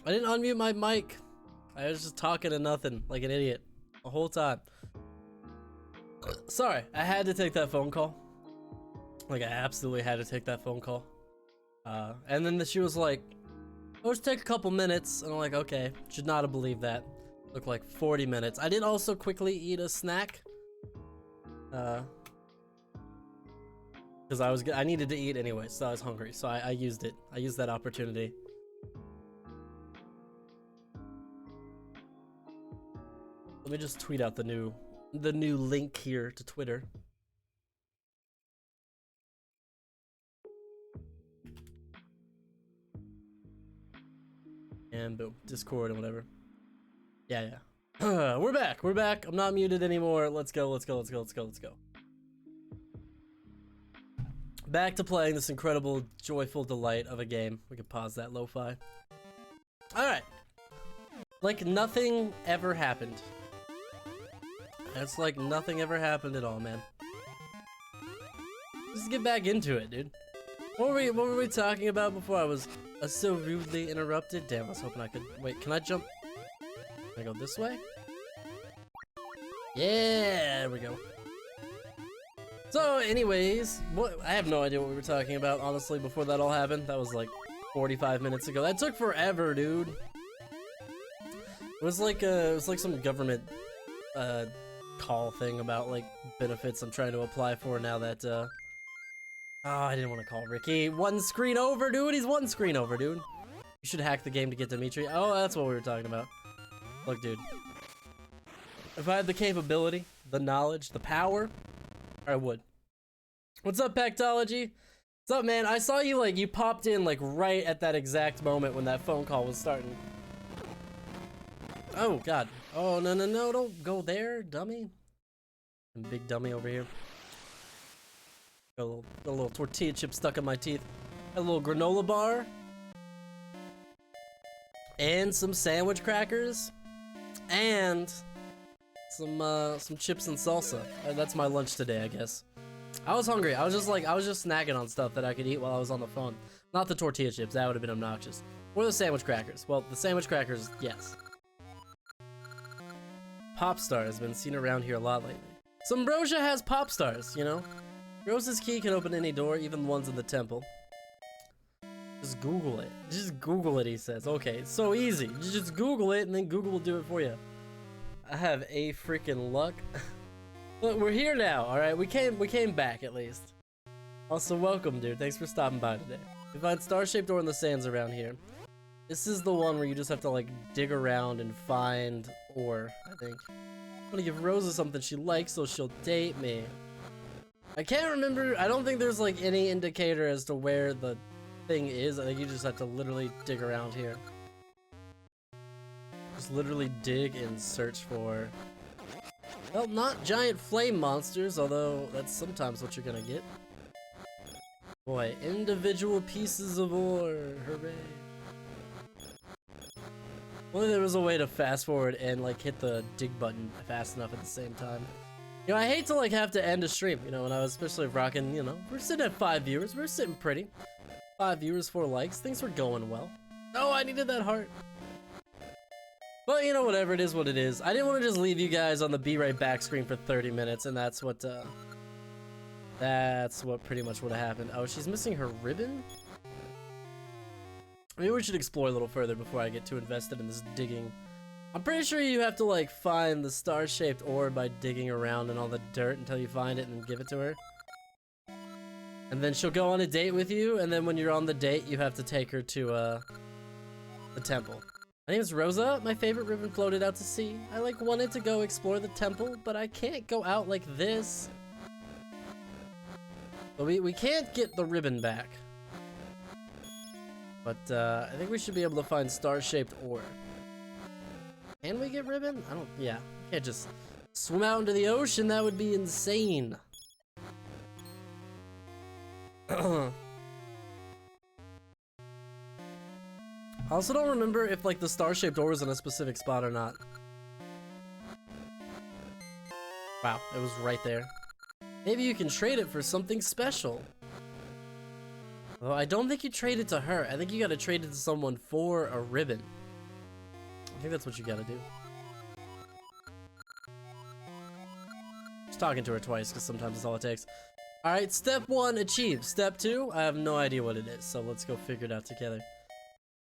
I didn't unmute my mic. I was just talking to nothing like an idiot the whole time. Sorry, I had to take that phone call. Like, I absolutely had to take that phone call. And then she was like, "Oh, just take a couple minutes." And I'm like, okay, should not have believed that. Took like 40 minutes. I did also quickly eat a snack. Because I needed to eat anyway, so I was hungry. So I used it. I used that opportunity. Let me just tweet out the new link here to Twitter. And boom, Discord and whatever. Yeah. We're back. I'm not muted anymore. Let's go. Back to playing this incredible, joyful delight of a game. We can pause that lo-fi. Alright. Like nothing ever happened. It's like nothing ever happened at all, man. Let's get back into it, dude. What were we talking about before I was so rudely interrupted? Damn, I was hoping I could... Wait, can I jump? Can I go this way? Yeah, there we go. So, anyways, I have no idea what we were talking about, honestly, before that all happened. That was like 45 minutes ago. That took forever, dude. It was like some government call thing about like benefits I'm trying to apply for now that oh, I didn't want to call Ricky. One screen over, dude. He's one screen over, dude. You should hack the game to get Dimitri. Oh, that's what we were talking about. Look, dude. If I had the capability, the knowledge, the power, I would. What's up, Pactology? What's up, man? I saw you, like, you popped in, like, right at that exact moment when that phone call was starting. Oh, God. Oh, no, don't go there, dummy. Big dummy over here. Got a little tortilla chip stuck in my teeth. A little granola bar. And some sandwich crackers. And some chips and salsa. That's my lunch today, I guess. I was hungry. I was just snacking on stuff that I could eat while I was on the phone. Not the tortilla chips, that would have been obnoxious. Or the sandwich crackers. Well, the sandwich crackers, yes. Popstar has been seen around here a lot lately. Sombrosia has pop stars, you know? Rose's key can open any door, even the ones in the temple. Just Google it. Just Google it, he says. Okay, it's so easy. You just Google it, and then Google will do it for you. I have a freaking luck. Look, we're here now, alright? We came back, at least. Also, welcome, dude. Thanks for stopping by today. We find star-shaped door in the sands around here. This is the one where you just have to, like, dig around and find ore, I think. I'm gonna give Rosa something she likes so she'll date me. I can't remember. I don't think there's, like, any indicator as to where the thing is. I think you just have to literally dig around here. Just literally dig and search for... Well, not giant flame monsters, although that's sometimes what you're gonna get. Boy, individual pieces of ore. Hooray. Only there was a way to fast forward and like hit the dig button fast enough at the same time. You know, I hate to like have to end a stream, you know, when I was especially rocking, you know, we're sitting at 5 viewers, we're sitting pretty. 5 viewers, 4 likes, things were going well. Oh, I needed that heart. But you know, whatever, it is what it is. I didn't want to just leave you guys on the be right back screen for 30 minutes, and that's what pretty much would have happened. Oh, she's missing her ribbon? Maybe we should explore a little further before I get too invested in this digging. I'm pretty sure you have to like find the star-shaped ore by digging around in all the dirt until you find it and then give it to her. And then she'll go on a date with you, and then when you're on the date, you have to take her to the temple. My name is Rosa. My favorite ribbon floated out to sea. I like wanted to go explore the temple, but I can't go out like this. But we can't get the ribbon back. But I think we should be able to find star-shaped ore. Can we get ribbon? I don't, yeah. Can't just swim out into the ocean, that would be insane. I also don't remember if like the star-shaped ore is in a specific spot or not. Wow, it was right there. Maybe you can trade it for something special. Well, I don't think you trade it to her. I think you gotta trade it to someone for a ribbon. think that's what you gotta do. Just talking to her twice, because sometimes it's all it takes. Alright, step 1 achieved. Step 2, I have no idea what it is, so let's go figure it out together.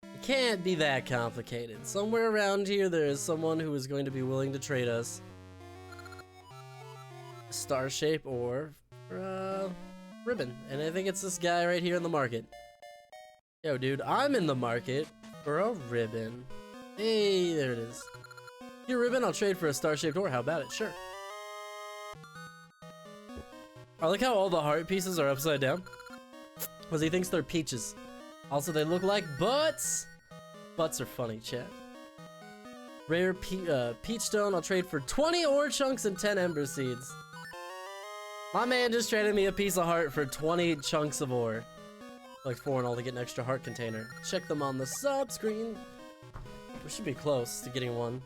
It can't be that complicated. Somewhere around here there is someone who is going to be willing to trade us a star shape or ribbon. And I think it's this guy right here in the market. Yo, dude, I'm in the market for a ribbon. Hey, there it is. Your ribbon, I'll trade for a star-shaped ore. How about it? Sure. I like how all the heart pieces are upside down. Because he thinks they're peaches. Also, they look like butts. Butts are funny, chat. Rare peach stone, I'll trade for 20 ore chunks and 10 ember seeds. My man just traded me a piece of heart for 20 chunks of ore. Like 4 and all to get an extra heart container. Check them on the sub screen. We should be close to getting one.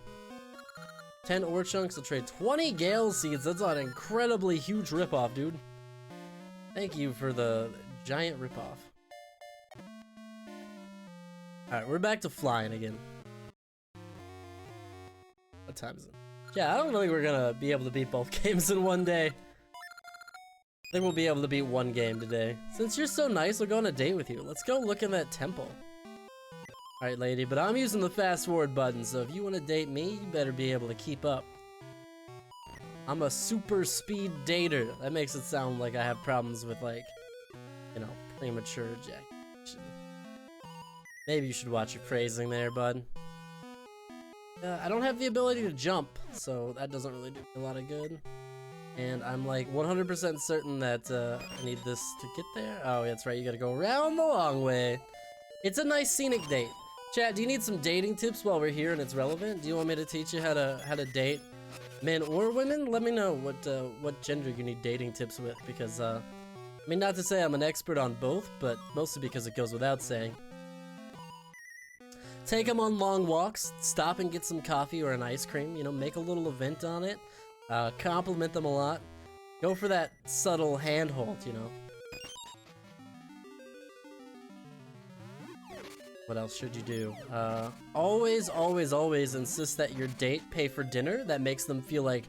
10 ore chunks, I'll trade 20 gale seeds. That's an incredibly huge ripoff, dude. Thank you for the giant ripoff. Alright, we're back to flying again. What time is it? Yeah, I don't think we're gonna be able to beat both games in one day. I think we'll be able to beat one game today. Since you're so nice, we'll go on a date with you. Let's go look in that temple. Alright, lady, but I'm using the fast forward button, so if you want to date me, you better be able to keep up. I'm a super speed dater. That makes it sound like I have problems with, like, you know, premature ejaculation. Maybe you should watch your phrasing there, bud. I don't have the ability to jump, so that doesn't really do me a lot of good. And I'm like 100% certain that I need this to get there. Oh, that's right, you gotta go around the long way. It's a nice scenic date. Chat, do you need some dating tips while we're here and it's relevant? Do you want me to teach you how to date men or women? Let me know what gender you need dating tips with, because I mean, not to say I'm an expert on both, but mostly because it goes without saying. Take them on long walks, stop and get some coffee or an ice cream, you know, make a little event on it. Compliment them a lot. Go for that subtle handhold, you know. What else should you do? Always, always, always insist that your date pay for dinner. That makes them feel like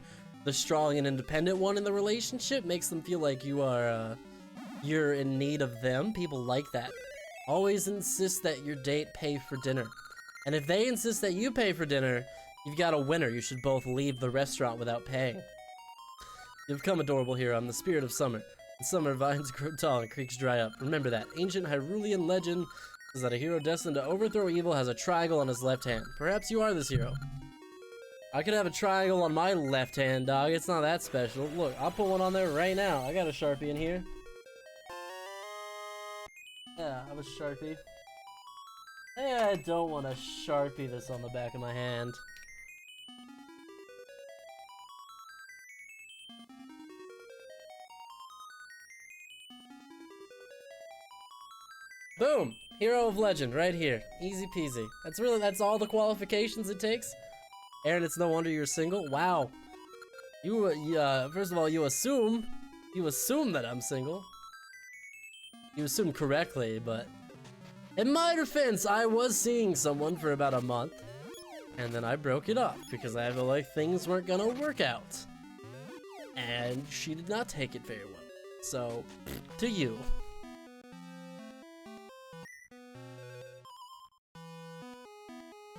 the strong and independent one in the relationship. Makes them feel like you are, you're in need of them. People like that. Always insist that your date pay for dinner. And if they insist that you pay for dinner, you've got a winner. You should both leave the restaurant without paying. You've become adorable here. I'm the spirit of summer. In summer, vines grow tall and creeks dry up. Remember that. Ancient Hyrulean legend is that a hero destined to overthrow evil has a triangle on his left hand. Perhaps you are this hero. I could have a triangle on my left hand, dog. It's not that special. Look, I'll put one on there right now. I got a Sharpie in here. Yeah, I have a Sharpie. Hey, I don't want to Sharpie this on the back of my hand. Boom! Hero of Legend, right here. Easy peasy. That's all the qualifications it takes? Aaron, it's no wonder you're single? Wow. First of all, you assume that I'm single. You assume correctly, but in my defense, I was seeing someone for about a month, and then I broke it off because I felt like things weren't gonna work out. And she did not take it very well. So, to you.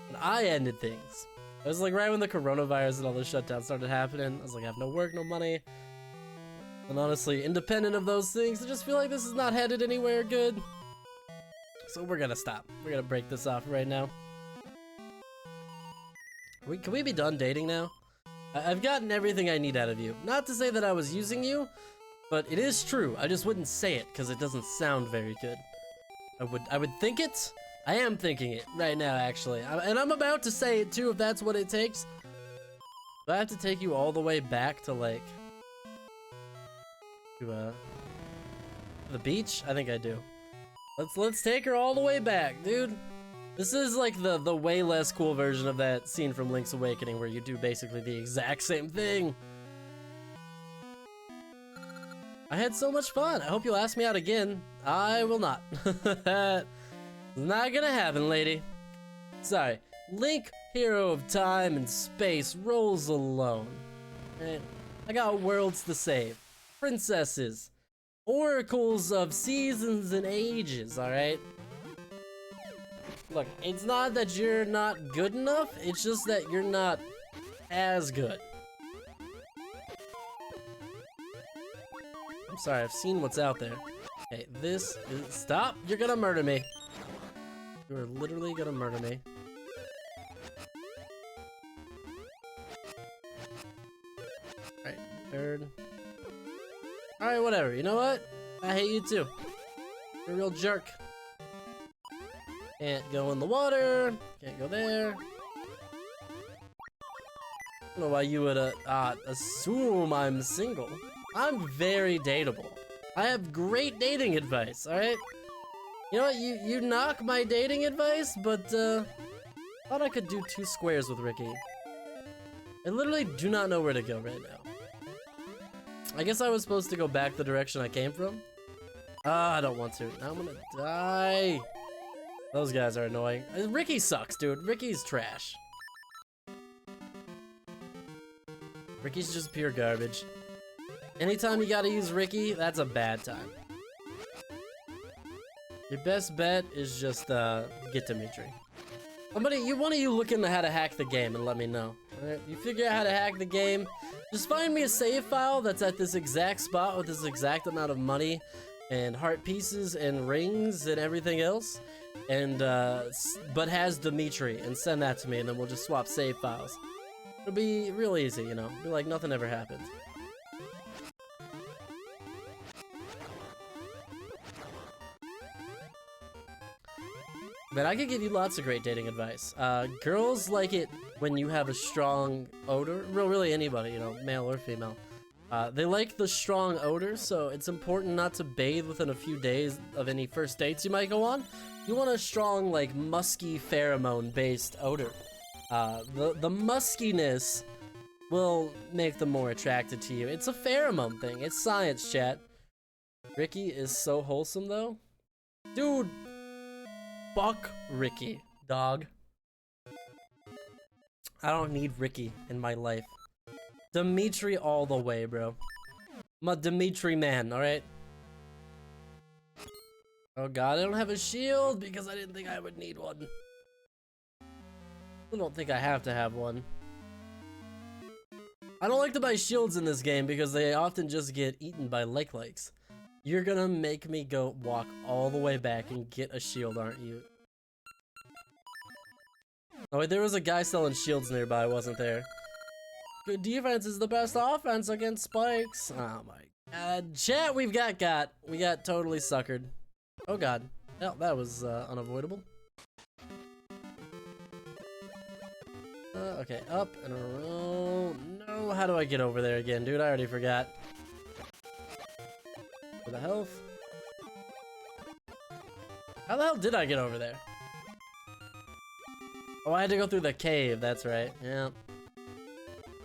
And I ended things. It was like right when the coronavirus and all the shutdowns started happening. I was like, I have no work, no money. And honestly, independent of those things, I just feel like this is not headed anywhere good. So we're gonna stop. We're gonna break this off right now. Can we be done dating now? I've gotten everything I need out of you. Not to say that I was using you, but it is true. I just wouldn't say it because it doesn't sound very good. I would think it. I am thinking it right now, actually. And I'm about to say it too, if that's what it takes. Do I have to take you all the way back to like to the beach? I think I do. Let's take her all the way back, dude. This is like the way less cool version of that scene from Link's Awakening where you do basically the exact same thing. I had so much fun. I hope you'll ask me out again. I will not. Not gonna happen, lady. Sorry. Link, hero of time and space, rolls alone. Right? I got worlds to save, princesses, oracles of seasons and ages, alright? Look, it's not that you're not good enough, it's just that you're not as good. I'm sorry, I've seen what's out there. Okay, this is— stop! You're gonna murder me. You're literally gonna murder me. Alright, third. Alright, whatever. You know what? I hate you too. You're a real jerk. Can't go in the water. Can't go there. I don't know why you would assume I'm single. I'm very dateable. I have great dating advice, alright? You know what? You knock my dating advice, but thought I could do 2 squares with Ricky. I literally do not know where to go right now. I guess I was supposed to go back the direction I came from. I don't want to. Now I'm gonna die. Those guys are annoying. Ricky sucks, dude. Ricky's trash. Ricky's just pure garbage. Anytime you gotta use Ricky, that's a bad time. Your best bet is just get Dimitri. Somebody, one of you look into how to hack the game and let me know. Alright, you figure out how to hack the game, just find me a save file that's at this exact spot with this exact amount of money and heart pieces and rings and everything else, and but has Dimitri, and send that to me, and then we'll just swap save files. It'll be real easy, you know. Be like nothing ever happened. But I could give you lots of great dating advice. Girls like it when you have a strong odor. Really anybody, you know, male or female. They like the strong odor, so it's important not to bathe within a few days of any first dates you might go on. You want a strong, like, musky pheromone-based odor. The muskiness will make them more attracted to you. It's a pheromone thing. It's science, chat. Ricky is so wholesome, though. Dude! Fuck Ricky, dog. I don't need Ricky in my life. Dimitri all the way, bro. I'm a Dimitri man, alright? Oh god, I don't have a shield because I didn't think I would need one. I don't think I have to have one. I don't like to buy shields in this game because they often just get eaten by likes. You're gonna make me go walk all the way back and get a shield, aren't you? Oh wait, there was a guy selling shields nearby, wasn't there? Good defense is the best offense against spikes. Oh my god. Chat, we got totally suckered. Oh god. Oh, that was unavoidable. Okay, up and around. No, how do I get over there again, dude? I already forgot. For the health. How the hell did I get over there? Oh, I had to go through the cave, that's right. Yeah.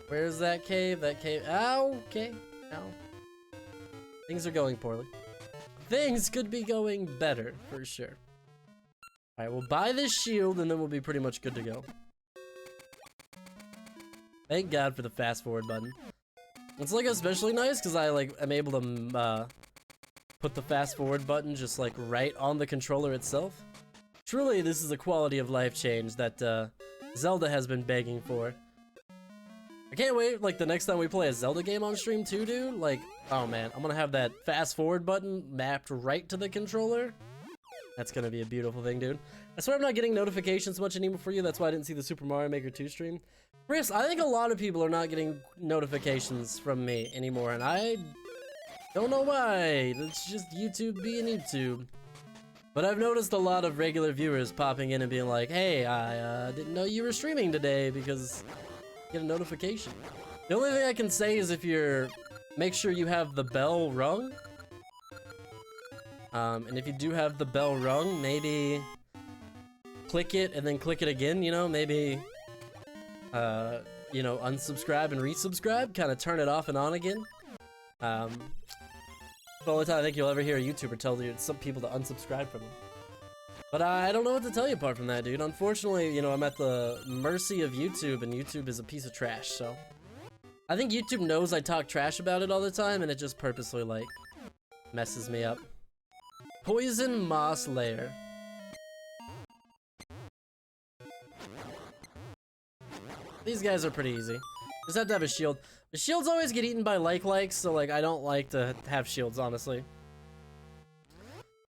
Where's that cave? That cave. Ow! Okay. Ow. Things are going poorly. Things could be going better, for sure. Alright, we'll buy this shield and then we'll be pretty much good to go. Thank God for the fast forward button. It's like especially nice because I like am able to put the fast forward button just like right on the controller itself. Truly, this is a quality of life change that Zelda has been begging for. I can't wait, like, the next time we play a Zelda game on stream too, dude. Like, oh man, I'm gonna have that fast forward button mapped right to the controller. That's gonna be a beautiful thing, dude. I swear I'm not getting notifications much anymore for you. That's why I didn't see the Super Mario Maker 2 stream. Chris, I think a lot of people are not getting notifications from me anymore, and I don't know why. It's just YouTube being YouTube. But I've noticed a lot of regular viewers popping in and being like, hey, I didn't know you were streaming today because you get a notification. The only thing I can say is if you're, make sure you have the bell rung. And if you do have the bell rung, maybe click it and then click it again, you know, maybe, you know, unsubscribe and resubscribe, kind of turn it off and on again. The only time I think you'll ever hear a YouTuber tell some people to unsubscribe from them. But I don't know what to tell you apart from that, dude. Unfortunately, you know, I'm at the mercy of YouTube, and YouTube is a piece of trash, so. I think YouTube knows I talk trash about it all the time, and it just purposely, like, messes me up. Poison Moss Lair. These guys are pretty easy. Just have to have a shield. The shields always get eaten by likes, so, like, I don't like to have shields, honestly.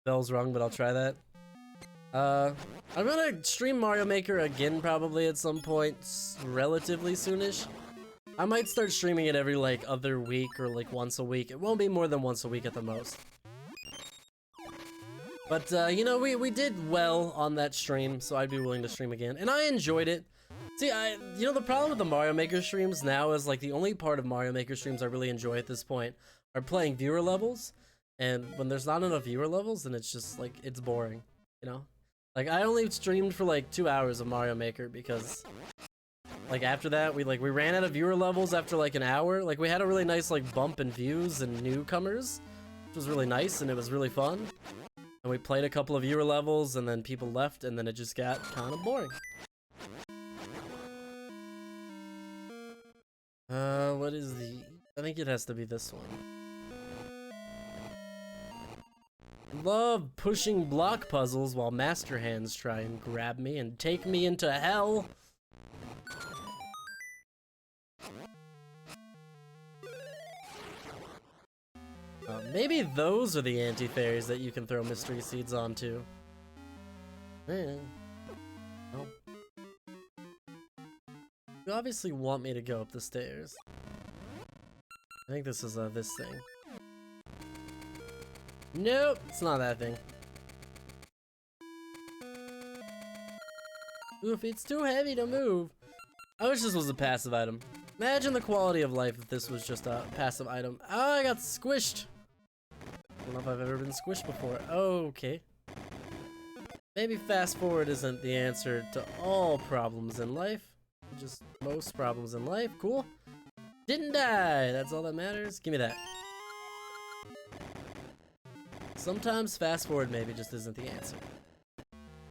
Bell's wrong, but I'll try that. I'm gonna stream Mario Maker again probably at some point relatively soonish. I might start streaming it every like other week or like once a week. It won't be more than once a week at the most. But you know, we did well on that stream, so I'd be willing to stream again. And I enjoyed it. See, you know, the problem with the Mario Maker streams now is like the only part of Mario Maker streams I really enjoy at this point are playing viewer levels. And when there's not enough viewer levels, then it's just like, it's boring, you know? Like, I only streamed for like 2 hours of Mario Maker because, like, after that, we ran out of viewer levels after like an hour. Like, we had a really nice like bump in views and newcomers, which was really nice and it was really fun. And we played a couple of viewer levels and then people left and then it just got kind of boring. What is I think it has to be this one. Love pushing block puzzles while master hands try and grab me and take me into hell. Maybe those are the anti-fairies that you can throw mystery seeds onto. Eh. Oh. You obviously want me to go up the stairs. I think this is this thing. Nope, it's not that thing. Oof, it's too heavy to move. I wish this was a passive item. Imagine the quality of life if this was just a passive item. Oh, I got squished. I don't know if I've ever been squished before. Okay. Maybe fast forward isn't the answer to all problems in life. Just most problems in life. Cool. Didn't die. That's all that matters. Give me that. Sometimes fast forward maybe just isn't the answer.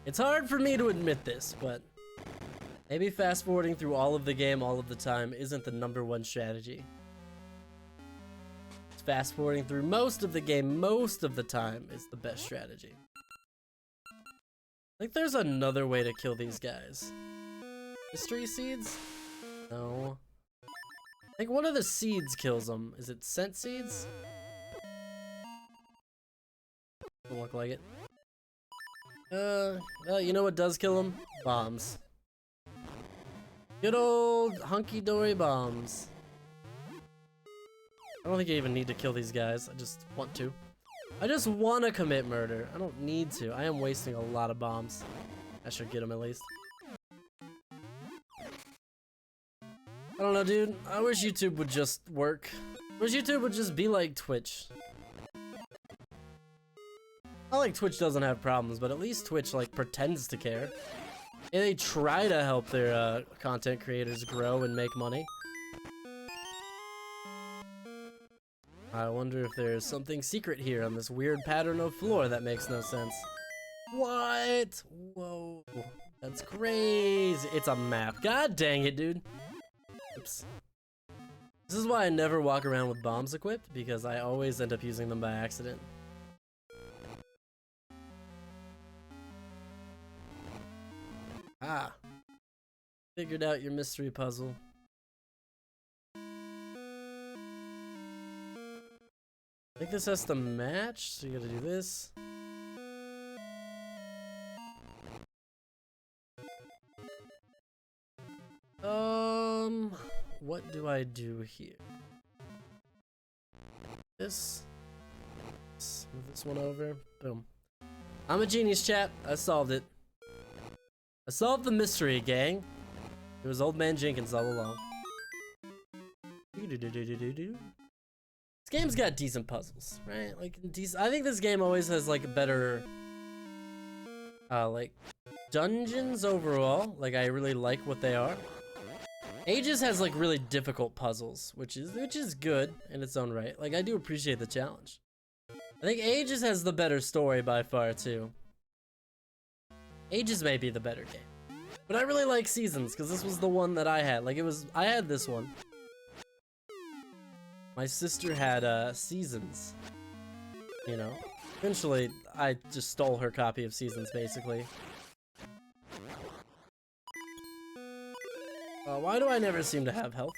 It's hard for me to admit this, but maybe fast forwarding through all of the game all of the time isn't the #1 strategy. Fast forwarding through most of the game most of the time is the best strategy. I think there's another way to kill these guys. Mystery seeds? No. I think one of the seeds kills them. Is it scent seeds? Doesn't look like it. Well, you know what does kill them? Bombs. Good old hunky-dory bombs. I don't think I even need to kill these guys. I just want to. I just want to commit murder. I don't need to. I am wasting a lot of bombs. I should get them at least. I don't know, dude. I wish YouTube would just work. I wish YouTube would just be like Twitch. Not like Twitch doesn't have problems, but at least Twitch like pretends to care. And they try to help their content creators grow and make money. I wonder if there's something secret here on this weird pattern of floor that makes no sense. What? Whoa. That's crazy. It's a map. God dang it, dude. Oops. This is why I never walk around with bombs equipped, because I always end up using them by accident. Ah. Figured out your mystery puzzle. I think this has to match, so you gotta do this. What do I do here? This. Let's move this one over. Boom. I'm a genius, chat. I solved it. I solved the mystery, gang. It was Old Man Jenkins all along. This game's got decent puzzles, right? Like, I think this game always has like better, like dungeons overall. Like, I really like what they are. Ages has like really difficult puzzles, which is good in its own right. Like, I do appreciate the challenge. I think Ages has the better story by far too. Ages may be the better game. But I really like Seasons, because this was the one that I had. Like, I had this one. My sister had, Seasons. You know? Eventually, I just stole her copy of Seasons, basically. Why do I never seem to have health?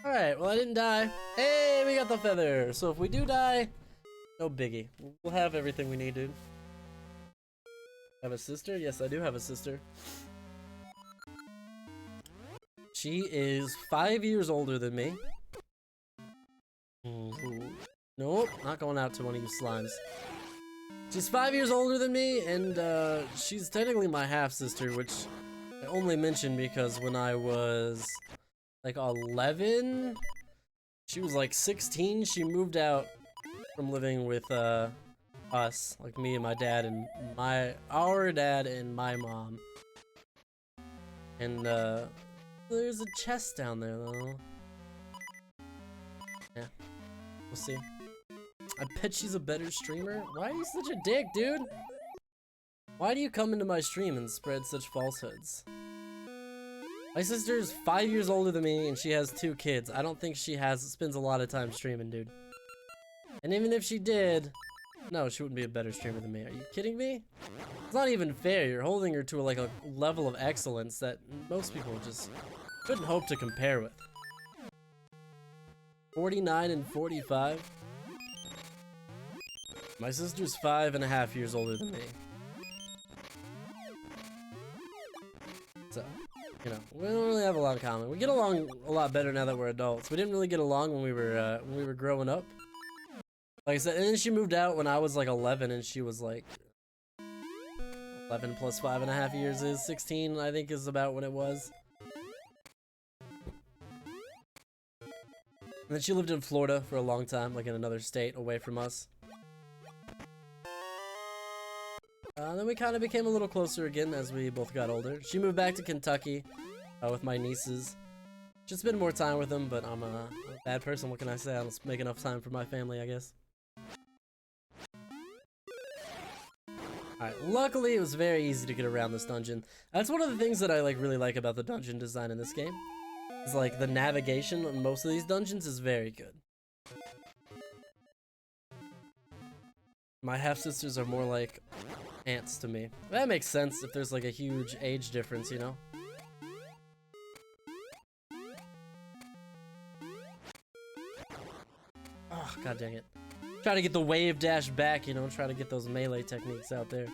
Alright, well I didn't die. Hey, we got the feather! So if we do die, no biggie. We'll have everything we need, dude. Have a sister? Yes, I do have a sister. She is 5 years older than me. Nope, not going out to one of you slimes. She's 5 years older than me, and she's technically my half-sister, which I only mention because when I was like 11, she was like 16, she moved out from living with us, like me and my dad and our dad and my mom. And there's a chest down there though. Yeah, we'll see. I bet she's a better streamer. Why are you such a dick, dude? Why do you come into my stream and spread such falsehoods? My sister is 5 years older than me and she has 2 kids. I don't think she spends a lot of time streaming, dude. And even if she did, no, she wouldn't be a better streamer than me. Are you kidding me? It's not even fair. You're holding her to like a level of excellence that most people just couldn't hope to compare with. 49 and 45. My sister's 5.5 years older than me. So, you know, we don't really have a lot in common. We get along a lot better now that we're adults. We didn't really get along when we were growing up. Like I said, and then she moved out when I was like 11, and she was like 11 plus 5.5 years is 16. I think is about when it was. And then she lived in Florida for a long time, like in another state away from us. Then we kind of became a little closer again as we both got older. She moved back to Kentucky with my nieces. Just spend more time with them, but I'm a bad person. What can I say? I don't make enough time for my family, I guess. Alright, luckily it was very easy to get around this dungeon. That's one of the things that I really like about the dungeon design in this game. Is like the navigation on most of these dungeons is very good. My half-sisters are more like ants to me. That makes sense if there's like a huge age difference, you know? Oh, god dang it. Try to get the wave dash back, you know, try to get those melee techniques out there.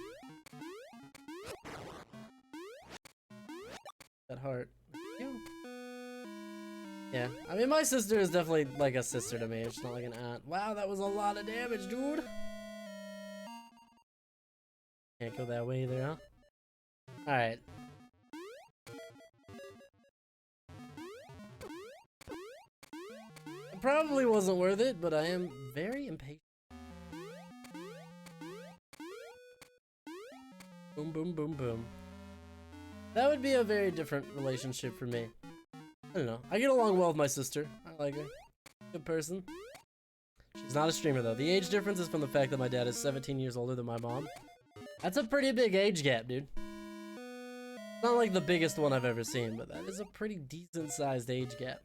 That heart. Yeah, I mean, my sister is definitely like a sister to me. It's not like an aunt. Wow, that was a lot of damage, dude. Can't go that way either, huh? Alright. It probably wasn't worth it, but I am very impatient. Boom, boom, boom, boom. That would be a very different relationship for me. I don't know. I get along well with my sister. I like her. Good person. She's not a streamer, though. The age difference is from the fact that my dad is 17 years older than my mom. That's a pretty big age gap, dude. Not like the biggest one I've ever seen, but that is a pretty decent-sized age gap.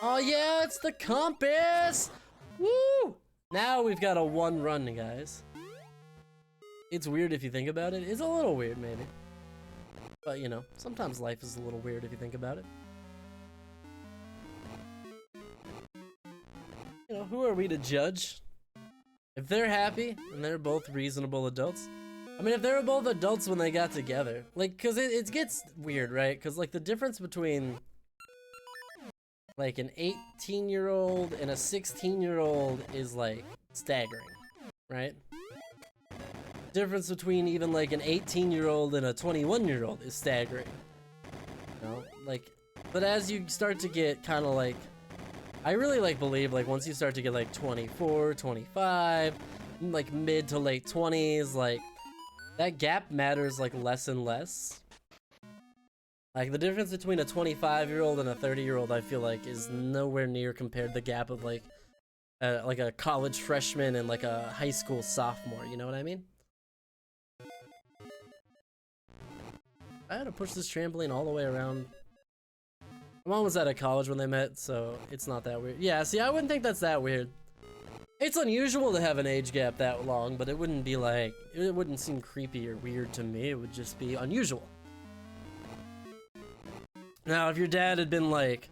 Oh yeah, it's the compass! Woo! Now we've got a 1 run, guys. It's weird if you think about it. It's a little weird, maybe. But, you know, sometimes life is a little weird if you think about it. You know, who are we to judge? If they're happy, and they're both reasonable adults. I mean, if they were both adults when they got together. Like, cause it gets weird, right? Cause like the difference between like an 18-year-old and a 16-year-old is like staggering, right? Difference between even like an 18-year-old and a 21-year-old is staggering. You know, like, but as you start to get kind of like, I really like believe like once you start to get like 24, 25, like mid to late 20s, like that gap matters like less and less Like, the difference between a 25-year-old and a 30-year-old, I feel like, is nowhere near compared to the gap of, like a college freshman and, like, a high school sophomore, you know what I mean? I had to push this trampoline all the way around. My mom was out of college when they met, so it's not that weird. Yeah, see, I wouldn't think that's that weird. It's unusual to have an age gap that long, but it wouldn't be like, it wouldn't seem creepy or weird to me. It would just be unusual. Now, if your dad had been like,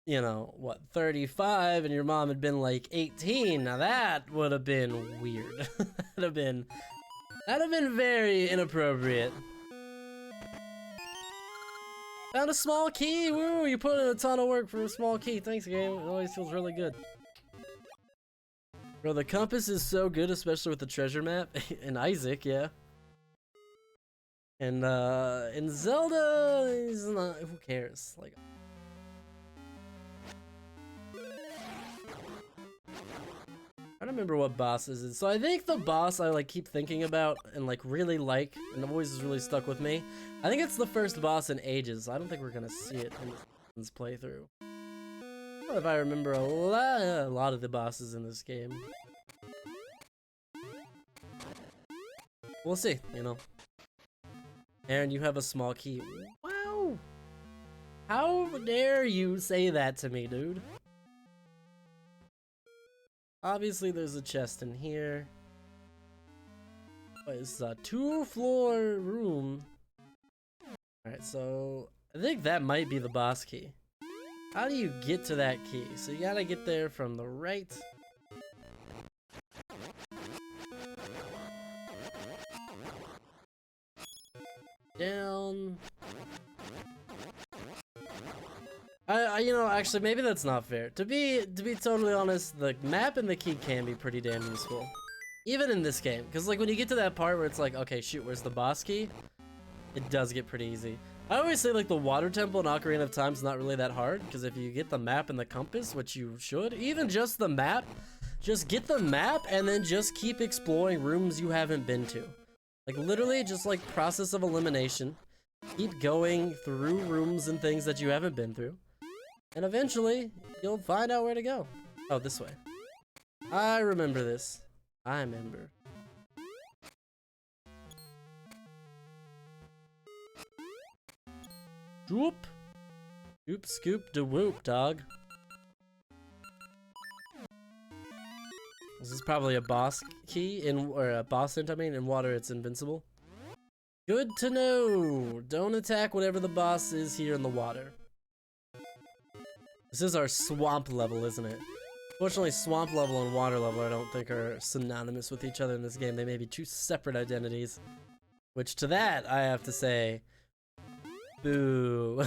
you know, what, 35, and your mom had been like 18, now that would have been weird. that'd have been very inappropriate. Found a small key! Woo! You put in a ton of work for a small key. Thanks, game. It always feels really good. Bro, the compass is so good, especially with the treasure map. And Isaac, yeah. And in Zelda, is not. Who cares? Like, I don't remember what boss is. So I think the boss I like keep thinking about and like really like, and always is really stuck with me. I think it's the first boss in ages. I don't think we're gonna see it in this playthrough. Well, if I remember a lot of the bosses in this game. We'll see, you know. Aaron, you have a small key. Wow! How dare you say that to me, dude? Obviously, there's a chest in here. It's a 2-floor room. Alright, so I think that might be the boss key. How do you get to that key? So you gotta get there from the right. Down. You know, actually, maybe that's not fair. To be totally honest, the map and the key can be pretty damn useful. Even in this game. Because, like, when you get to that part where it's like, okay, shoot, where's the boss key? It does get pretty easy. I always say, like, the water temple in Ocarina of Time is not really that hard. Because if you get the map and the compass, which you should, even just the map, just get the map and then just keep exploring rooms you haven't been to. Like, literally, just, like, process of elimination. Keep going through rooms and things that you haven't been through. And eventually, you'll find out where to go. Oh, this way. I remember this. I remember. Whoop. Oop, scoop, da whoop, dog. This is probably a boss key, or a boss hint, I mean. In water, it's invincible. Good to know. Don't attack whatever the boss is here in the water. This is our swamp level, isn't it? Fortunately, swamp level and water level I don't think are synonymous with each other in this game. They may be two separate identities. Which to that, I have to say, boo.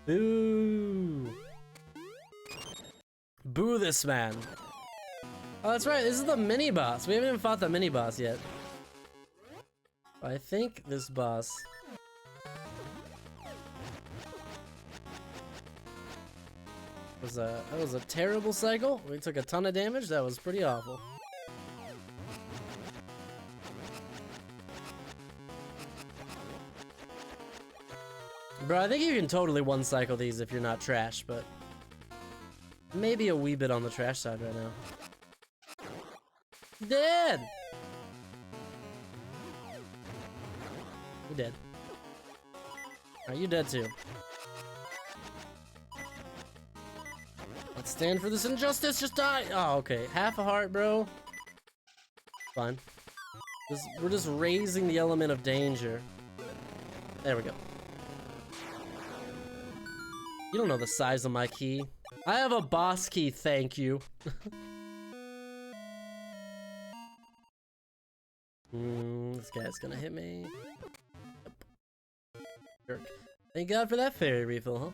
Boo. Boo this man. Oh, that's right, this is the mini-boss. We haven't even fought the mini-boss yet. I think this boss... that was a terrible cycle. We took a ton of damage. That was pretty awful. Bro, I think you can totally one-cycle these if you're not trash, but... maybe a wee bit on the trash side right now. Dead! You dead. Alright, you dead too. Let's stand for this injustice, just die! Oh, okay. Half a heart, bro. Fine. We're just raising the element of danger. There we go. You don't know the size of my key. I have a boss key, thank you. This guy's gonna hit me. Yep. Jerk. Thank God for that fairy refill, huh?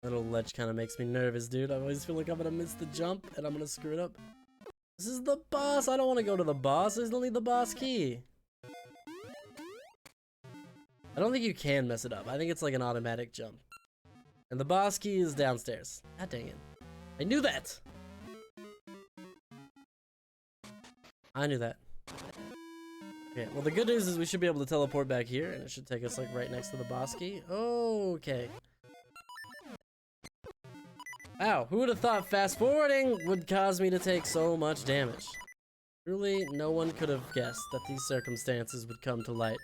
That little ledge kind of makes me nervous, dude. I always feel like I'm gonna miss the jump and I'm gonna screw it up. This is the boss. I don't want to go to the boss. There's only the boss key. I don't think you can mess it up. I think it's like an automatic jump. And the boss key is downstairs. God dang it. I knew that. I knew that. Okay, well the good news is we should be able to teleport back here, and it should take us like right next to the boss key. Okay. Ow, who would have thought fast forwarding would cause me to take so much damage? Truly, no one could have guessed that these circumstances would come to light.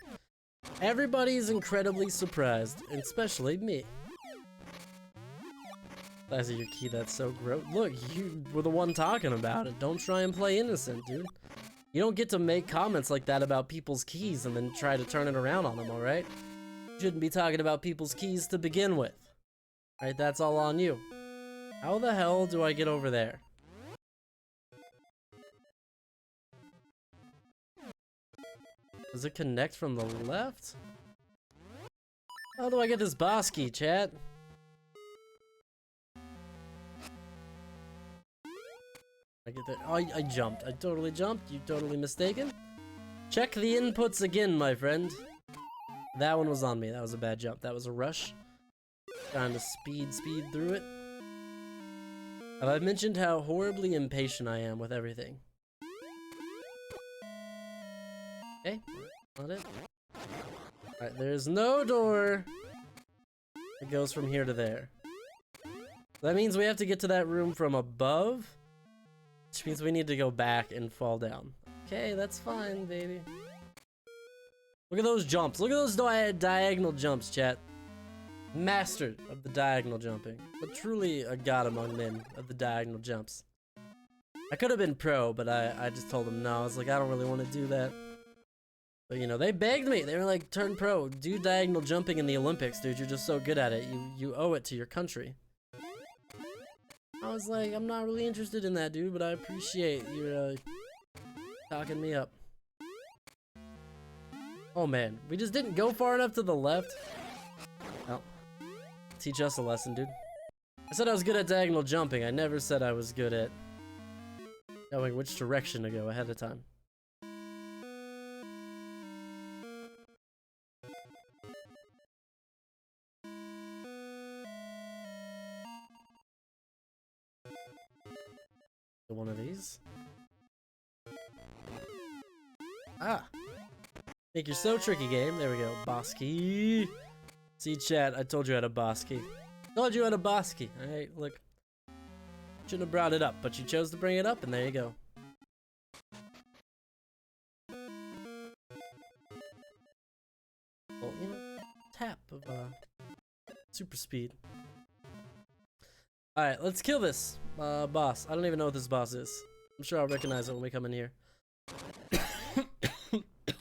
Everybody's incredibly surprised, especially me. That's your key, that's so gross. Look, you were the one talking about it. Don't try and play innocent, dude. You don't get to make comments like that about people's keys and then try to turn it around on them, alright? You shouldn't be talking about people's keys to begin with. Alright, that's all on you. How the hell do I get over there? Does it connect from the left? How do I get this boss key, chat? I get there. Oh, I jumped. I totally jumped. You totally mistaken. Check the inputs again, my friend. That one was on me. That was a bad jump. That was a rush. Trying to speed through it. Have I mentioned how horribly impatient I am with everything? Okay, not it. Alright, there's no door. It goes from here to there. That means we have to get to that room from above, which means we need to go back and fall down. Okay, that's fine, baby. Look at those jumps. Look at those diagonal jumps, chat. Master of the diagonal jumping, but truly a god among men of the diagonal jumps. I could have been pro, but I just told them no. I was like, I don't really want to do that. But you know, they begged me. They were like, turn pro, do diagonal jumping in the Olympics, dude. You're just so good at it. You owe it to your country. I was like, I'm not really interested in that, dude, but I appreciate you talking me up. Oh man, we just didn't go far enough to the left. Well, teach us a lesson, dude. I said I was good at diagonal jumping. I never said I was good at knowing which direction to go ahead of time. One of these. Ah! Think you're so tricky, game. There we go. Boss key. See, chat, I told you I had a boss key. Told you I had a boss key. Alright, look. Shouldn't have brought it up, but you chose to bring it up, and there you go. Well, you know, tap of super speed. Alright, let's kill this boss. I don't even know what this boss is. I'm sure I'll recognize it when we come in here.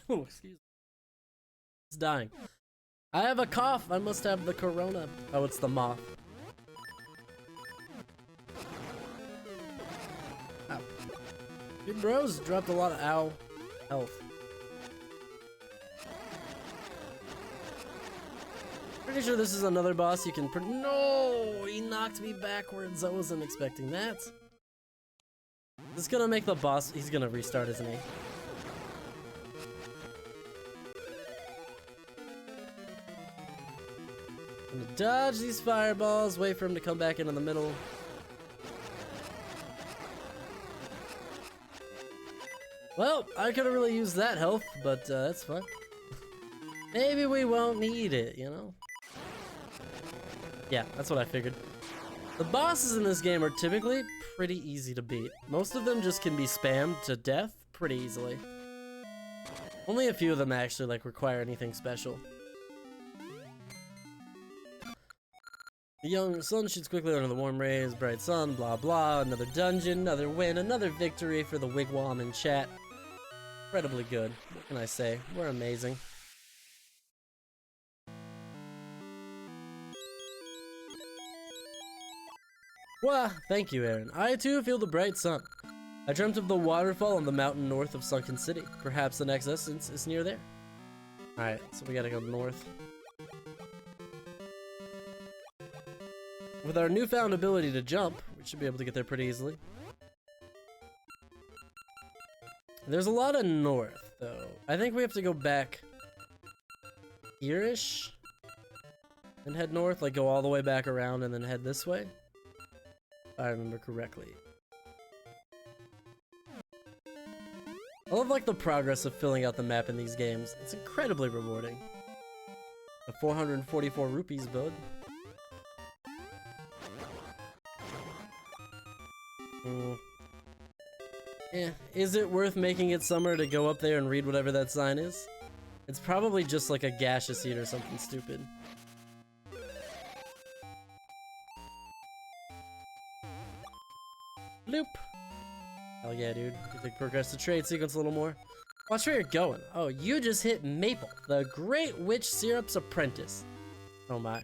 Oh, excuse me. It's dying. I have a cough. I must have the corona. Oh, it's the moth. Ow. Your bros dropped a lot of health. Pretty sure this is another boss you can no! He knocked me backwards. I wasn't expecting that. This is gonna make the boss... He's gonna restart, isn't he? I'm gonna dodge these fireballs, wait for him to come back into the middle. Well, I could've really used that health, but that's fine. Maybe we won't need it, you know? Yeah, that's what I figured. The bosses in this game are typically pretty easy to beat. Most of them just can be spammed to death pretty easily. Only a few of them actually like require anything special. The young sun shoots quickly under the warm rays, bright sun, blah blah, another dungeon, another win, another victory for the wigwam in chat. Incredibly good. What can I say? We're amazing. Wah! Thank you, Aaron. I too feel the bright sun. I dreamt of the waterfall on the mountain north of Sunken City. Perhaps the next essence is near there. Alright, so we gotta go north. With our newfound ability to jump, we should be able to get there pretty easily. There's a lot of north, though. I think we have to go back here-ish and head north, like go all the way back around and then head this way. If I remember correctly. I love like the progress of filling out the map in these games. It's incredibly rewarding. The 444 rupees, bud. Is it worth making it summer to go up there and read whatever that sign is? It's probably just like a gaseous heat or something stupid. Bloop. Hell yeah, dude. You think progress the trade sequence a little more? Watch where you're going. Oh, you just hit Maple, the Great Witch Syrup's apprentice. Oh my.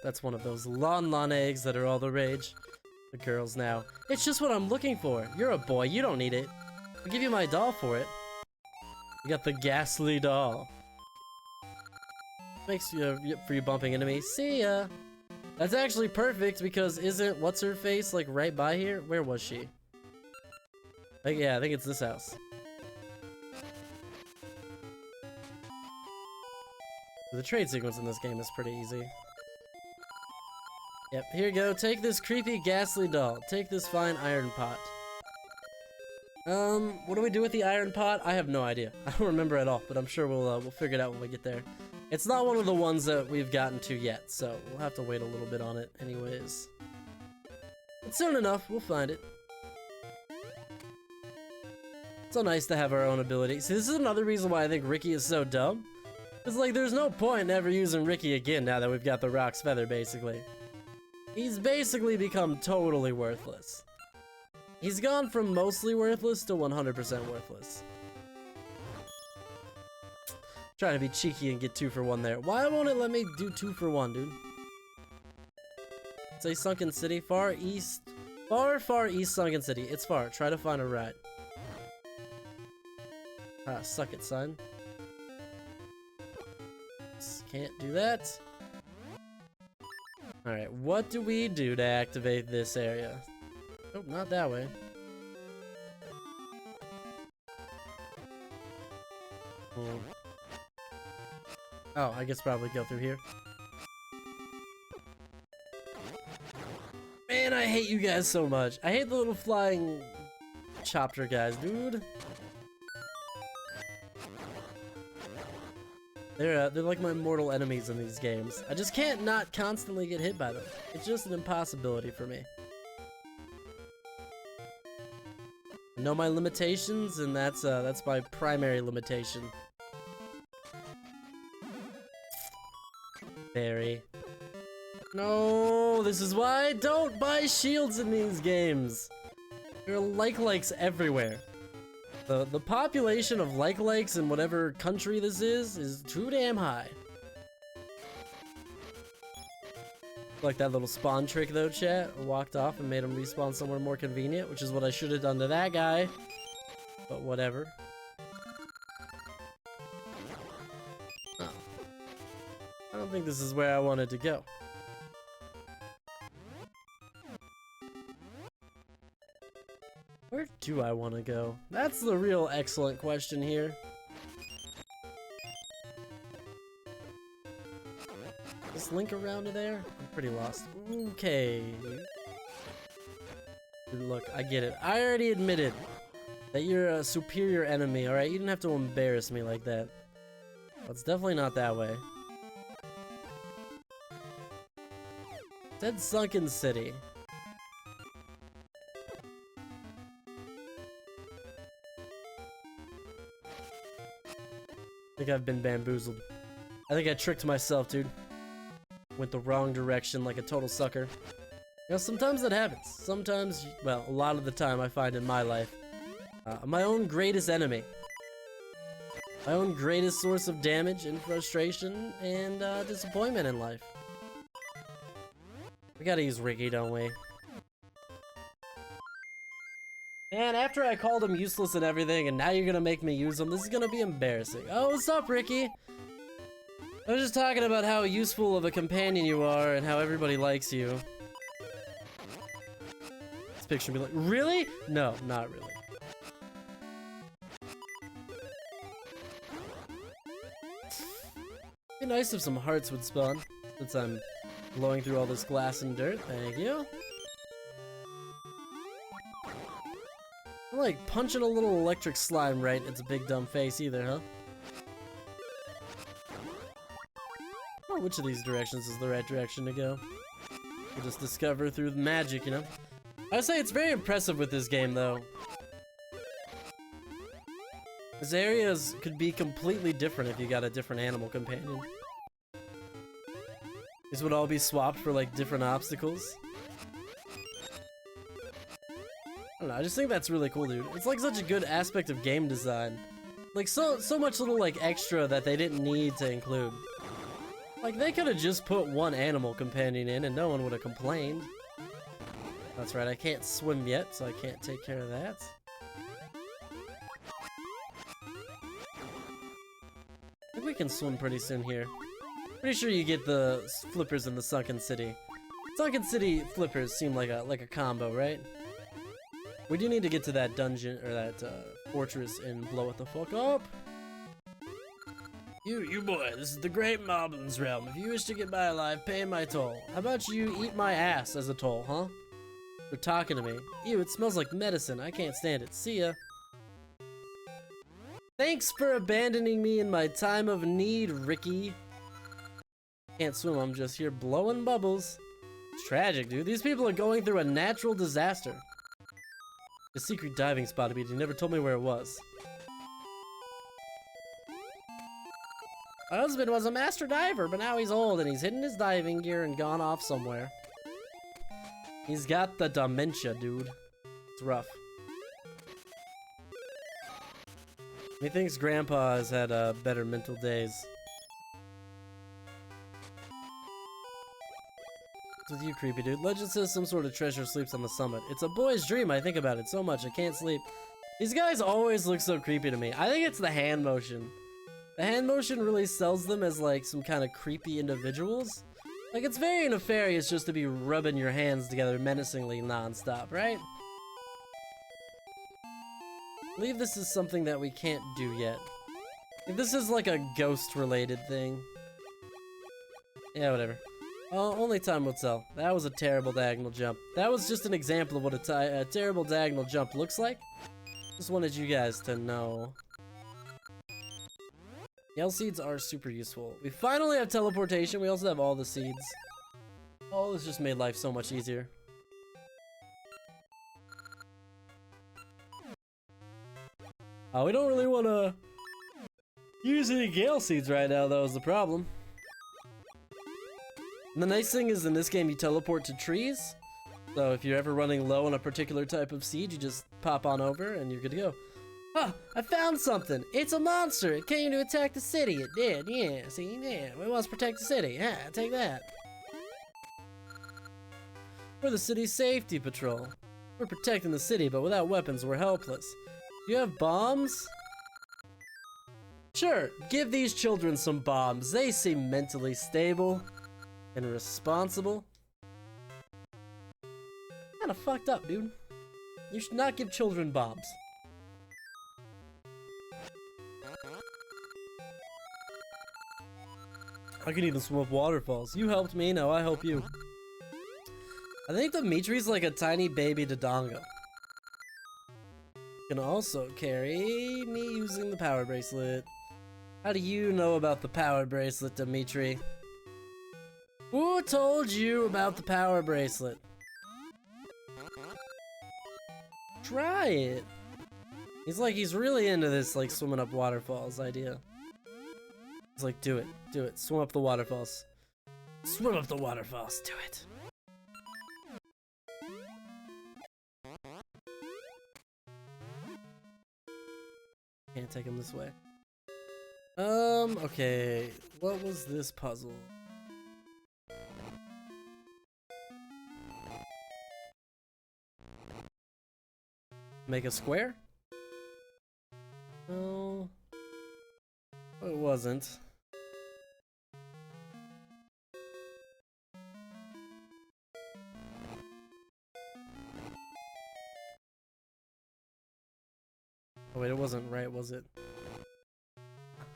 That's one of those lon eggs that are all the rage. The girls now. It's just what I'm looking for. You're a boy, you don't need it. I'll give you my doll for it. You got the ghastly doll. Thanks for you bumping into me. See ya. That's actually perfect because isn't what's her face like right by here? Where was she? Yeah, I think it's this house. The trade sequence in this game is pretty easy. Yep, here you go. Take this creepy ghastly doll. Take this fine iron pot. What do we do with the iron pot? I have no idea. I don't remember at all, but I'm sure we'll figure it out when we get there. It's not one of the ones that we've gotten to yet, so we'll have to wait a little bit on it anyways. But soon enough, we'll find it. It's so nice to have our own ability. See, this is another reason why I think Ricky is so dumb. It's like, there's no point in ever using Ricky again now that we've got the Rock's Feather, basically. He's basically become totally worthless. He's gone from mostly worthless to 100% worthless. Trying to be cheeky and get 2 for 1 there. Why won't it let me do 2 for 1, dude? Say Sunken City, far east Sunken City. It's far. Try to find a ride. Ah, suck it, son. Can't do that. Alright, what do we do to activate this area? Nope, not that way. Oh, I guess probably go through here. Man, I hate you guys so much. I hate the little flying chopper guys, dude. They're like my mortal enemies in these games. I just can't not constantly get hit by them. It's just an impossibility for me. I know my limitations, and that's my primary limitation. Barry. No, this is why I don't buy shields in these games. There are likes everywhere. The population of likes in whatever country this is too damn high. Like that little spawn trick though, chat. I walked off and made him respawn somewhere more convenient, which is what I should have done to that guy. But whatever. Oh. I don't think this is where I wanted to go. Where do I want to go? That's the real excellent question here. Is Link around to there? I'm pretty lost. Okay. Look, I get it. I already admitted that you're a superior enemy, alright? You didn't have to embarrass me like that. Well, it's definitely not that way. It said Sunken City. I think I've been bamboozled. I think I tricked myself, dude. Went the wrong direction like a total sucker. You know, sometimes that happens. Sometimes, well, a lot of the time I find in my life, my own greatest enemy. My own greatest source of damage and frustration and disappointment in life. We gotta use Ricky, don't we? Man, after I called him useless and everything, and now you're gonna make me use him, this is gonna be embarrassing. Oh, what's up, Ricky? I was just talking about how useful of a companion you are and how everybody likes you. This picture be like, really? No, not really. It'd be nice if some hearts would spawn, since I'm blowing through all this glass and dirt. Thank you. like punching a little electric slime right in its big dumb face either, huh? Oh, which of these directions is the right direction to go? We'll just discover through the magic, you know? I would say it's very impressive with this game, though. These areas could be completely different if you got a different animal companion. These would all be swapped for, like, different obstacles. I don't know, I just think that's really cool, dude. It's like such a good aspect of game design. Like, so much little, like, extra that they didn't need to include. Like, they could have just put one animal companion in and no one would have complained. That's right, I can't swim yet, so I can't take care of that. I think we can swim pretty soon here. Pretty sure you get the flippers in the Sunken City. Sunken City flippers seem like a combo, right? We do need to get to that dungeon, or that fortress, and blow it the fuck up. You boy, this is the Great Moblin's Realm. If you wish to get by alive, pay my toll. How about you eat my ass as a toll, huh? They're talking to me. Ew, it smells like medicine. I can't stand it. See ya. Thanks for abandoning me in my time of need, Ricky. Can't swim, I'm just here blowing bubbles. It's tragic, dude. These people are going through a natural disaster. The secret diving spot, but he never told me where it was. My husband was a master diver, but now he's old and he's hidden his diving gear and gone off somewhere. He's got the dementia, dude. It's rough. He thinks Grandpa has had better mental days. What's with you, creepy dude? Legend says some sort of treasure sleeps on the summit. It's a boy's dream. I think about it so much. I can't sleep. These guys always look so creepy to me. I think it's the hand motion. The hand motion really sells them as like some kind of creepy individuals. Like, it's very nefarious just to be rubbing your hands together menacingly non-stop, right? I believe this is something that we can't do yet. If this is like a ghost-related thing. Yeah, whatever. Only time will tell. That was a terrible diagonal jump. That was just an example of what a terrible diagonal jump looks like. Just wanted you guys to know. Yell seeds are super useful. We finally have teleportation. We also have all the seeds. All this just made life so much easier. We don't really want to use any Gale seeds right now, though, is the problem. And the nice thing is, in this game, you teleport to trees. So if you're ever running low on a particular type of seed, you just pop on over and you're good to go. Oh, I found something! It's a monster! It came to attack the city! It did, yeah, see, yeah, we must protect the city, yeah, take that. We're the city's safety patrol. We're protecting the city, but without weapons, we're helpless. Do you have bombs? Sure, give these children some bombs. They seem mentally stable and responsible. Kinda fucked up, dude. You should not give children bombs. I can even swim up waterfalls. You helped me, now I help you. I think Dimitri's like a tiny baby Dodongo. Can also carry me using the power bracelet. How do you know about the power bracelet, Dimitri? Who told you about the power bracelet? Try it. He's really into this like swimming up waterfalls idea. He's like, do it, swim up the waterfalls. Swim up the waterfalls, do it. Can't take him this way. Okay. What was this puzzle? Make a square? No. It wasn't. Oh wait, it wasn't right, was it?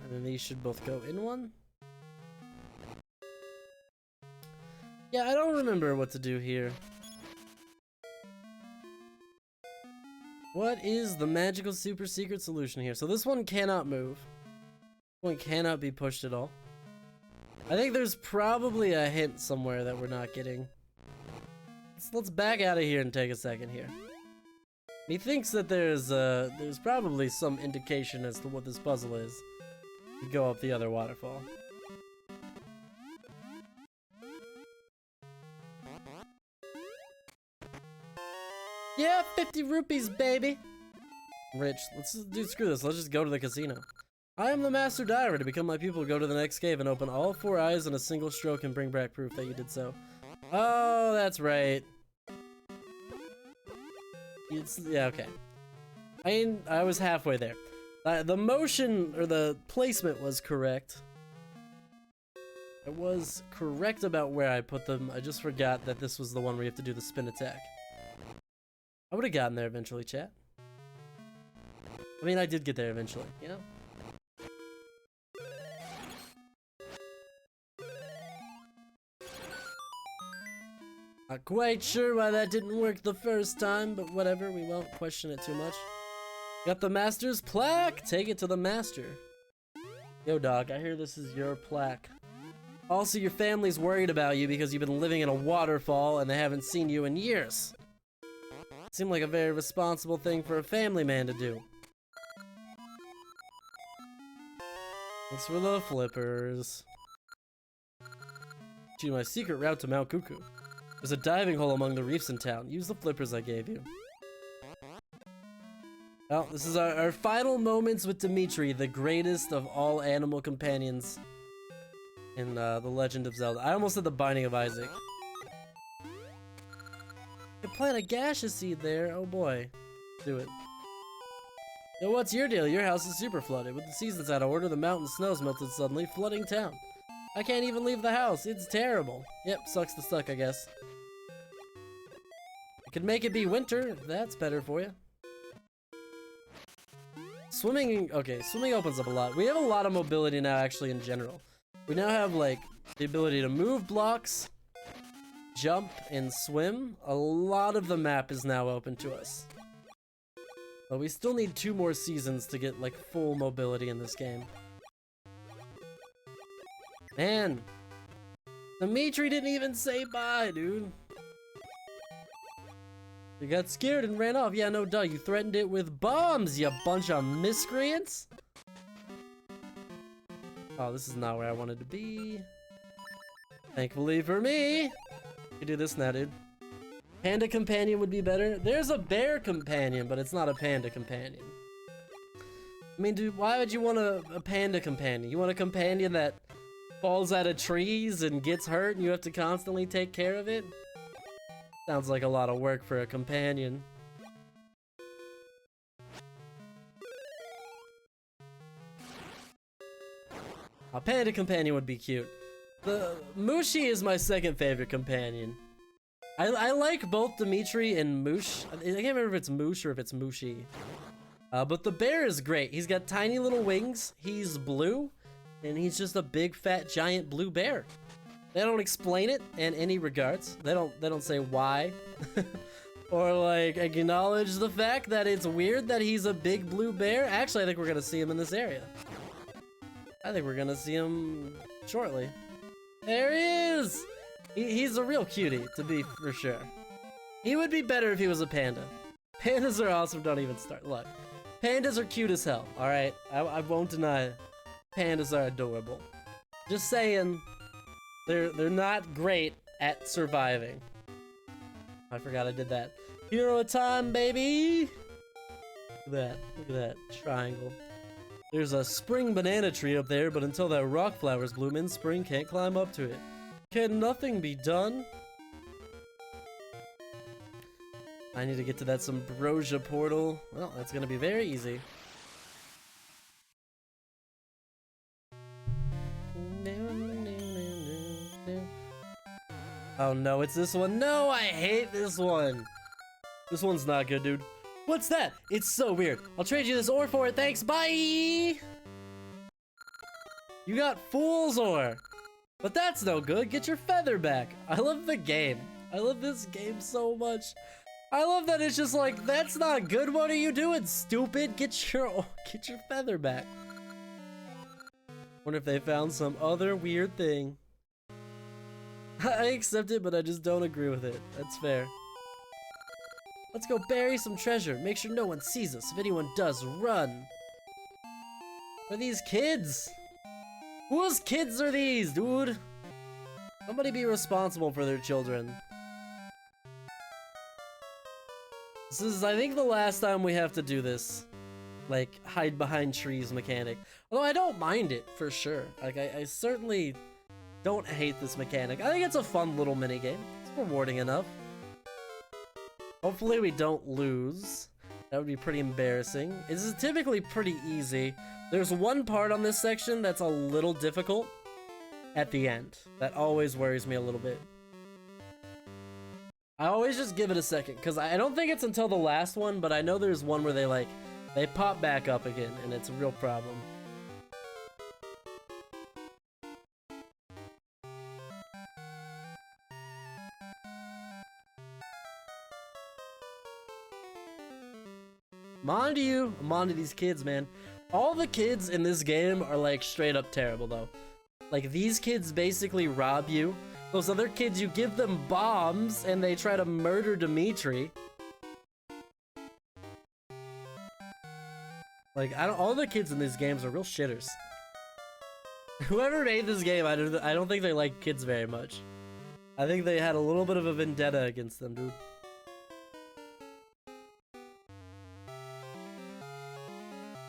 And then these should both go in one? Yeah, I don't remember what to do here. What is the magical super secret solution here? So this one cannot move. One cannot be pushed at all. I think there's probably a hint somewhere that we're not getting. Let's back out of here and take a second here. He thinks that there's probably some indication as to what this puzzle is. You go up the other waterfall. Yeah, 50 rupees, baby. Rich. Let's just do screw this. Let's just go to the casino. I am the master diver. To become my pupil, go to the next cave and open all 4 eyes in a single stroke and bring back proof that you did so. Oh, that's right. Yeah, okay. I mean, I was halfway there. The motion, or the placement was correct. I was correct about where I put them. I just forgot that this was the one where you have to do the spin attack. I would have gotten there eventually, chat. I mean, I did get there eventually, you know? Not quite sure why that didn't work the first time, but whatever, we won't question it too much. Got the master's plaque! Take it to the master. Yo, dog, I hear this is your plaque. Also, your family's worried about you because you've been living in a waterfall and they haven't seen you in years. Seemed like a very responsible thing for a family man to do. Thanks for the flippers. To my secret route to Mount Cuckoo. There's a diving hole among the reefs in town. Use the flippers I gave you. Well, this is our final moments with Dimitri, the greatest of all animal companions in The Legend of Zelda. I almost said the Binding of Isaac. You plant a gaseous seed there. Oh boy. Do it. Yo, what's your deal? Your house is super flooded. With the seasons out of order, the mountain snows melted suddenly, flooding town. I can't even leave the house. It's terrible. Yep, sucks to suck, I guess. I could make it be winter, if that's better for you. Swimming, okay, swimming opens up a lot. We have a lot of mobility now, actually, in general. We now have, like, the ability to move blocks, jump, and swim. A lot of the map is now open to us. But we still need 2 more seasons to get, like, full mobility in this game. Man, Dimitri didn't even say bye, dude. You got scared and ran off. Yeah, no duh. You threatened it with bombs, you bunch of miscreants. Oh, this is not where I wanted to be. Thankfully for me. You can do this now, dude. Panda companion would be better. There's a bear companion, but it's not a panda companion. I mean, dude, why would you want a panda companion? You want a companion that falls out of trees and gets hurt and you have to constantly take care of it? Sounds like a lot of work for a companion. A panda companion would be cute. The Mushi is my second favorite companion. I like both Dimitri and Moosh. I can't remember if it's Moosh or if it's Mushi. But the bear is great. He's got tiny little wings. He's blue. And he's just a big, fat, giant blue bear. They don't explain it in any regards. They don't say why. Or like acknowledge the fact that it's weird that he's a big blue bear. Actually, I think we're gonna see him in this area. I think we're gonna see him shortly. There he is! He's a real cutie, to be for sure. He would be better if he was a panda. Pandas are awesome, don't even start. Look, pandas are cute as hell, alright? I won't deny it. Pandas are adorable. Just saying, they're not great at surviving. I forgot I did that. Hero of time, baby! Look at that triangle. There's a spring banana tree up there, but until that rock flowers bloom in spring, can't climb up to it. Can nothing be done? I need to get to that Ambrosia portal. Well, that's gonna be very easy. Oh no, it's this one. No, I hate this one. This one's not good, dude. What's that? It's so weird. I'll trade you this ore for it, thanks, bye! You got fool's ore. But that's no good, get your feather back. I love the game. I love this game so much. I love that it's just like, that's not good. What are you doing, stupid? Get your feather back. Wonder if they found some other weird thing. I accept it, but I just don't agree with it. That's fair. Let's go bury some treasure. Make sure no one sees us. If anyone does, run. What are these kids? Whose kids are these, dude? Somebody be responsible for their children. This is, I think, the last time we have to do this. Like, hide behind trees mechanic. Although I don't mind it, for sure. Like, I certainly don't hate this mechanic. I think it's a fun little minigame. It's rewarding enough. Hopefully we don't lose. That would be pretty embarrassing. This is typically pretty easy. There's one part on this section that's a little difficult at the end. That always worries me a little bit. I always just give it a second, because I don't think it's until the last one, but I know there's one where they pop back up again, and it's a real problem. I'm on to you. I'm on to these kids, man. All the kids in this game are like straight up terrible though. Like these kids basically rob you. Those other kids, you give them bombs and they try to murder Dimitri. Like all the kids in these games are real shitters. Whoever made this game, I don't think they like kids very much. I think they had a little bit of a vendetta against them, dude.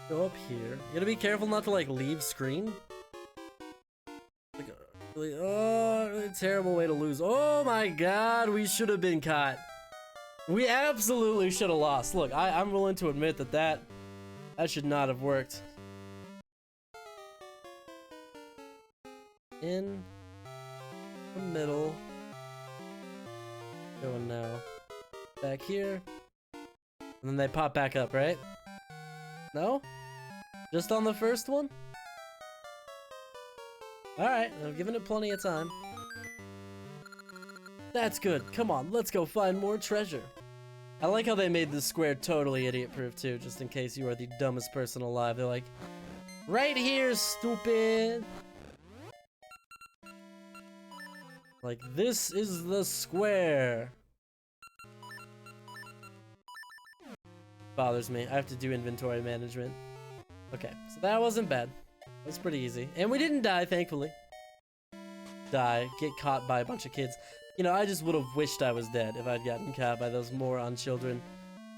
Go up here. You gotta be careful not to like leave screen. Like, oh, a terrible way to lose. Oh my god, we should have been caught. We absolutely should have lost. Look, I'm willing to admit that should not have worked. In the middle. Going now. Back here. And then they pop back up, right? No? Just on the first one? Alright, I'm giving it plenty of time. That's good. Come on, let's go find more treasure. I like how they made this square totally idiot-proof too, just in case you are the dumbest person alive. They're like, right here, stupid! Like, this is the square. Bothers me. I have to do inventory management. Okay, so that wasn't bad. That was pretty easy. And we didn't die, thankfully. Get caught by a bunch of kids. You know, I just would have wished I was dead if I'd gotten caught by those moron children.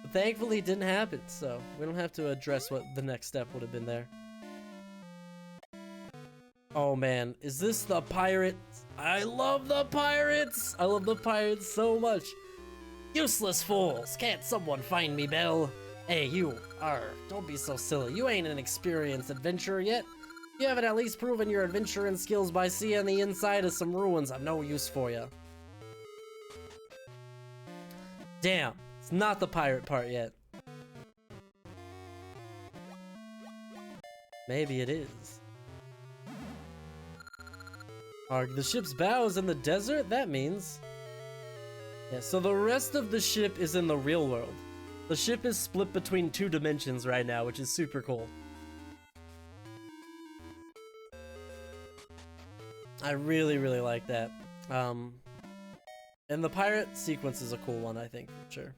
But thankfully it didn't happen, so we don't have to address what the next step would have been there. Oh man, is this the pirates? I love the pirates! I love the pirates so much. Useless fools! Can't someone find me, Bill? Hey, you! Don't be so silly. You ain't an experienced adventurer yet. You haven't at least proven your adventuring skills by seeing the inside of some ruins. I've no use for you. Damn, it's not the pirate part yet. Maybe it is. The ship's bow is in the desert? That means... yeah, so the rest of the ship is in the real world. The ship is split between 2 dimensions right now, which is super cool. I really, really like that. And the pirate sequence is a cool one, I think, for sure.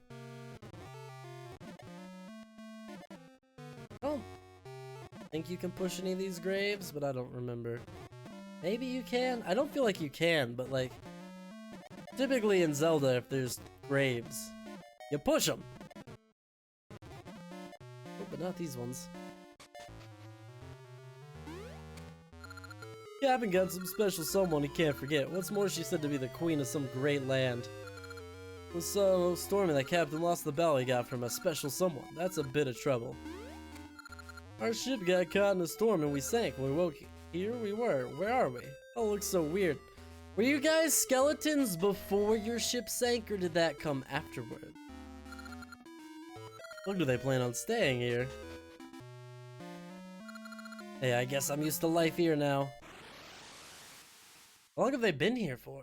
I don't think you can push any of these graves, but I don't remember. Maybe you can? I don't feel like you can, but like... typically in Zelda, if there's graves, you push them. Oh, but not these ones. Captain got some special someone he can't forget. What's more, she said to be the queen of some great land. It was so stormy that Captain lost the bell he got from a special someone. That's a bit of trouble. Our ship got caught in a storm and we sank. When we woke here, we were. Where are we? Oh, it looks so weird. Were you guys skeletons before your ship sank, or did that come afterward? Or do they plan on staying here? Hey, I guess I'm used to life here now. How long have they been here for?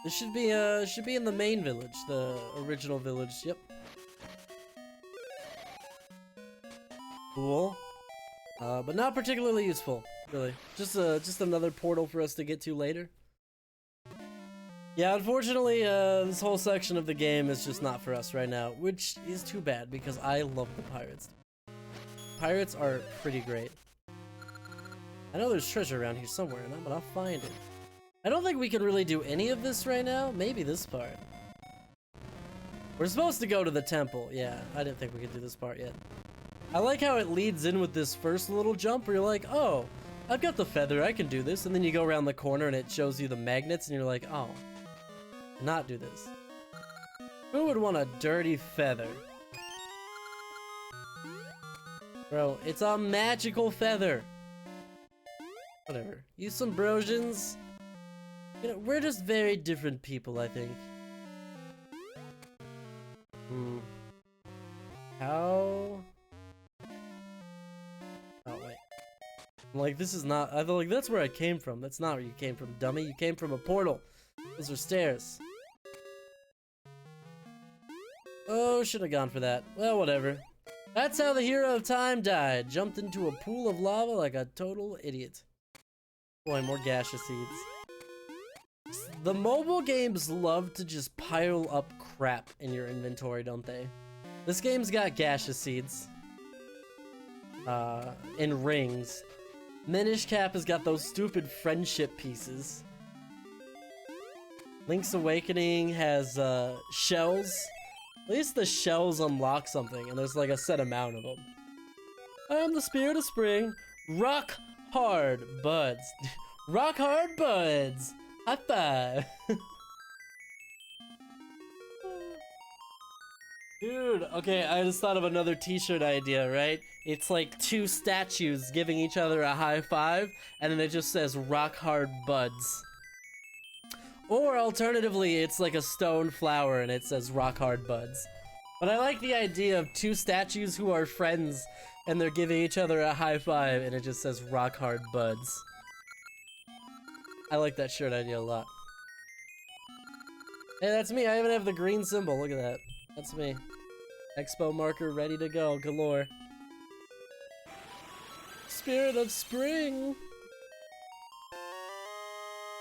This should be in the main village, the original village. Yep. Cool. But not particularly useful, really. Just another portal for us to get to later. Yeah, unfortunately, this whole section of the game is just not for us right now, which is too bad because I love the pirates. Pirates are pretty great. I know there's treasure around here somewhere, but I'll find it. I don't think we can really do any of this right now. Maybe this part. We're supposed to go to the temple. Yeah, I didn't think we could do this part yet. I like how it leads in with this first little jump where you're like, oh, I've got the feather, I can do this. And then you go around the corner and it shows you the magnets and you're like, oh, not do this. Who would want a dirty feather? Bro, it's a magical feather. Whatever. Use some brosians. You know, we're just very different people, I think. How? Oh, wait. I'm like, this is not... I feel like that's where I came from. That's not where you came from, dummy. You came from a portal. Those are stairs. Oh, should have gone for that. Well, whatever. That's how the hero of time died. Jumped into a pool of lava like a total idiot. Boy, more gaseous seeds. The mobile games love to just pile up crap in your inventory, don't they? This game's got gaseous seeds. And rings. Minish Cap has got those stupid friendship pieces. Link's Awakening has, shells. At least the shells unlock something, and there's like a set amount of them. I am the spirit of spring. Rock hard buds. Rock hard buds. High five. Dude, okay, I just thought of another t-shirt idea, right? It's like two statues giving each other a high five, and then it just says rock hard buds. Or alternatively, it's like a stone flower and it says rock hard buds. But I like the idea of two statues who are friends and they're giving each other a high five and it just says rock hard buds. I like that shirt idea a lot. Hey, that's me. I even have the green symbol. Look at that. That's me. Expo marker ready to go. Galore. Spirit of spring.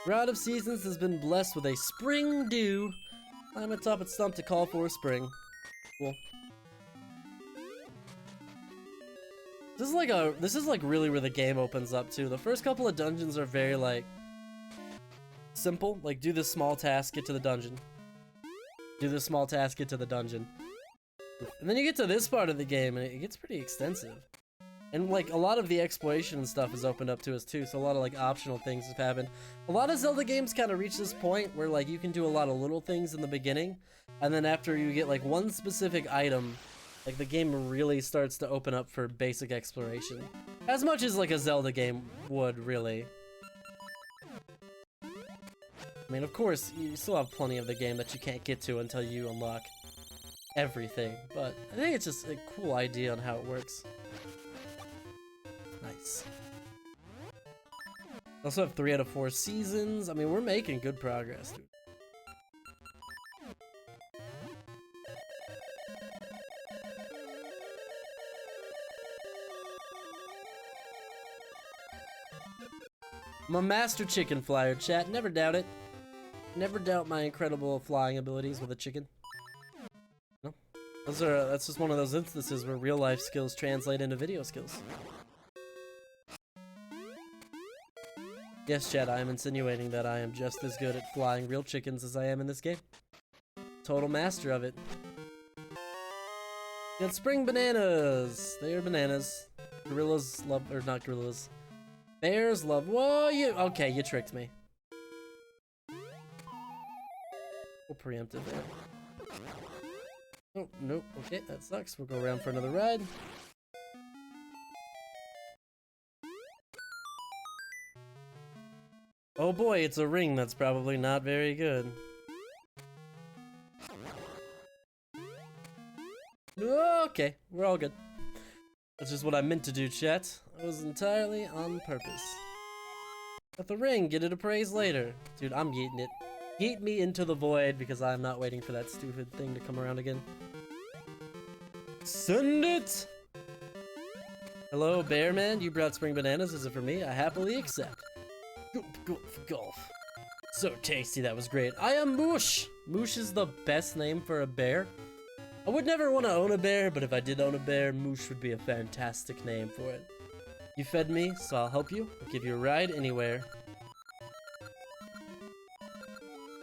Rod of Seasons has been blessed with a spring dew. I'm atop its stump to call for spring. Cool. This is like really where the game opens up too. The first couple of dungeons are very like simple. Like do this small task, get to the dungeon. Do this small task, get to the dungeon. And then you get to this part of the game and it gets pretty extensive. And like a lot of the exploration and stuff is opened up to us too, so a lot of like optional things have happened. A lot of Zelda games kind of reach this point where like you can do a lot of little things in the beginning, and then after you get like one specific item, like the game really starts to open up for basic exploration. As much as like a Zelda game would, really. I mean, of course, you still have plenty of the game that you can't get to until you unlock everything, but I think it's just a cool idea on how it works. Nice. Also have 3 out of 4 seasons. I mean, we're making good progress, dude. I'm a master chicken flyer, chat. Never doubt it. Never doubt my incredible flying abilities with a chicken. No. That's just one of those instances where real life skills translate into video skills. Yes, chat, I am insinuating that I am just as good at flying real chickens as I am in this game. Total master of it. Got spring bananas. They are bananas. Gorillas love, or not gorillas. Bears love, whoa, okay, you tricked me. We'll preempt it there. Oh, nope, okay, that sucks. We'll go around for another ride. Oh boy, it's a ring that's probably not very good. Okay, we're all good. That's just what I meant to do, chat. It was entirely on purpose. Got the ring, get it appraised later. Dude, I'm getting it. Yeet me into the void because I'm not waiting for that stupid thing to come around again. Send it! Hello, bear man. You brought spring bananas. Is it for me? I happily accept. Gulp, gulp, golf. So tasty. That was great. I am Moosh. Moosh is the best name for a bear. I would never want to own a bear, but if I did own a bear, Moosh would be a fantastic name for it. You fed me, so I'll help you. I'll give you a ride anywhere.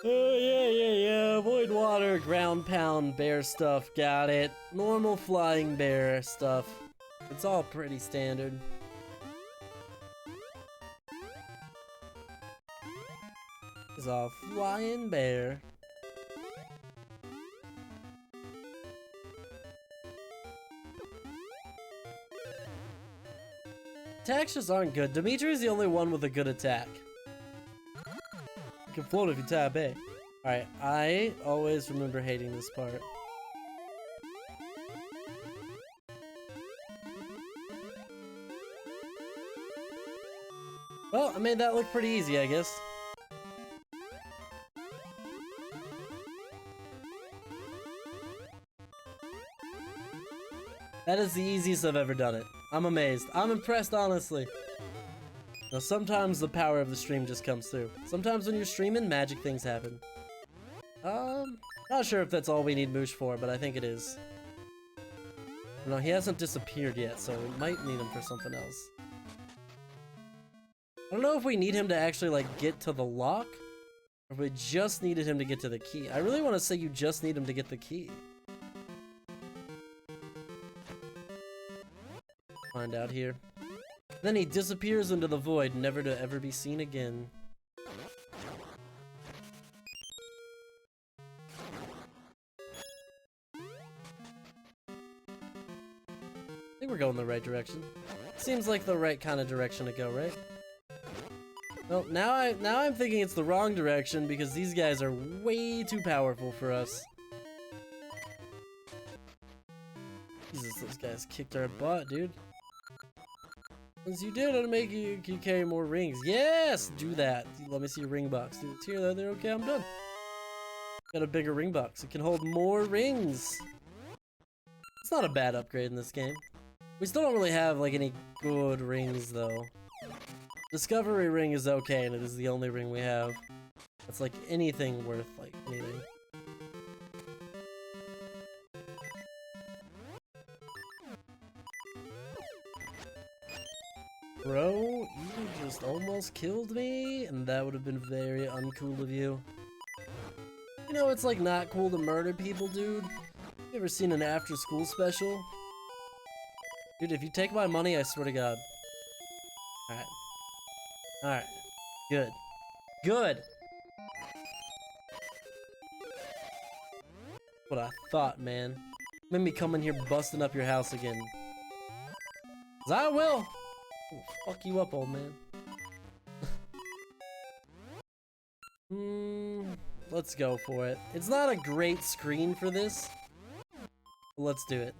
Oh, yeah. Avoid water, ground pound, bear stuff. Got it. Normal flying bear stuff. It's all pretty standard. It's all flying bear. Attacks just aren't good. Dimitri's the only one with a good attack. You can float if you tap A. Alright, I always remember hating this part. Well, I made that look pretty easy, I guess. That is the easiest I've ever done it. I'm amazed. I'm impressed, honestly. Now, sometimes the power of the stream just comes through. Sometimes when you're streaming, magic things happen. Not sure if that's all we need Moosh for, but I think it is. No, he hasn't disappeared yet, so we might need him for something else. I don't know if we need him to actually, like, get to the lock, or if we just needed him to get to the key. I really want to say you just need him to get the key. Find out here. Then he disappears into the void, never to ever be seen again. I think we're going the right direction. Seems like the right kind of direction to go, right? Well, now I'm thinking it's the wrong direction because these guys are way too powerful for us. Jesus, those guys kicked our butt, dude. Since you did, it'll make you carry more rings. Yes! Do that. Let me see your ring box. Dude, it's here, there, okay, I'm done. Got a bigger ring box. It can hold more rings. It's not a bad upgrade in this game. We still don't really have, like, any good rings, though. Discovery ring is okay, and it is the only ring we have. That's, like, anything worth, like, anything. Bro, you just almost killed me, and that would have been very uncool of you. You know, it's like not cool to murder people, dude. You ever seen an after-school special? Dude, if you take my money, I swear to God. Alright. Alright. Good. Good! What I thought, man. Made me come in here busting up your house again. 'Cause I will! I'll fuck you up, old man. Let's go for it. It's not a great screen for this, but let's do it.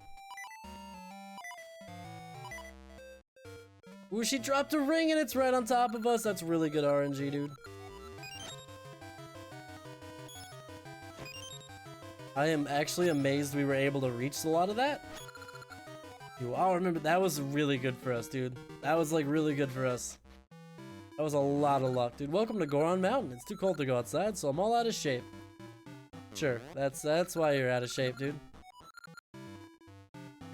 Ooh, she dropped a ring and it's right on top of us. That's really good RNG, dude. I am actually amazed we were able to reach a lot of that. Dude, I'll remember, that was really good for us, dude. That was, like, really good for us. That was a lot of luck, dude. Welcome to Goron Mountain. It's too cold to go outside, so I'm all out of shape. Sure, that's why you're out of shape, dude.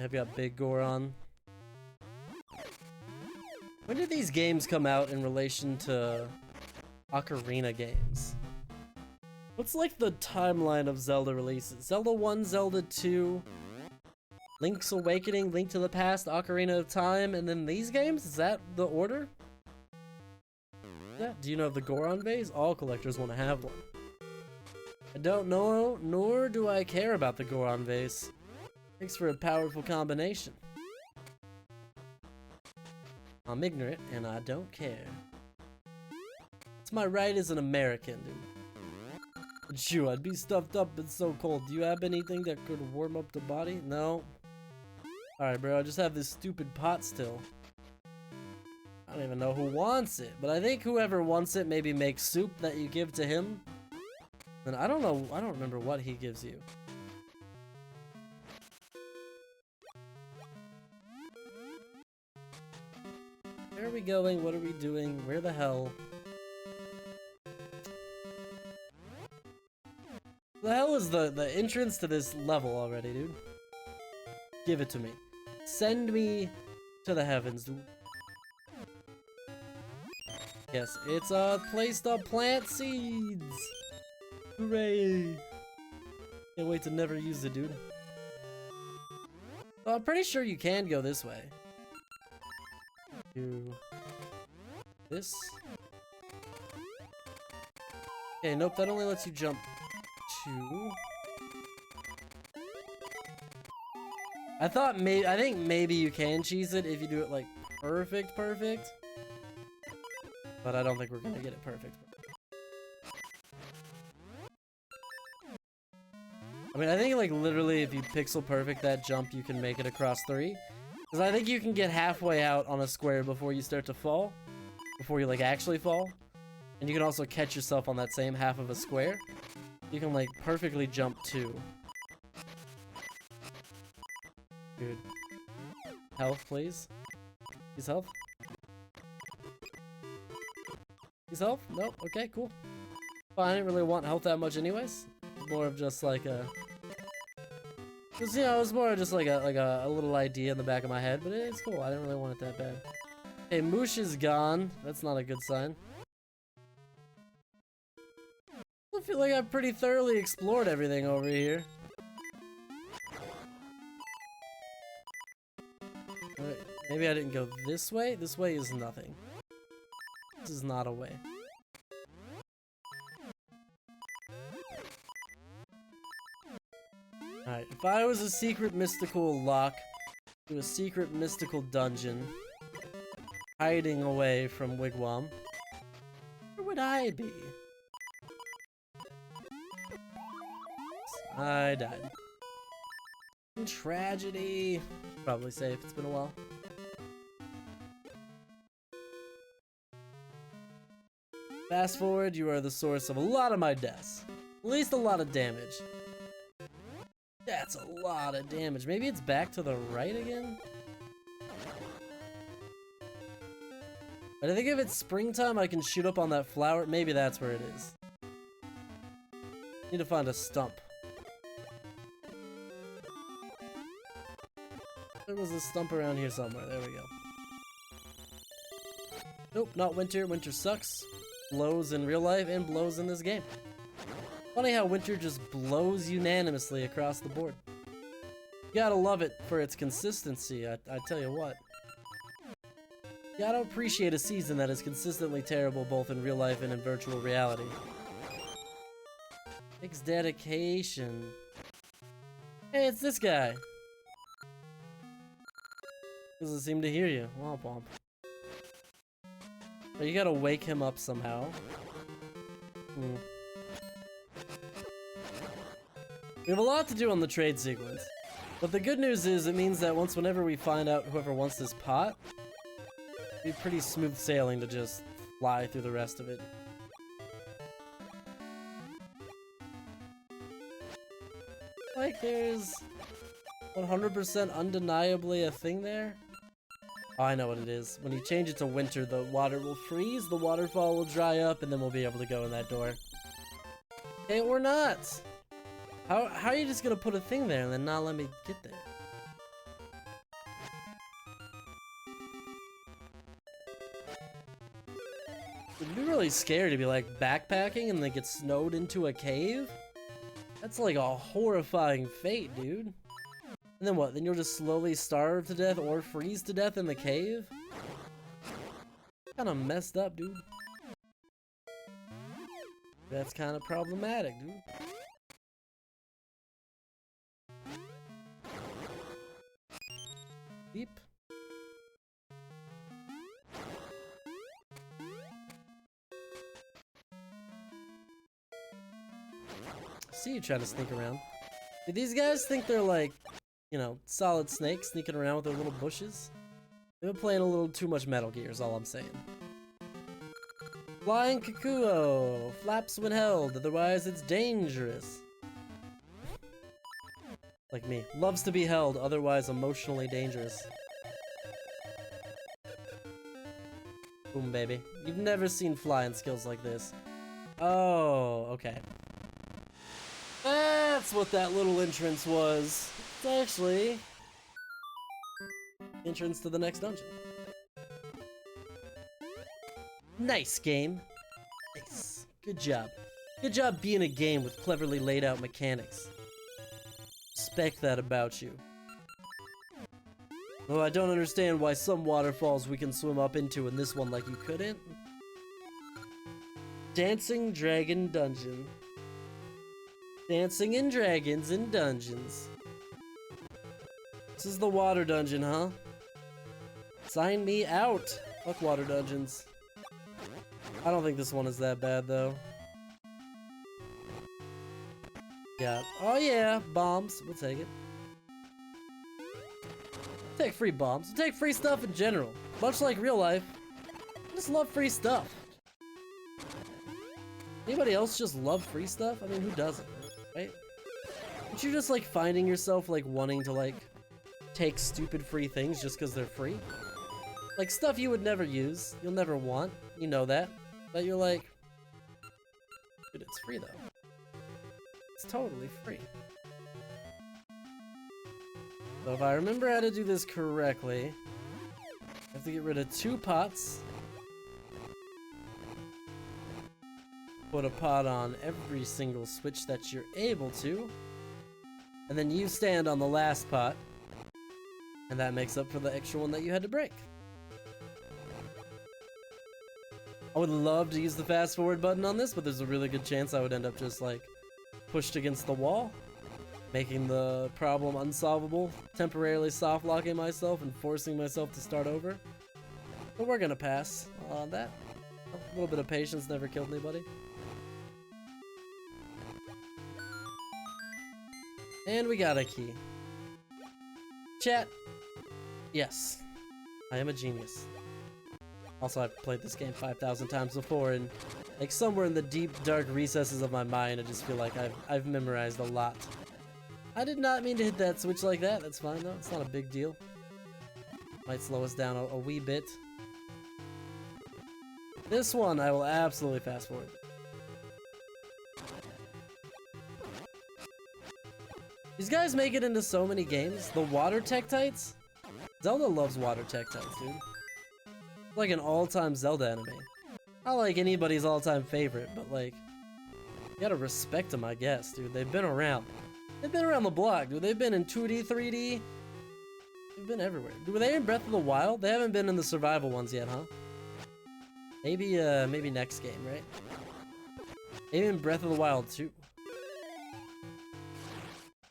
I've got big Goron. When did these games come out in relation to Ocarina games? What's, like, the timeline of Zelda releases? Zelda 1, Zelda 2... Link's Awakening, Link to the Past, Ocarina of Time, and then these games? Is that the order? Yeah. Do you know the Goron vase? All collectors want to have one. I don't know, nor do I care about the Goron vase. Makes for a powerful combination. I'm ignorant, and I don't care. It's my right as an American, dude. But shoo, I'd be stuffed up, it's so cold. Do you have anything that could warm up the body? No. Alright, bro, I just have this stupid pot still. I don't even know who wants it, but I think whoever wants it maybe makes soup that you give to him. And I don't know, I don't remember what he gives you. Where are we going? What are we doing? Where the hell? The hell is the entrance to this level already, dude? Give it to me. Send me to the heavens, dude. Yes, it's a place to plant seeds. Hooray! Can't wait to never use it, dude. Well, I'm pretty sure you can go this way. Do this. Okay, nope, that only lets you jump 2. I think maybe you can cheese it if you do it like perfect. But I don't think we're gonna get it perfect. I mean, I think like literally if you pixel perfect that jump, you can make it across 3. Because I think you can get halfway out on a square before you start to fall. Before you like actually fall. And you can also catch yourself on that same half of a square. You can like perfectly jump 2. Dude. Health, please. Please health. Please health? Nope. Okay, cool. Well, I didn't really want health that much anyways. More of just like a... Cause, you know, it was more just like a little idea in the back of my head, but it's cool. I didn't really want it that bad. Okay, Moosh is gone. That's not a good sign. I feel like I've pretty thoroughly explored everything over here. Alright, maybe I didn't go this way? This way is nothing. This is not a way. Alright, if I was a secret mystical lock to a secret mystical dungeon hiding away from Wigwam, where would I be? I died. Tragedy. Probably safe, it's been a while. Fast forward, you are the source of a lot of my deaths. At least a lot of damage. That's a lot of damage. Maybe it's back to the right again? But I think if it's springtime, I can shoot up on that flower. Maybe that's where it is. Need to find a stump. There was a stump around here somewhere. There we go. Nope, not winter. Winter sucks. Blows in real life and blows in this game. Funny how winter just blows unanimously across the board. You gotta love it for its consistency, I tell you what. You gotta appreciate a season that is consistently terrible both in real life and in virtual reality. Takes dedication. Hey, it's this guy. Doesn't seem to hear you. Womp womp. But you gotta wake him up somehow. We have a lot to do on the trade sequence. But the good news is it means that whenever we find out whoever wants this pot, it'll be pretty smooth sailing to just fly through the rest of it. Like there's 100% undeniably a thing there. Oh, I know what it is. When you change it to winter, the water will freeze, the waterfall will dry up, and then we'll be able to go in that door. Okay, or not. How are you just gonna put a thing there and then not let me get there? It'd be really scary to be like backpacking and then get snowed into a cave. That's like a horrifying fate, dude. And then what? Then you'll just slowly starve to death or freeze to death in the cave? Kinda messed up, dude. That's kinda problematic, dude. Beep. See you trying to sneak around. Do these guys think they're like, you know, solid snakes sneaking around with their little bushes? They've been playing a little too much Metal Gear is all I'm saying. Flying Kakuo flaps when held, otherwise it's dangerous. Like me. Loves to be held, otherwise emotionally dangerous. Boom, baby. You've never seen flying skills like this. Oh, okay. That's what that little entrance was. It's actually entrance to the next dungeon. Nice game. Nice. Good job. Good job being a game with cleverly laid out mechanics. Respect that about you. Oh, I don't understand why some waterfalls we can swim up into and this one like you couldn't. Dancing Dragon Dungeon. Dancing in dragons in dungeons. This is the water dungeon, huh? Sign me out. Fuck water dungeons. I don't think this one is that bad though. Yeah. Oh yeah, bombs. We'll take it. Take free bombs. We'll take free stuff in general. Much like real life. I just love free stuff. Anybody else just love free stuff? I mean, who doesn't, right? Aren't you just like finding yourself like wanting to like take stupid free things just because they're free? Like stuff you would never use, you'll never want, you know that. But you're like, dude, it's free though. It's totally free. So if I remember how to do this correctly, I have to get rid of 2 pots. Put a pot on every single switch that you're able to. And then you stand on the last pot. And that makes up for the extra one that you had to break. I would love to use the fast forward button on this, but there's a really good chance I would end up just like pushed against the wall, making the problem unsolvable, temporarily soft locking myself and forcing myself to start over. But we're gonna pass on that. A little bit of patience never killed anybody. And we got a key. Chat. Yes. I am a genius. Also, I've played this game 5,000 times before, and like somewhere in the deep, dark recesses of my mind, I just feel like I've memorized a lot. I did not mean to hit that switch like that. That's fine though. It's not a big deal. Might slow us down a wee bit. This one I will absolutely fast forward. These guys make it into so many games. The water tektites? Zelda loves water tektites, dude. Like an all-time Zelda enemy. Not like anybody's all-time favorite, but like, you gotta respect them, I guess, dude. They've been around. They've been around the block, dude. They've been in 2D, 3D. They've been everywhere. Dude, were they in Breath of the Wild? They haven't been in the survival ones yet, huh? Maybe, maybe next game, right? Maybe in Breath of the Wild 2.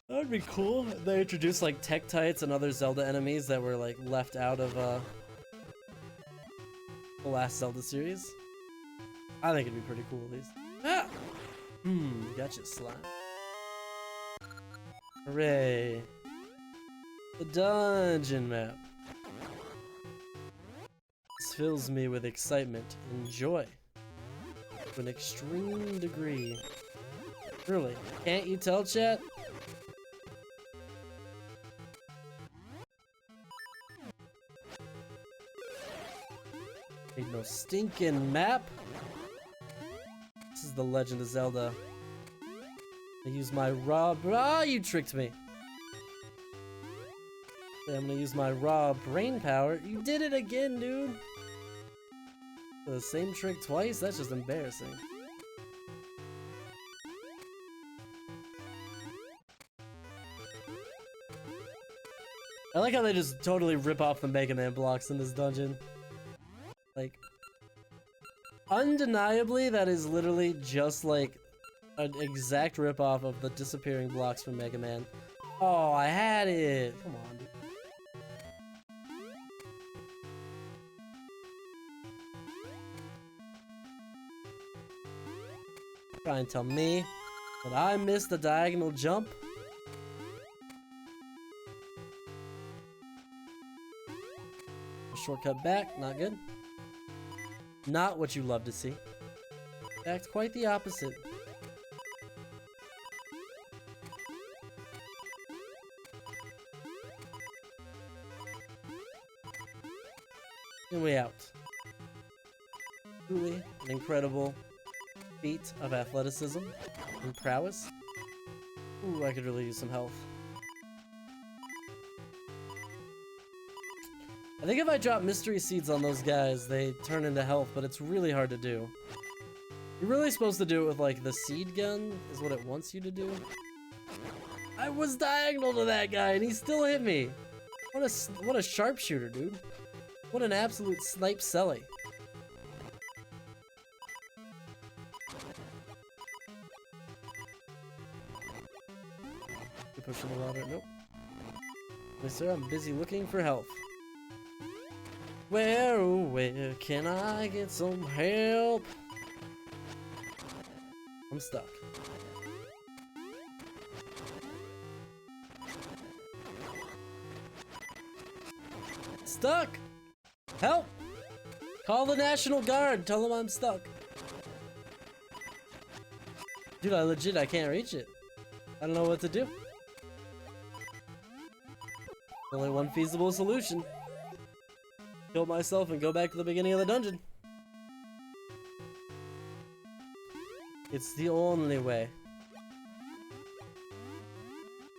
That would be cool. They introduced like tektites and other Zelda enemies that were like left out of the last Zelda series. I think it'd be pretty cool at least. Ah! Gotcha, slime. Hooray. The dungeon map. This fills me with excitement and joy. To an extreme degree. Really, can't you tell, chat? Ain't no stinking map. This is the Legend of Zelda. I use my raw. Ah, you tricked me. I'm gonna use my raw brain power. You did it again, dude. The same trick twice? That's just embarrassing. I like how they just totally rip off the Mega Man blocks in this dungeon. Like, undeniably, that is literally just like an exact ripoff of the disappearing blocks from Mega Man. Oh, I had it! Come on, dude. Try and tell me that I missed the diagonal jump. A shortcut back, not good. Not what you love to see. fact, quite the opposite. And way out. Truly an incredible feat of athleticism and prowess. Ooh, I could really use some health. I think if I drop mystery seeds on those guys, they turn into health, but it's really hard to do. You're really supposed to do it with like the seed gun, is what it wants you to do. I was diagonal to that guy and he still hit me. What a sharpshooter, dude. What an absolute snipe selly. You pushing the water? Nope. Yes, sir, I'm busy looking for health. Where, oh, where can I get some help? I'm stuck. Stuck! Help! Call the National Guard, tell them I'm stuck. Dude, I can't reach it. I don't know what to do. Only one feasible solution. Kill myself and go back to the beginning of the dungeon. It's the only way.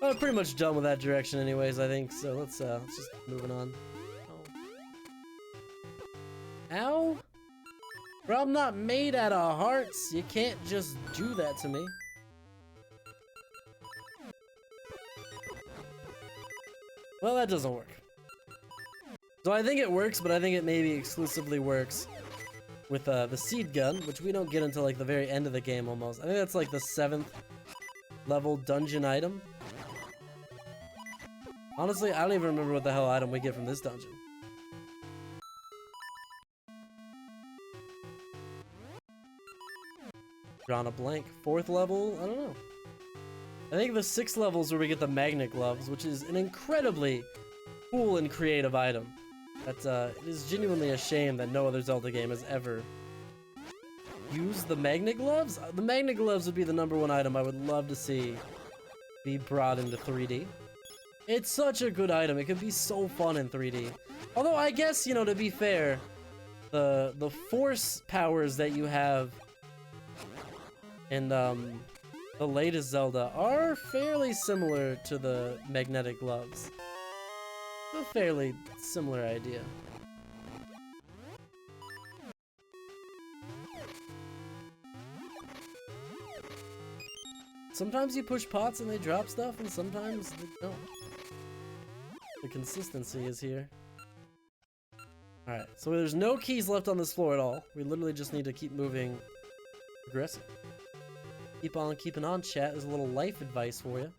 I'm pretty much done with that direction anyways, I think, so let's just moving on. Oh. Ow? Bro, I'm not made out of hearts. You can't just do that to me. Well, that doesn't work. So I think it works, but I think it maybe exclusively works with the seed gun, which we don't get until like the very end of the game almost. I think that's like the 7th level dungeon item. Honestly, I don't even remember what the hell item we get from this dungeon. Drawn a blank. 4th level? I don't know. I think the 6th levels where we get the magnet gloves, which is an incredibly cool and creative item. That it is genuinely a shame that no other Zelda game has ever used the magnet gloves. The magnet gloves would be the #1 item I would love to see be brought into 3D. It's such a good item. It could be so fun in 3D. Although I guess, you know, to be fair, the force powers that you have in the latest Zelda are fairly similar to the magnetic gloves. A fairly similar idea. Sometimes you push pots and they drop stuff, and sometimes they don't. The consistency is here. Alright, so there's no keys left on this floor at all. We literally just need to keep moving aggressive. Keep on keeping on, chat. There's a little life advice for you.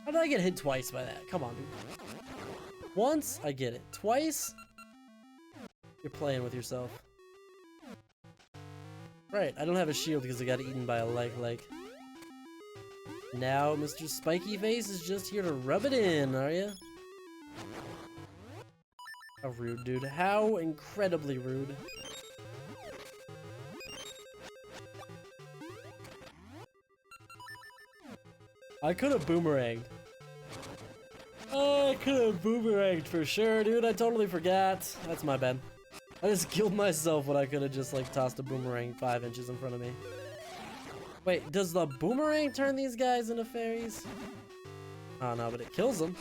How did I get hit twice by that? Come on, dude. Once, I get it. Twice? You're playing with yourself. Right, I don't have a shield because I got eaten by a like. Now, Mr. Spiky Face is just here to rub it in, are ya? How rude, dude. How incredibly rude. I could have boomeranged. I could have boomeranged for sure, dude. I totally forgot. That's my bad. I just killed myself when I could have just like tossed a boomerang 5 inches in front of me. Wait, does the boomerang turn these guys into fairies? Oh no, but it kills them.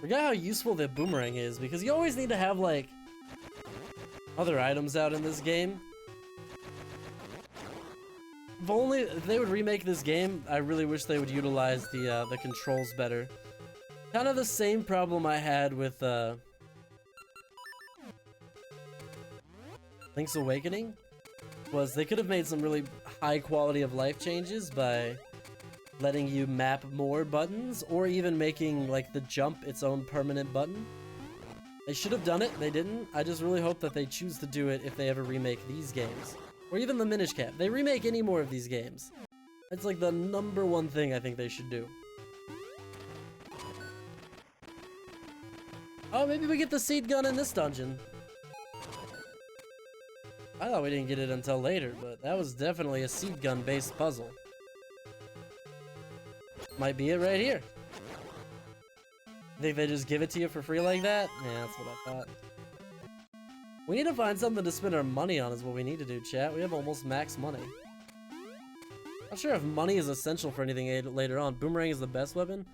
Forgot how useful the boomerang is, because you always need to have like other items out in this game. If they would remake this game, I really wish they would utilize the controls better. Kind of the same problem I had with Link's Awakening, was they could have made some really high quality of life changes by letting you map more buttons, or even making like the jump its own permanent button. They should have done it, they didn't. I just really hope that they choose to do it if they ever remake these games. Or even the Minish Cap. They remake any more of these games. It's like the #1 thing I think they should do. Oh, maybe we get the seed gun in this dungeon. I thought we didn't get it until later, but that was definitely a seed gun based puzzle. Might be it right here. Think they just give it to you for free like that? Yeah, that's what I thought. We need to find something to spend our money on is what we need to do, chat. We have almost max money. Not sure if money is essential for anything later on. Boomerang is the best weapon.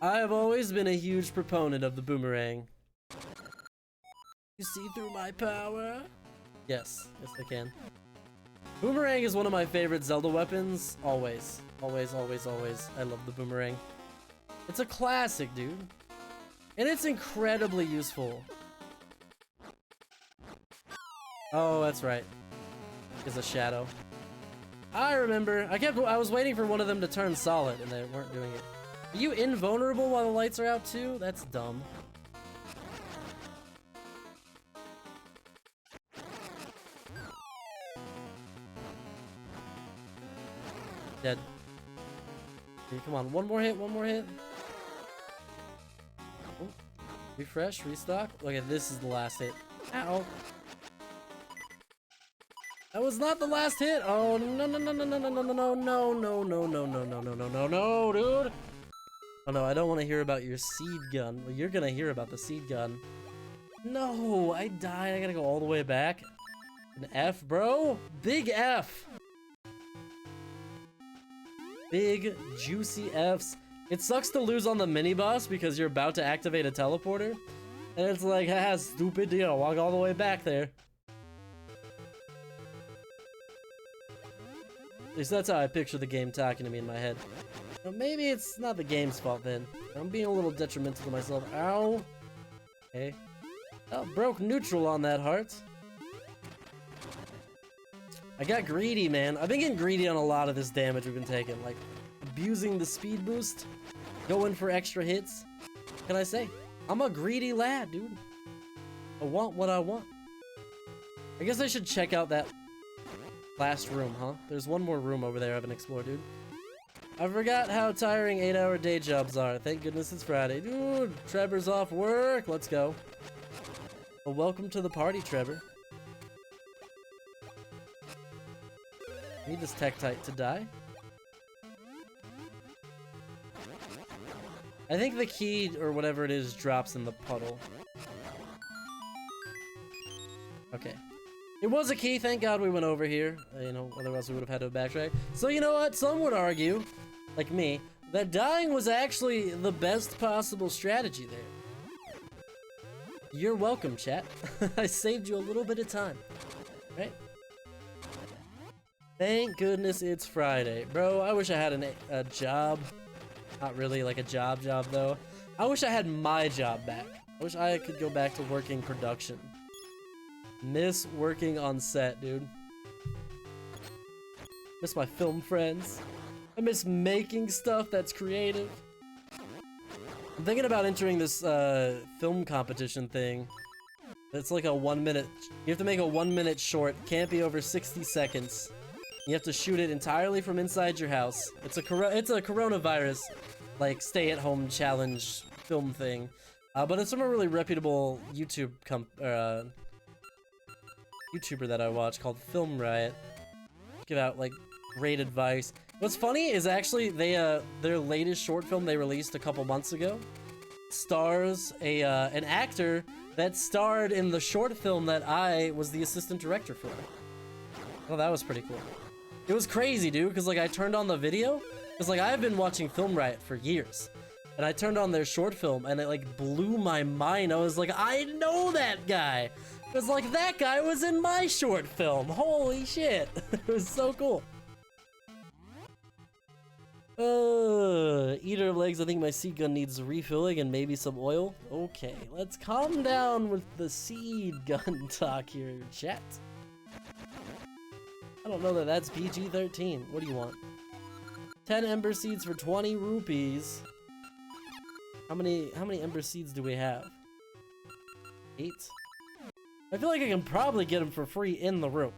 I have always been a huge proponent of the boomerang. You see through my power? Yes, yes I can. Boomerang is one of my favorite Zelda weapons. Always. Always, always, always. I love the boomerang. It's a classic, dude. And it's incredibly useful. Oh, that's right. It's a shadow. I remember. I was waiting for one of them to turn solid, and they weren't doing it. Are you invulnerable while the lights are out too? That's dumb. Dead. Okay, come on, one more hit, one more hit. Oh, refresh, restock. Okay, this is the last hit. Ow. That was not the last hit. Oh no no no no no no no no no no no no no no no no no no, dude. Oh no, I don't want to hear about your seed gun. Well, you're gonna hear about the seed gun. No, I died. I gotta go all the way back. An F, bro. Big F. Big juicy Fs. It sucks to lose on the mini boss because you're about to activate a teleporter, and it's like, haha, stupid deal. Walk all the way back there. At least that's how I picture the game talking to me in my head. But maybe it's not the game's fault then. I'm being a little detrimental to myself. Ow. Okay. Oh, broke neutral on that heart. I got greedy, man. I've been getting greedy on a lot of this damage we've been taking. Like, abusing the speed boost. Going for extra hits. What can I say? I'm a greedy lad, dude. I want what I want. I guess I should check out that last room, huh? There's one more room over there I haven't explored, dude. I forgot how tiring 8-hour day jobs are. Thank goodness it's Friday. Dude, Trevor's off work. Let's go. Well, welcome to the party, Trevor. I need this Tektite to die. I think the key, or whatever it is, drops in the puddle. Okay. It was a key, thank God we went over here. You know, otherwise we would have had to backtrack. So you know what? Some would argue, like me, that dying was actually the best possible strategy there. You're welcome, chat. I saved you a little bit of time. Right? Thank goodness it's Friday. Bro, I wish I had a job. Not really like a job though. I wish I had my job back. I wish I could go back to working production. Miss working on set, dude. Miss my film friends. I miss making stuff that's creative. I'm thinking about entering this film competition thing. It's like a 1 minute. You have to make a 1 minute short. Can't be over 60 seconds. You have to shoot it entirely from inside your house. It's a coronavirus, like stay-at-home challenge film thing. But it's from a really reputable YouTuber that I watch called Film Riot. Give out like great advice. What's funny is actually their latest short film they released a couple months ago stars an actor that starred in the short film that I was the assistant director for. Oh, that was pretty cool. It was crazy, dude, because like I turned on the video, because like I've been watching Film Riot for years, and I turned on their short film and it like blew my mind. I was like, I know that guy. It was like, that guy was in my short film. Holy shit. It was so cool. Eater of legs, I think my seed gun needs refilling and maybe some oil. Okay, let's calm down with the seed gun talk here, chat. I don't know that that's PG-13. What do you want? 10 ember seeds for 20 rupees. How many ember seeds do we have? 8? I feel like I can probably get them for free in the room.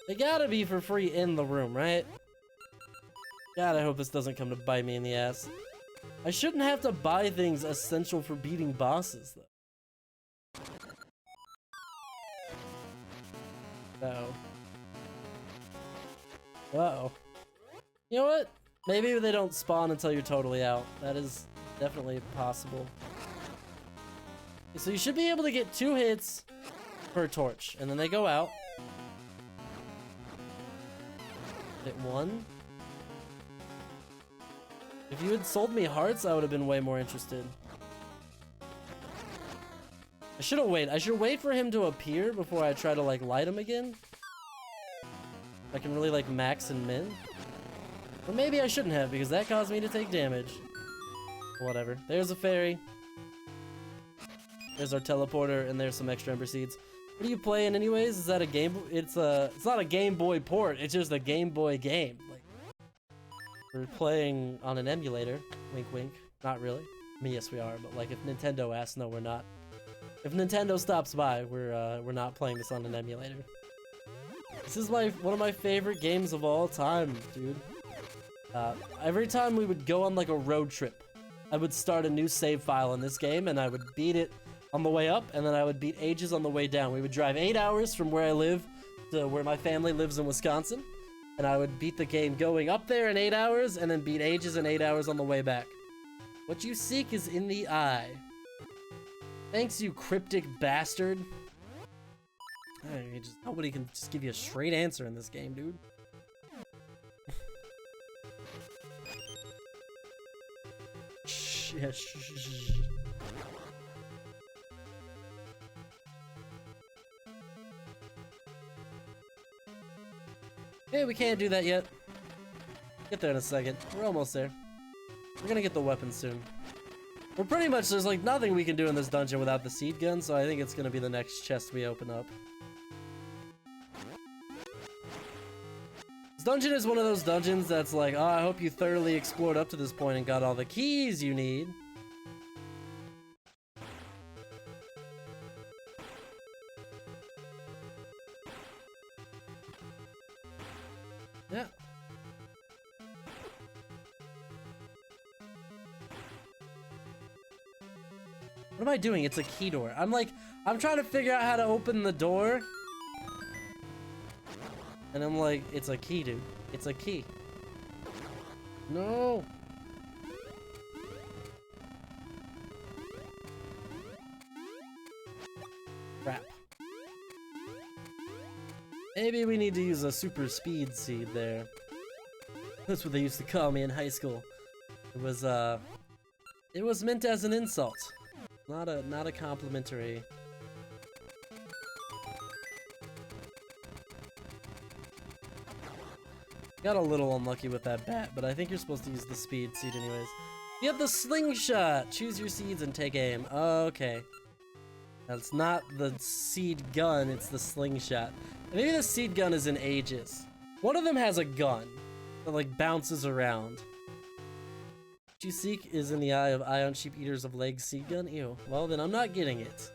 They gotta be for free in the room, right? God, I hope this doesn't come to bite me in the ass. I shouldn't have to buy things essential for beating bosses, though. Uh-oh. Uh-oh. You know what? Maybe they don't spawn until you're totally out. That is definitely possible. So you should be able to get 2 hits per torch, and then they go out. Hit 1. If you had sold me hearts, I would have been way more interested. I should have waited. I should wait for him to appear before I try to like light him again. I can really like max and min. Or maybe I shouldn't have, because that caused me to take damage. Whatever. There's a fairy. There's our teleporter, and there's some extra ember seeds. What are you playing anyways? Is that a game? It's not a Game Boy port. It's just a Game Boy game. Like, we're playing on an emulator. Wink, wink. Not really. I mean, yes, we are. But like, if Nintendo asks, no, we're not. If Nintendo stops by, we're not playing this on an emulator. This is one of my favorite games of all time, dude. Every time we would go on like a road trip, I would start a new save file in this game, and I would beat it on the way up, and then I would beat Ages on the way down. We would drive 8 hours from where I live to where my family lives in Wisconsin, and I would beat the game going up there in 8 hours, and then beat Ages in 8 hours on the way back. What you seek is in the eye. Thanks, you cryptic bastard. Nobody can just give you a straight answer in this game, dude. Hey, we can't do that yet. Get there in a second. We're almost there. We're gonna get the weapon soon. We're pretty much, there's like nothing we can do in this dungeon without the seed gun, so I think it's gonna be the next chest we open up. This dungeon is one of those dungeons that's like, oh, I hope you thoroughly explored up to this point and got all the keys you need. Yeah. What am I doing? It's a key door. I'm trying to figure out how to open the door. And I'm like, it's a key, dude. It's a key. No. Crap. Maybe we need to use a super speed seed there. That's what they used to call me in high school. It was meant as an insult. Not a complimentary. Got a little unlucky with that bat, but I think you're supposed to use the speed seed anyways. You have the slingshot! Choose your seeds and take aim. Okay. That's not the seed gun, it's the slingshot. Maybe the seed gun is in Ages. One of them has a gun that like bounces around. What you seek is in the eye of Ion Sheep Eaters of Legs seed gun? Ew. Well then I'm not getting it.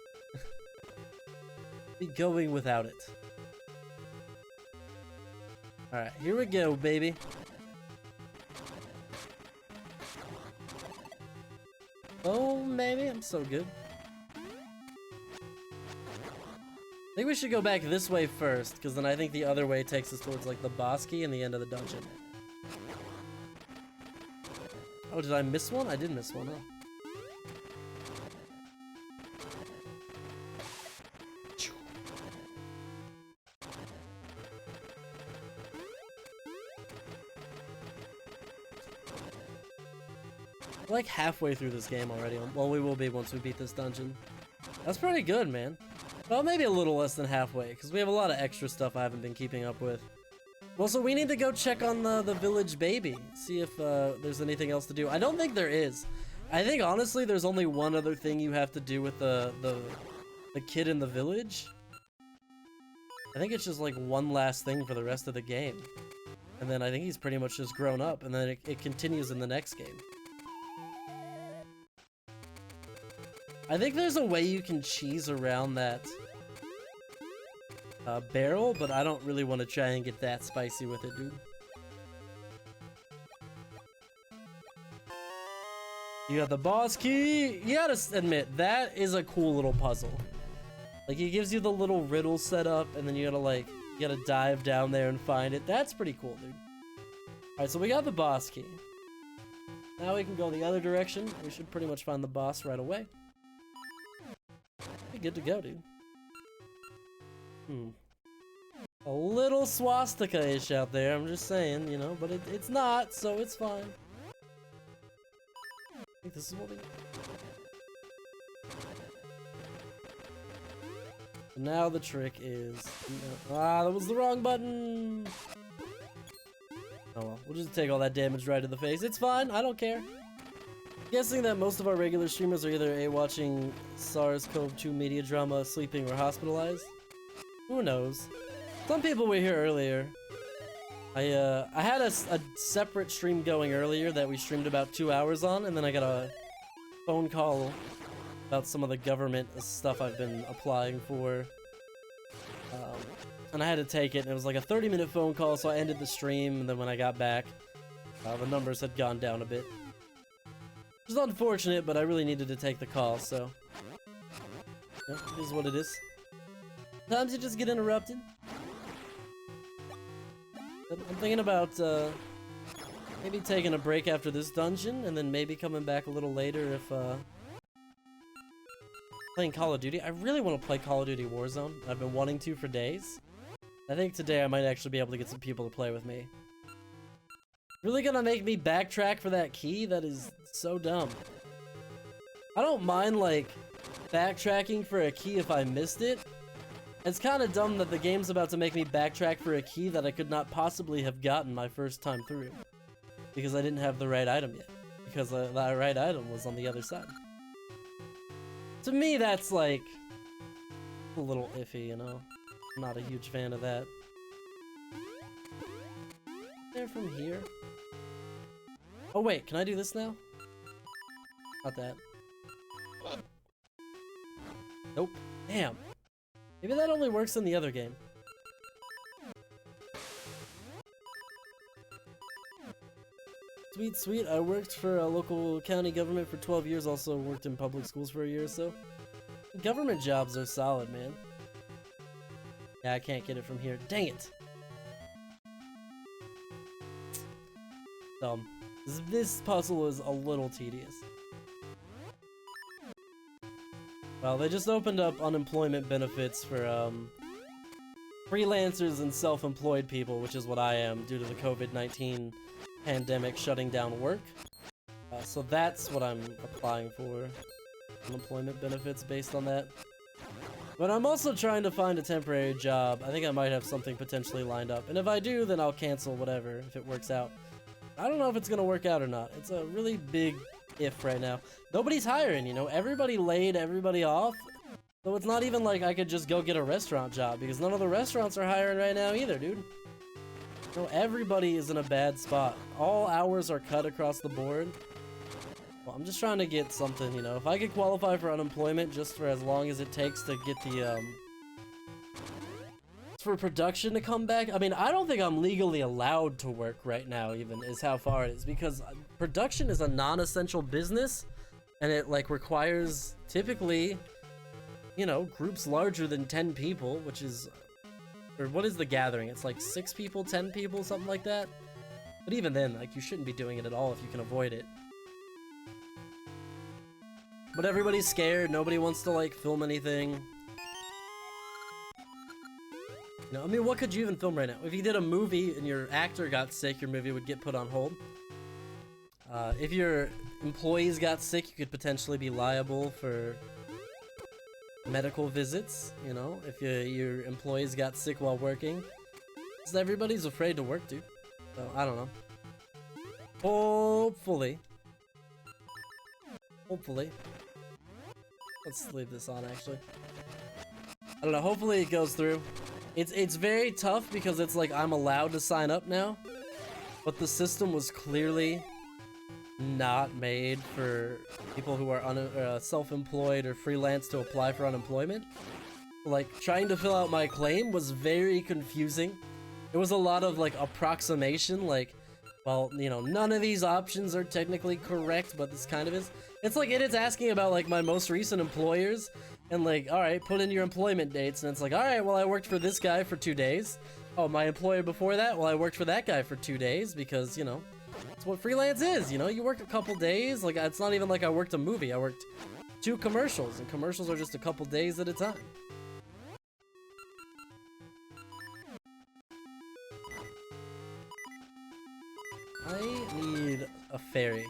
Be going without it. Alright, here we go, baby. Oh, maybe. I'm so good. I think we should go back this way first, because then I think the other way takes us towards, like, the boss key and the end of the dungeon. Oh, did I miss one? I did miss one, huh? We're like halfway through this game already. Well, we will be once we beat this dungeon. That's pretty good, man. Well, maybe a little less than halfway, because we have a lot of extra stuff I haven't been keeping up with. Well, so we need to go check on the village baby. See if there's anything else to do. I don't think there is. I think, honestly, there's only one other thing you have to do with the kid in the village. I think it's just, like, one last thing for the rest of the game. And then I think he's pretty much just grown up, and then it continues in the next game. I think there's a way you can cheese around that barrel, but I don't really want to try and get that spicy with it, dude. You got the boss key. You gotta admit, that is a cool little puzzle. Like, he gives you the little riddle set up, and then you gotta, like, you gotta dive down there and find it. That's pretty cool, dude. Alright, so we got the boss key. Now we can go the other direction. We should pretty much find the boss right away. Be good to go, dude. A little swastika-ish out there, I'm just saying, you know, but it's not, so it's fine. I think this is what we... Now the trick is... Ah, that was the wrong button! Oh well, we'll just take all that damage right to the face. It's fine, I don't care. Guessing that most of our regular streamers are either A, watching SARS-CoV-2 media drama, sleeping, or hospitalized. Who knows? Some people were here earlier. I had a separate stream going earlier that we streamed about 2 hours on, and then I got a phone call about some of the government stuff I've been applying for. And I had to take it, and it was like a 30-minute phone call, so I ended the stream, and then when I got back, the numbers had gone down a bit. Which is unfortunate, but I really needed to take the call, so... Yeah, it is what it is. Sometimes you just get interrupted. I'm thinking about, maybe taking a break after this dungeon, and then maybe coming back a little later if, playing Call of Duty. I really want to play Call of Duty Warzone. I've been wanting to for days. I think today I might actually be able to get some people to play with me. Really gonna make me backtrack for that key? That is so dumb. I don't mind, like, backtracking for a key if I missed it. It's kind of dumb that the game's about to make me backtrack for a key that I could not possibly have gotten my first time through. Because I didn't have the right item yet. Because the right item was on the other side. To me, that's like a little iffy, you know? I'm not a huge fan of that. There from here? Oh wait, can I do this now? Not that. Nope. Damn. Maybe that only works in the other game. Sweet, sweet. I worked for a local county government for 12 years, also worked in public schools for a year or so. Government jobs are solid, man. Yeah, I can't get it from here. Dang it! Dumb. This puzzle is a little tedious. Well, they just opened up unemployment benefits for, freelancers and self-employed people, which is what I am, due to the COVID-19 pandemic shutting down work. So that's what I'm applying for. Unemployment benefits based on that. But I'm also trying to find a temporary job. I think I might have something potentially lined up. And if I do, then I'll cancel whatever, if it works out. I don't know if it's gonna work out or not. It's a really big if right now. Nobody's hiring, you know? Everybody laid everybody off. So it's not even like I could just go get a restaurant job, because none of the restaurants are hiring right now either, dude. No, everybody is in a bad spot. All hours are cut across the board. Well, I'm just trying to get something, you know? If I could qualify for unemployment just for as long as it takes to get the, for production to come back. I mean, I don't think I'm legally allowed to work right now, even, is how far it is, because production is a non-essential business, and it, like, requires, typically, you know, groups larger than 10 people, which is, or what is the gathering? It's like 6 people, 10 people, something like that? But even then, like, you shouldn't be doing it at all if you can avoid it. But everybody's scared, nobody wants to, like, film anything. You know, I mean, what could you even film right now? If you did a movie and your actor got sick, your movie would get put on hold. If your employees got sick, you could potentially be liable for medical visits, you know, if your employees got sick while working. Because everybody's afraid to work, dude. So, I don't know. Hopefully. Let's leave this on, actually. I don't know, hopefully it goes through. It's very tough because it's like I'm allowed to sign up now, but the system was clearly not made for people who are self-employed or freelance to apply for unemployment. Like, trying to fill out my claim was very confusing. It was a lot of, like, approximation, like, well, you know, none of these options are technically correct, but this kind of is. It's like it's asking about like my most recent employers and like, all right, put in your employment dates. And it's like, all right, well, I worked for this guy for 2 days. Oh, my employer before that? Well, I worked for that guy for 2 days because, you know, that's what freelance is. You know, you work a couple days. Like, it's not even like I worked a movie. I worked 2 commercials, and commercials are just a couple days at a time. I need a ferry.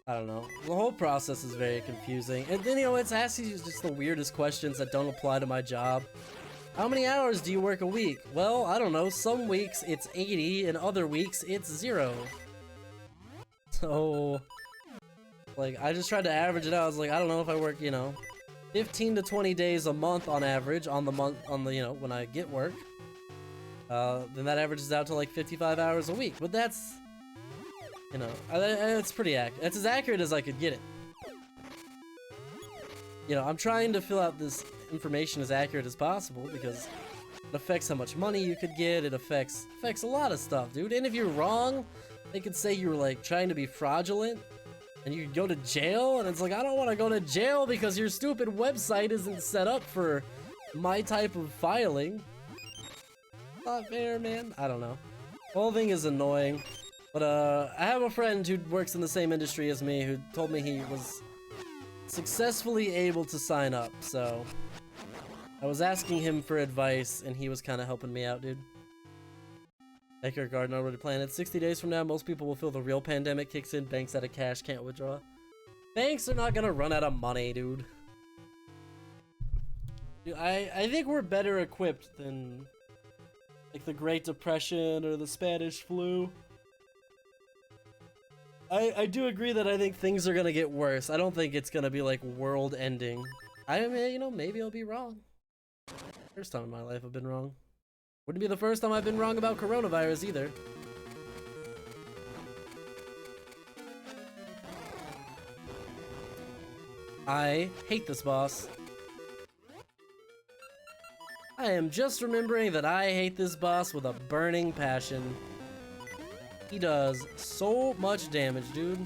I don't know. The whole process is very confusing. And then, you know, it's asking you just the weirdest questions that don't apply to my job. How many hours do you work a week? Well, I don't know. Some weeks it's 80, and other weeks it's 0. So, like, I just tried to average it out. I was like, I don't know if I work, you know, 15 to 20 days a month on average on the, you know, when I get work. Then that averages out to like 55 hours a week. But that's, you know, it's pretty accurate. It's as accurate as I could get it. You know, I'm trying to fill out this information as accurate as possible because it affects how much money you could get. It affects a lot of stuff, dude. And if you're wrong, they could say you were like trying to be fraudulent and you could go to jail. And it's like, I don't want to go to jail because your stupid website isn't set up for my type of filing. Not fair, man. I don't know. The whole thing is annoying. But I have a friend who works in the same industry as me who told me he was successfully able to sign up, so I was asking him for advice and he was kind of helping me out, dude. Edgar Garden already planned it. 60 days from now, most people will feel the real pandemic kicks in. Banks out of cash, can't withdraw. Banks are not gonna run out of money, dude. Dude, I think we're better equipped than like the Great Depression or the Spanish flu. I do agree that I think things are gonna get worse. I don't think it's gonna be like world ending. I mean, you know, maybe I'll be wrong. First time in my life I've been wrong. Wouldn't be the first time I've been wrong about coronavirus either. I hate this boss. I am just remembering that I hate this boss with a burning passion. He does so much damage, dude.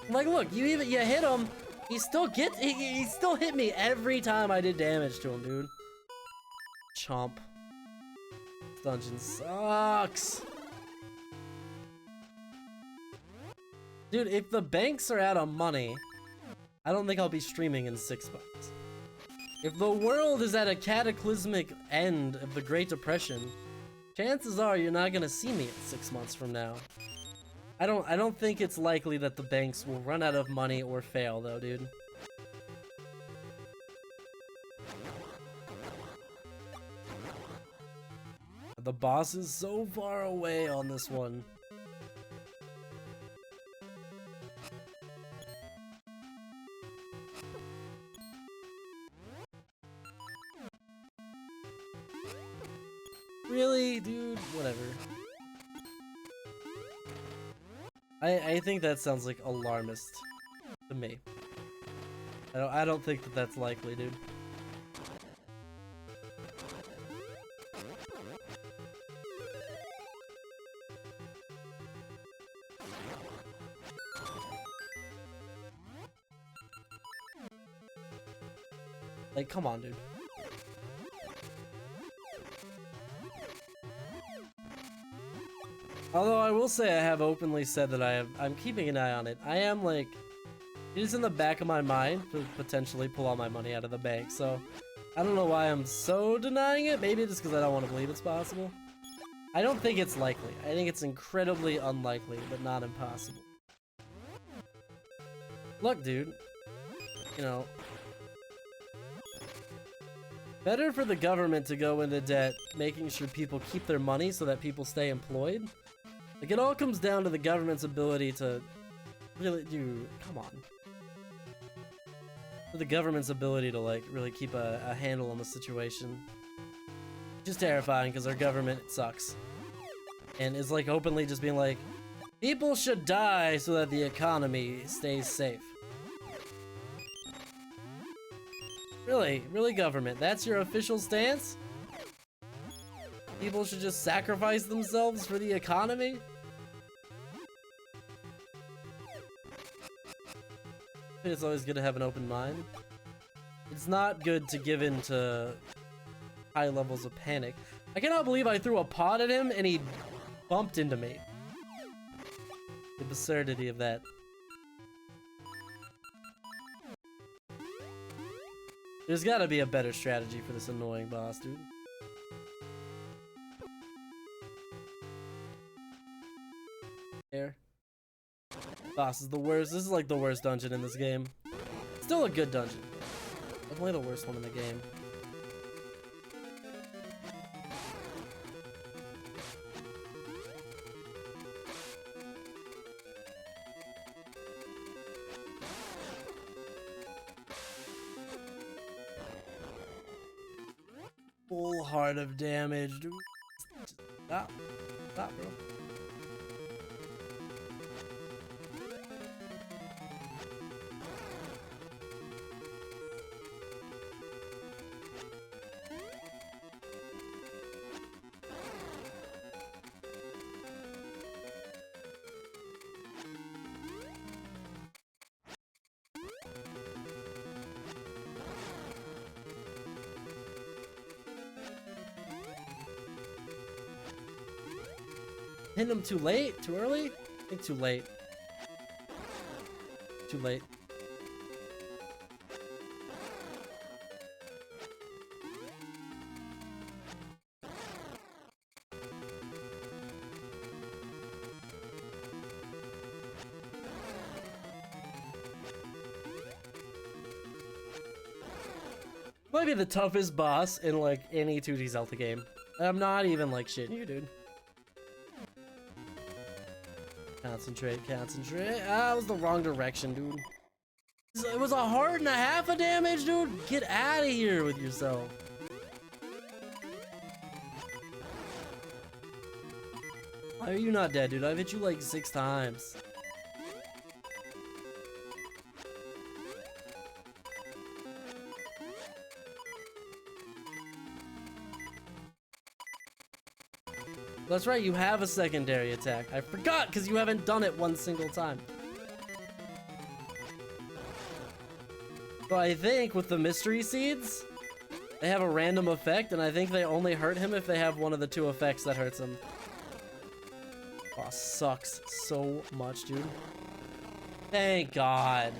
Like, look, you hit him, he still hit me every time I did damage to him, dude. Chomp. This dungeon sucks. Dude, if the banks are out of money, I don't think I'll be streaming in 6 months. If the world is at a cataclysmic end of the Great Depression, chances are you're not gonna see me in 6 months from now. I don't think it's likely that the banks will run out of money or fail though, dude. The boss is so far away on this one. Really, dude? Whatever. I think that sounds like alarmist to me. I don't think that that's likely, dude. Like, come on, dude. Although I will say I have openly said that I'm keeping an eye on it. I am like, it is in the back of my mind to potentially pull all my money out of the bank, so I don't know why I'm so denying it. Maybe just because I don't want to believe it's possible. I don't think it's likely. I think it's incredibly unlikely, but not impossible. Look, dude, you know, better for the government to go into debt, making sure people keep their money so that people stay employed. Like, it all comes down to the government's ability to really do, come on. For the government's ability to, like, really keep a handle on the situation. Just terrifying, because our government sucks. And is, like, openly just being like, people should die so that the economy stays safe. Really? Really, government? That's your official stance? People should just sacrifice themselves for the economy? I think it's always good to have an open mind. It's not good to give in to high levels of panic. I cannot believe I threw a pot at him and he bumped into me. The absurdity of that. There's gotta be a better strategy for this annoying boss, dude. There. Boss is the worst. This is like the worst dungeon in this game. Still a good dungeon. Definitely the worst one in the game. Full heart of damage, dude. Just stop. Stop, bro. Hitting him too late? Too early? I think too late. Too late. Might be the toughest boss in like any 2D Zelda game. I'm not even like shitting you, dude. Concentrate, concentrate. Ah, it was the wrong direction, dude. It was a heart and a half of damage, dude. Get out of here with yourself. Why are you not dead, dude? I've hit you like 6 times. That's right, you have a secondary attack. I forgot because you haven't done it one single time. So I think with the mystery seeds, they have a random effect, and I think they only hurt him if they have one of the 2 effects that hurts him. Oh, sucks so much, dude. Thank God.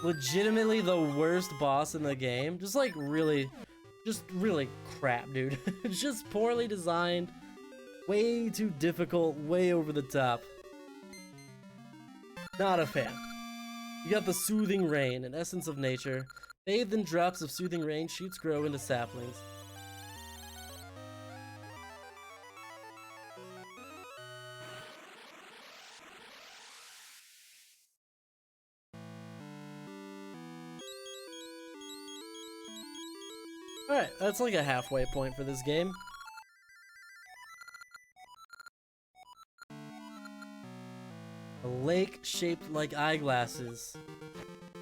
Legitimately the worst boss in the game. Just like really crap, dude. Just poorly designed, way too difficult, way over the top. Not a fan. You got the soothing rain, an essence of nature. Bathed in drops of soothing rain, shoots grow into saplings. Alright, that's like a halfway point for this game. A lake shaped like eyeglasses.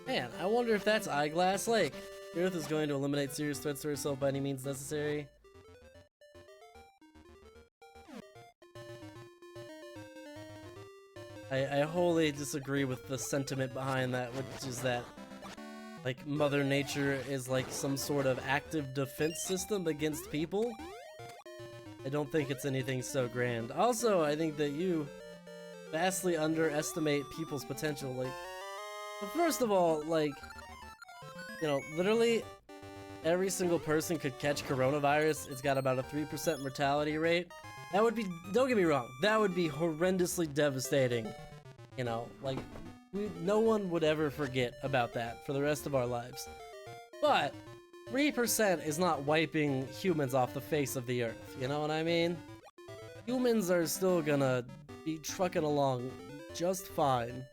Man, I wonder if that's Eyeglass Lake. The Earth is going to eliminate serious threats to herself by any means necessary. I wholly disagree with the sentiment behind that, which is that like Mother Nature is like some sort of active defense system against people. I don't think it's anything so grand. Also, I think that you vastly underestimate people's potential. Like, but first of all, like, you know, literally every single person could catch coronavirus. It's got about a 3% mortality rate. That would be, don't get me wrong, that would be horrendously devastating. You know, like, no one would ever forget about that for the rest of our lives. But 3% is not wiping humans off the face of the earth, you know what I mean? Humans are still gonna be trucking along just fine.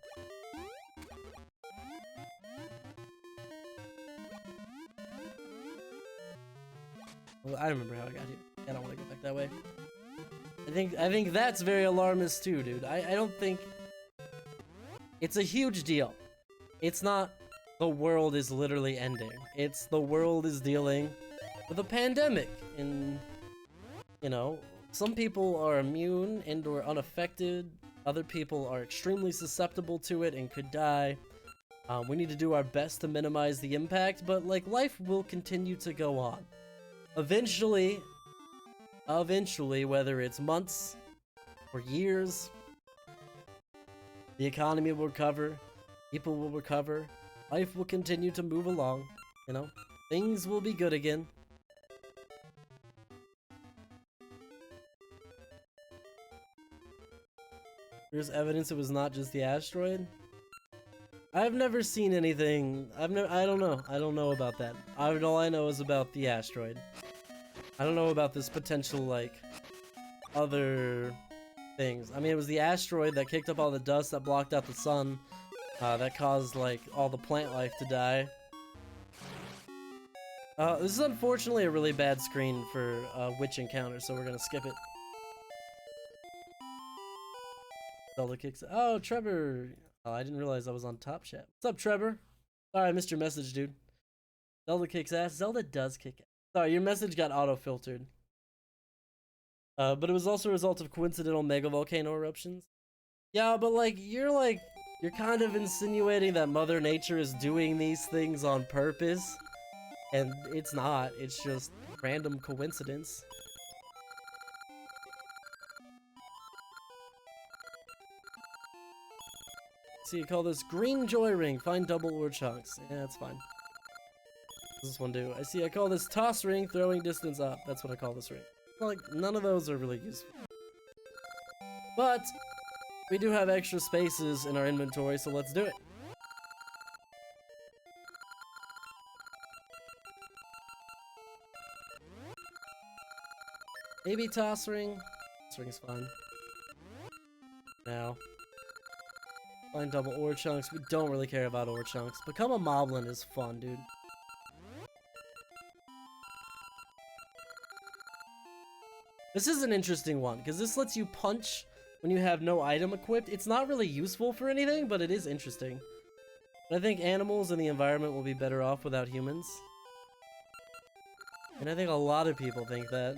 Well, I remember how I got here. I don't want to go back that way. I think that's very alarmist too, dude. I don't think it's a huge deal. It's not the world is literally ending. It's the world is dealing with a pandemic, and you know, some people are immune and or unaffected. Other people are extremely susceptible to it and could die. We need to do our best to minimize the impact, but like life will continue to go on. Eventually, whether it's months or years, the economy will recover, people will recover, life will continue to move along, you know? Things will be good again. There's evidence it was not just the asteroid. I've never seen anything. I don't know. I don't know about that. All I know is about the asteroid. I don't know about this potential, like, other things. I mean, it was the asteroid that kicked up all the dust that blocked out the sun, that caused, like, all the plant life to die. This is unfortunately a really bad screen for witch encounter, so we're gonna skip it. Zelda kicks. Oh, Trevor. Oh, I didn't realize I was on Top Chat. What's up, Trevor? Sorry, I missed your message, dude. Zelda kicks ass. Zelda does kick ass. Sorry, your message got auto-filtered. But it was also a result of coincidental mega volcano eruptions. Yeah, but like, you're kind of insinuating that Mother Nature is doing these things on purpose. And it's not. It's just random coincidence. So you call this Green Joy Ring. Find double ore chunks. Yeah, that's fine. What does this one do? I see. I call this Toss Ring. Throwing distance up. That's what I call this ring. Like, none of those are really useful. But we do have extra spaces in our inventory, so let's do it. Maybe Toss Ring. Toss Ring's fine. Now. Find double ore chunks. We don't really care about ore chunks. Become a moblin is fun, dude. This is an interesting one, because this lets you punch when you have no item equipped. It's not really useful for anything, but it is interesting. But I think animals and the environment will be better off without humans. And I think a lot of people think that.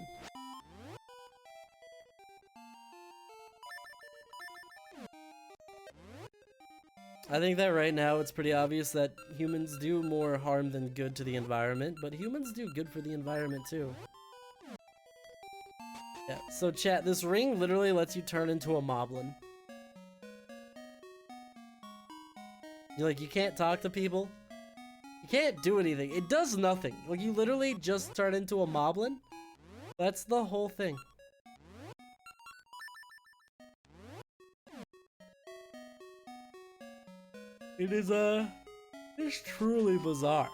I think that right now it's pretty obvious that humans do more harm than good to the environment, but humans do good for the environment too. Yeah, so chat, this ring literally lets you turn into a moblin. You can't talk to people. You can't do anything. It does nothing. Like, you literally just turn into a moblin. That's the whole thing. It's truly bizarre.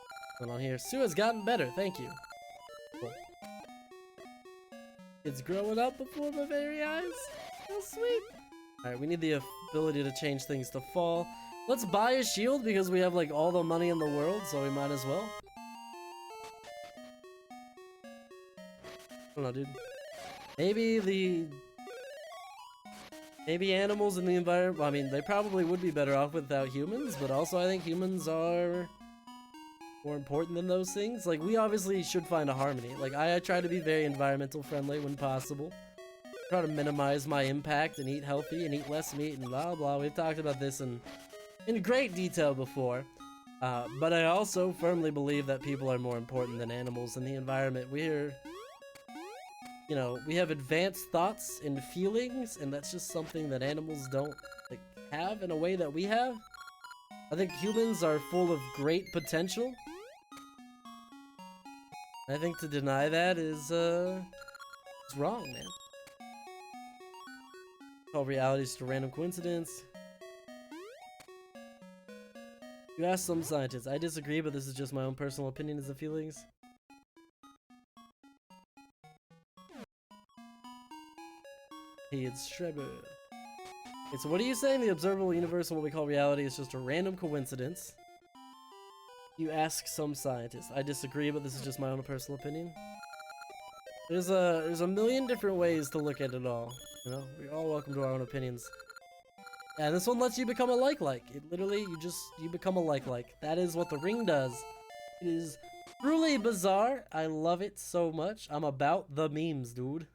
What's going on here? Sue has gotten better, thank you. Cool. It's growing up before my very eyes. So sweet. Alright, we need the ability to change things to fall. Let's buy a shield because we have like all the money in the world, so we might as well. I don't know, dude. Maybe animals in the environment, well, I mean, they probably would be better off without humans, but also I think humans are more important than those things. Like, we obviously should find a harmony. Like, I try to be very environmental friendly when possible. Try to minimize my impact and eat healthy and eat less meat and blah blah. We've talked about this in great detail before. But I also firmly believe that people are more important than animals in the environment. You know, we have advanced thoughts and feelings, and that's just something that animals don't like have in a way that we have. I think humans are full of great potential. I think to deny that is wrong, man. All reality is just a random coincidence. You ask some scientists. I disagree, but this is just my own personal opinions and feelings. Hey, it's Trevor. Okay, so what are you saying? The observable universe and what we call reality is just a random coincidence. You ask some scientists. I disagree, but this is just my own personal opinion. There's a million different ways to look at it all. You know, we're all welcome to our own opinions. And this one lets you become a like-like. It literally, you become a like-like. That is what the ring does. It is truly bizarre. I love it so much. I'm about the memes, dude.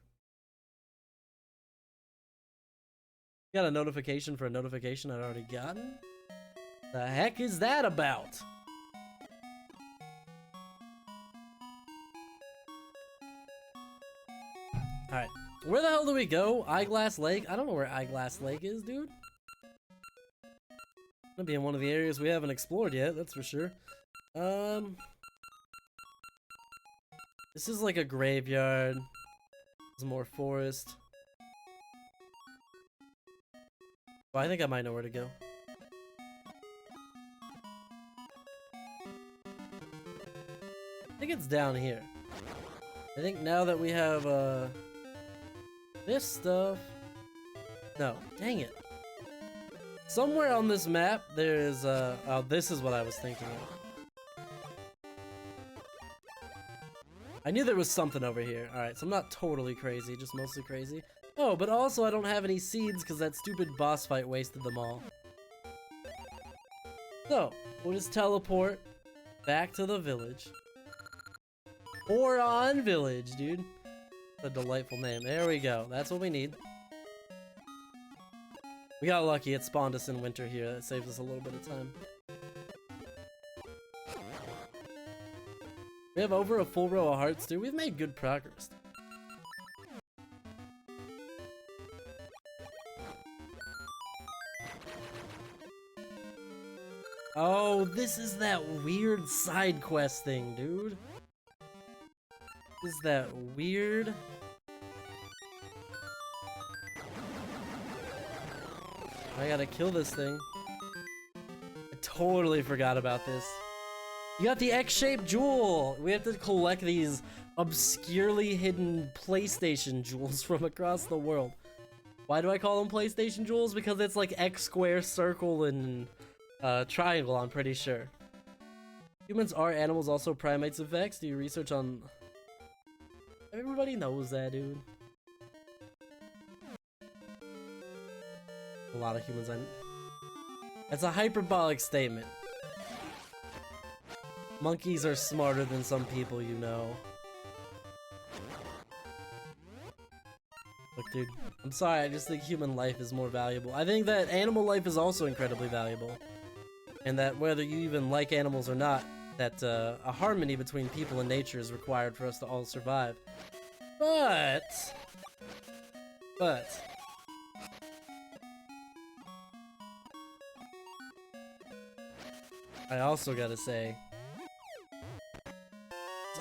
Got a notification for a notification I'd already gotten? The heck is that about? Alright, where the hell do we go? Eyeglass Lake? I don't know where Eyeglass Lake is, dude. Gonna be in one of the areas we haven't explored yet, that's for sure. This is like a graveyard. There's more forest. Well, I think I might know where to go. I think it's down here. I think now that we have, this stuff... No, dang it. Somewhere on this map, there is, oh, this is what I was thinking of. I knew there was something over here. Alright, so I'm not totally crazy, just mostly crazy. Oh, but also I don't have any seeds because that stupid boss fight wasted them all. So, we'll just teleport back to the village. Boron Village, dude. A delightful name. There we go. That's what we need. We got lucky. It spawned us in winter here. That saves us a little bit of time. We have over a full row of hearts, dude. We've made good progress. Oh, this is that weird side quest thing, dude. This is that weird... I gotta kill this thing. I totally forgot about this. You got the X-shaped jewel! We have to collect these obscurely hidden PlayStation jewels from across the world. Why do I call them PlayStation jewels? Because it's like X, square, circle, and triangle, I'm pretty sure. Humans are animals, also primates of X. Do you research on... Everybody knows that, dude. A lot of humans, It's a hyperbolic statement. Monkeys are smarter than some people, you know. Look, dude, I'm sorry, I just think human life is more valuable. I think that animal life is also incredibly valuable. And that whether you even like animals or not, that a harmony between people and nature is required for us to all survive. But... I also gotta say,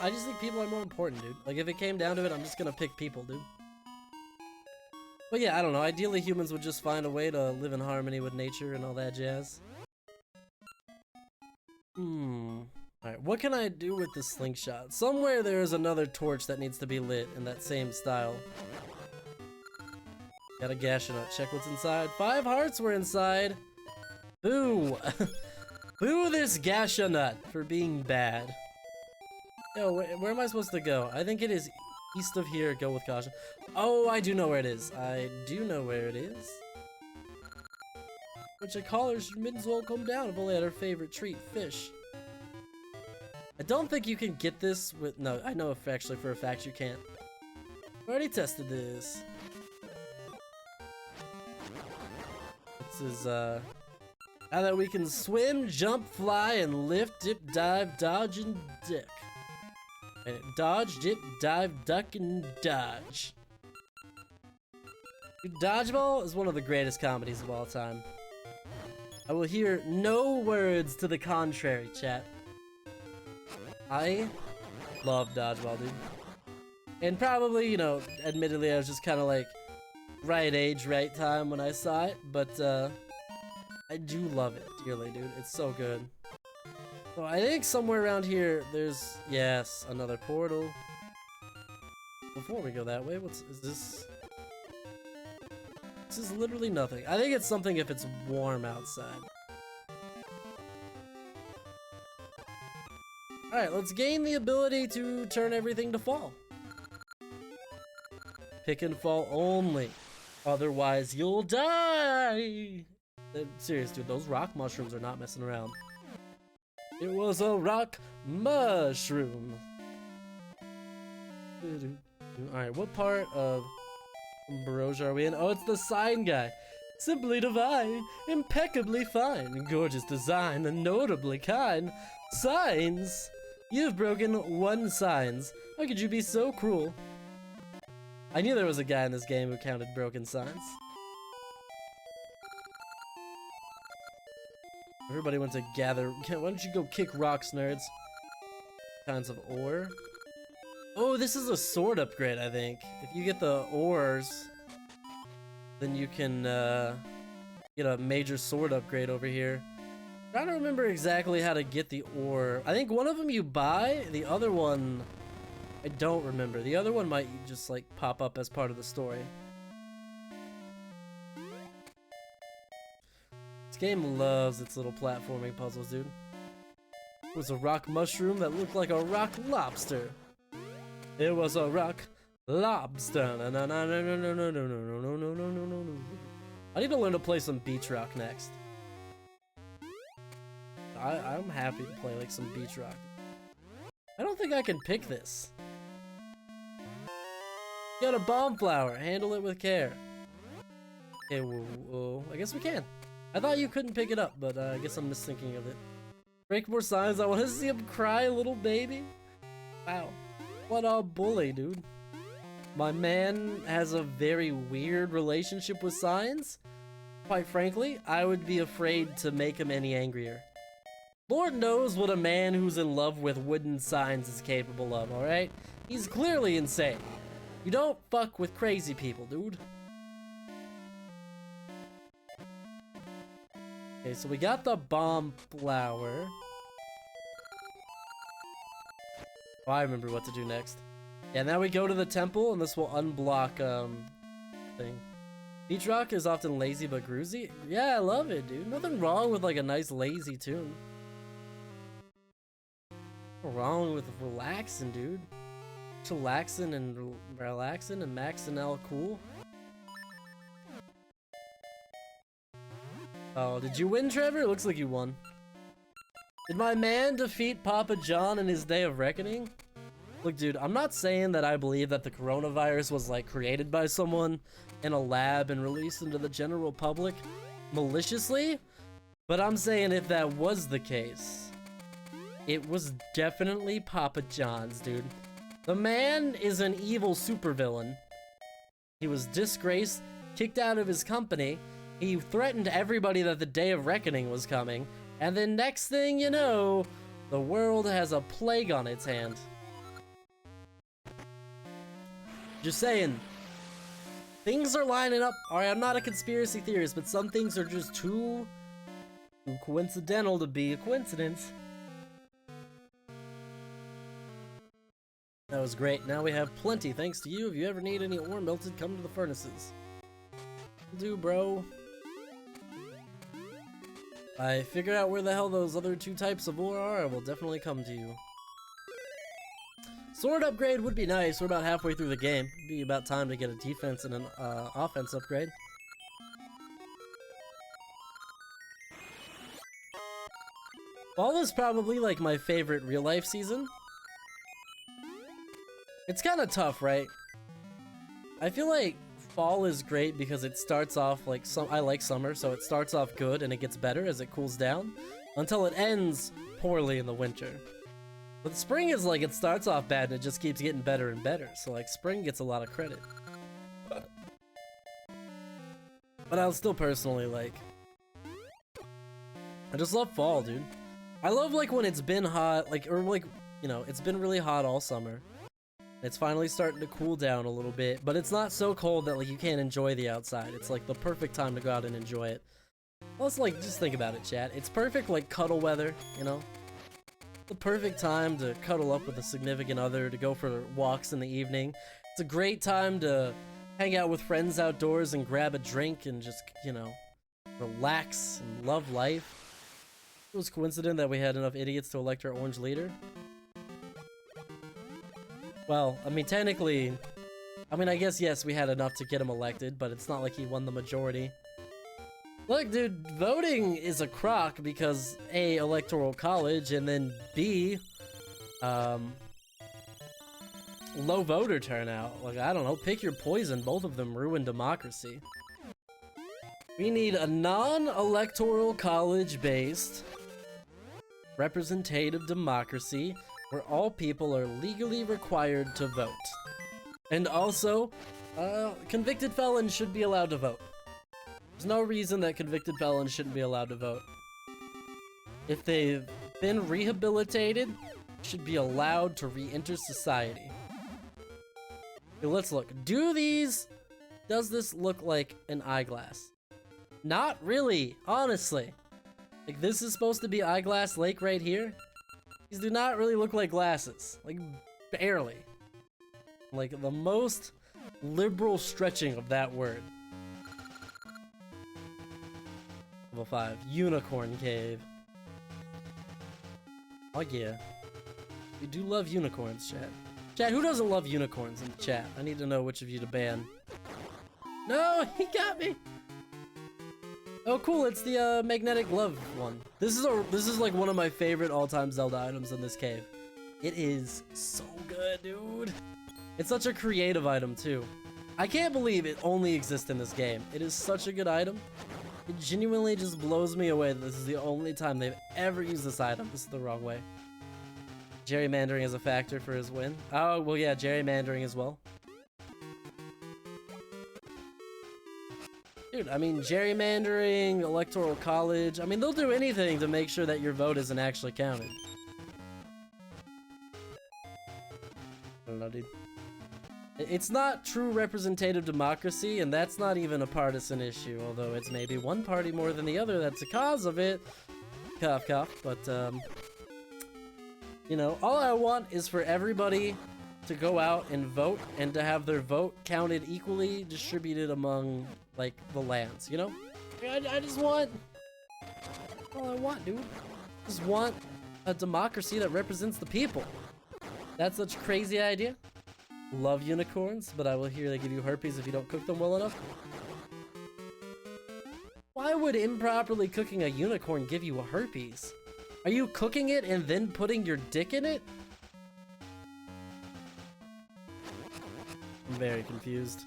I just think people are more important, dude. Like, if it came down to it, I'm just gonna pick people, dude. But yeah, I don't know. Ideally, humans would just find a way to live in harmony with nature and all that jazz. Alright, what can I do with the slingshot? Somewhere there is another torch that needs to be lit in that same style. Got a gashnut. Check what's inside. 5 hearts were inside. Boo! Boo this gashnut for being bad. Yo, where am I supposed to go? I think it is east of here. Go with caution. Oh, I do know where it is. I do know where it is. Which a caller should might as well come down if only had her favorite treat, fish. I don't think you can get this with... No, I know if actually for a fact you can't. I already tested this. This is, now that we can swim, jump, fly, and lift, dip, dive, dodge, and duck. And dodge, dip, dive, duck, and dodge. Dude, Dodgeball is one of the greatest comedies of all time. I will hear no words to the contrary, chat. I love Dodgeball, dude. And probably, you know, admittedly, I was just kind of like right age, right time when I saw it, but I do love it dearly, dude. It's so good. So I think somewhere around here, there's, yes, another portal. Before we go that way, is this? This is literally nothing. I think it's something if it's warm outside. Alright, let's gain the ability to turn everything to fall. Pick and fall only. Otherwise, you'll die. Serious, dude, those rock mushrooms are not messing around. It was a rock mushroom. Alright, what part of Ambrosia are we in? Oh, it's the sign guy. Simply divine, impeccably fine, gorgeous design, and notably kind. Signs! You've broken one signs. How could you be so cruel? I knew there was a guy in this game who counted broken signs. Everybody went to gather. Why don't you go kick rocks, nerds? Kinds of ore. Oh, this is a sword upgrade, I think. If you get the ores, then you can get a major sword upgrade over here. I'm trying to remember exactly how to get the ore. I think one of them you buy, the other one I don't remember. The other one might just like pop up as part of the story. This game loves its little platforming puzzles, dude. It was a rock mushroom that looked like a rock lobster. It was a rock lobster. No, no, no, no, no, no, no, no, no, no, no, no, no, no. I need to learn to play some beach rock next. I'm happy to play like some beach rock. I don't think I can pick this. Got a bomb flower. Handle it with care. Okay, whoa. I guess we can. I thought you couldn't pick it up, but I guess I'm misthinking of it. Break more signs. I want to see him cry, little baby. Wow. What a bully, dude. My man has a very weird relationship with signs. Quite frankly, I would be afraid to make him any angrier. Lord knows what a man who's in love with wooden signs is capable of, alright? He's clearly insane. You don't fuck with crazy people, dude. Okay, so we got the bomb flower. Oh, I remember what to do next. Yeah, now we go to the temple, and this will unblock, thing. Beach rock is often lazy but groovy. Yeah, I love it, dude. Nothing wrong with, like, a nice lazy tune. Nothing wrong with relaxing, dude. Chillaxing and relaxing and maxing out cool. Oh, did you win, Trevor? It looks like you won. Did my man defeat Papa John in his day of reckoning? Look, dude, I'm not saying that I believe that the coronavirus was, like, created by someone in a lab and released into the general public maliciously, but I'm saying if that was the case, it was definitely Papa John's, dude. The man is an evil supervillain. He was disgraced, kicked out of his company. He threatened everybody that the day of reckoning was coming. And then next thing you know, the world has a plague on its hand. Just saying. Things are lining up. Alright, I'm not a conspiracy theorist, but some things are just too coincidental to be a coincidence. That was great. Now we have plenty, thanks to you. If you ever need any ore melted, come to the furnaces. Will do, bro. I figure out where the hell those other two types of ore are, I will definitely come to you. Sword upgrade would be nice. We're about halfway through the game. It'd be about time to get a defense and an offense upgrade. Fall is probably like my favorite real life season. It's kind of tough, right? I feel like fall is great because it starts off like I like summer, so it starts off good and it gets better as it cools down until it ends poorly in the winter. But spring is like it starts off bad and it just keeps getting better and better. So like spring gets a lot of credit. But I'll still personally like, I just love fall, dude. I love like when it's been hot, like, or like, you know, it's been really hot all summer. It's finally starting to cool down a little bit, but it's not so cold that like you can't enjoy the outside. It's like the perfect time to go out and enjoy it. Plus, like, just think about it, chat. It's perfect like cuddle weather, you know? The perfect time to cuddle up with a significant other, to go for walks in the evening. It's a great time to hang out with friends outdoors and grab a drink and just, you know, relax and love life. It was coincident that we had enough idiots to elect our orange leader. Well, I mean, technically, I mean, I guess, yes, we had enough to get him elected, but it's not like he won the majority. Look, dude, voting is a crock because A, electoral college, and then B, low voter turnout. Like, I don't know, pick your poison. Both of them ruin democracy. We need a non-electoral college-based representative democracy where all people are legally required to vote. And also, convicted felons should be allowed to vote. There's no reason that convicted felons shouldn't be allowed to vote. If they've been rehabilitated, should be allowed to re-enter society. Okay, let's look. Does this look like an eyeglass? Not really, honestly. Like, this is supposed to be Eyeglass Lake right here. These do not really look like glasses. Like, barely. Like, the most liberal stretching of that word. Level 5, Unicorn Cave. Oh yeah. We do love unicorns, chat. Chat, who doesn't love unicorns in the chat? I need to know which of you to ban. No, he got me! Oh cool, it's the magnetic glove one. This is like one of my favorite all-time Zelda items in this cave. It is so good, dude. It's such a creative item too. I can't believe it only exists in this game. It is such a good item. It genuinely just blows me away that this is the only time they've ever used this item. This is the wrong way. Gerrymandering is a factor for his win. Oh, well yeah, gerrymandering as well. Dude, I mean, gerrymandering, electoral college, I mean, they'll do anything to make sure that your vote isn't actually counted. I don't know, dude. It's not true representative democracy, and that's not even a partisan issue, although it's maybe one party more than the other that's the cause of it. Cough, cough. But, you know, all I want is for everybody to go out and vote, and to have their vote counted equally distributed among, like, the lands, you know? I just want... all I want, dude. I just want a democracy that represents the people. That's such a crazy idea. Love unicorns, but I will hear they give you herpes if you don't cook them well enough. Why would improperly cooking a unicorn give you a herpes? Are you cooking it and then putting your dick in it? I'm very confused.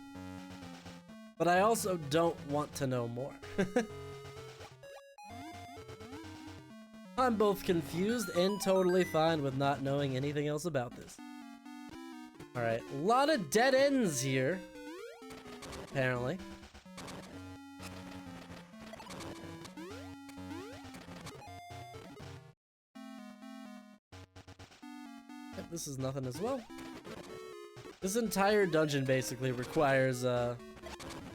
But I also don't want to know more. I'm both confused and totally fine with not knowing anything else about this. Alright, a lot of dead ends here, apparently. Yep, this is nothing as well. This entire dungeon basically requires the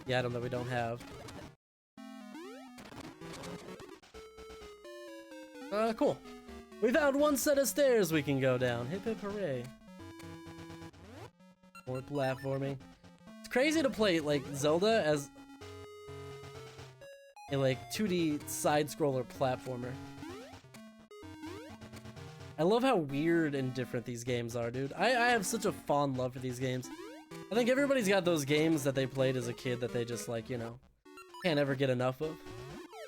item that we don't have. Cool. We found one set of stairs we can go down. Hip hip hooray. More platforming. It's crazy to play like Zelda as a like 2D side-scroller platformer. I love how weird and different these games are, dude. I have such a fond love for these games. I think everybody's got those games that they played as a kid that they just like, you know, can't ever get enough of.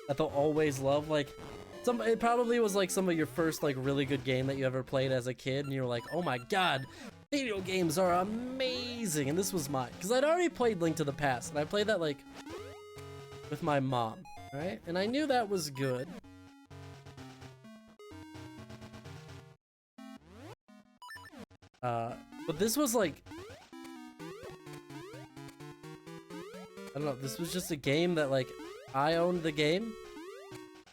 That they'll always love. Like, it probably was like some of your first like really good game that you ever played as a kid and you were like, oh my god, video games are amazing, and this was mine. Because I'd already played Link to the Past, and I played that like with my mom, right? And I knew that was good. But this was like, I don't know, this was just a game that like, I owned the game,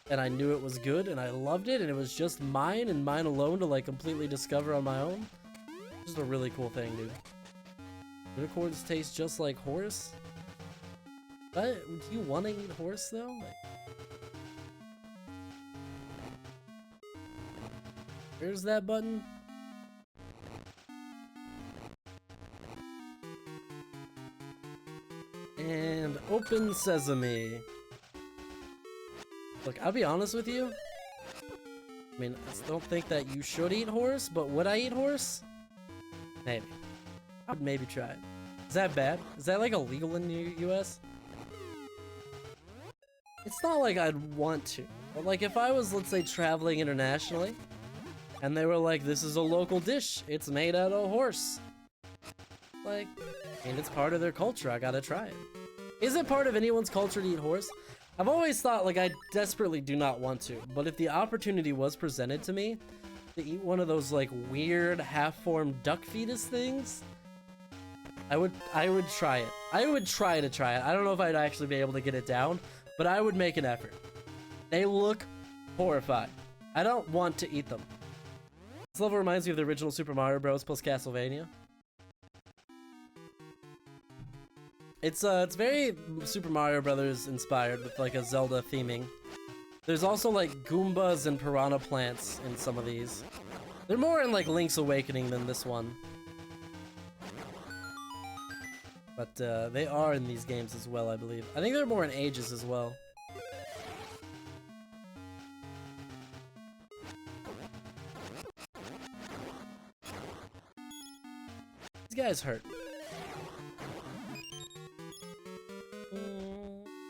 and I knew it was good, and I loved it, and it was just mine and mine alone to like completely discover on my own. Just a really cool thing, dude. Unicorns taste just like horse? But do you want to eat horse though? Like, where's that button? And open sesame. Look, I'll be honest with you. I mean, I don't think that you should eat horse, but would I eat horse? Maybe. I would maybe try it. Is that bad? Is that like illegal in the US? It's not like I'd want to, but like if I was, let's say, traveling internationally, and they were like, this is a local dish, it's made out of horse. Like, and it's part of their culture, I gotta try it. Is it part of anyone's culture to eat horse? I've always thought, like, I desperately do not want to, but if the opportunity was presented to me to eat one of those, like, weird half-formed duck fetus things, I would try it. I would try to try it. I don't know if I'd actually be able to get it down, but I would make an effort. They look horrifying. I don't want to eat them. This level reminds me of the original Super Mario Bros. Plus Castlevania. It's very Super Mario Brothers inspired with like a Zelda theming. There's also like Goombas and piranha plants in some of these. They're more in like Link's Awakening than this one. But they are in these games as well, I believe. I think they're more in Ages as well. These guys hurt.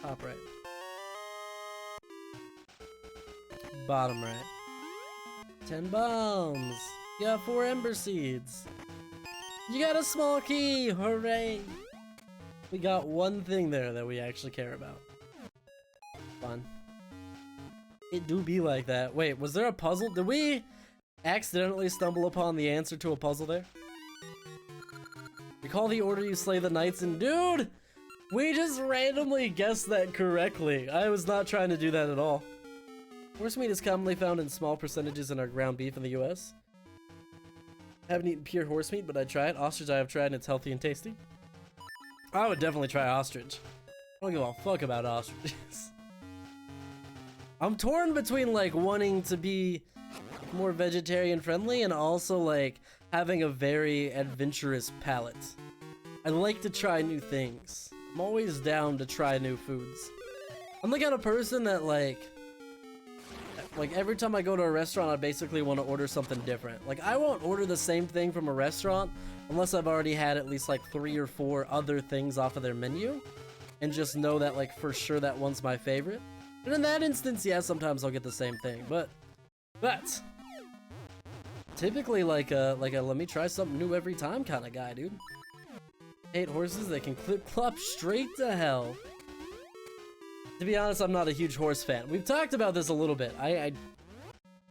Top right. Bottom right. 10 bombs. You got 4 ember seeds. You got a small key. Hooray. We got one thing there that we actually care about. Fun. It do be like that. Wait, was there a puzzle? Did we accidentally stumble upon the answer to a puzzle there? Recall the order you slay the knights in. Dude! We just randomly guessed that correctly. I was not trying to do that at all. Horse meat is commonly found in small percentages in our ground beef in the US. I haven't eaten pure horse meat, but I'd try it. Ostrich I have tried and it's healthy and tasty. I would definitely try ostrich. I don't give a fuck about ostriches. I'm torn between like wanting to be more vegetarian friendly and also like having a very adventurous palate. I like to try new things. I'm always down to try new foods. I'm the kind of person that like every time I go to a restaurant, I basically want to order something different. Like I won't order the same thing from a restaurant unless I've already had at least like 3 or 4 other things off of their menu and just know that like for sure that one's my favorite. And in that instance, yeah, sometimes I'll get the same thing, but typically like a let me try something new every time kind of guy, dude. Hate horses that can clip-clop straight to hell. To be honest, I'm not a huge horse fan. We've talked about this a little bit. I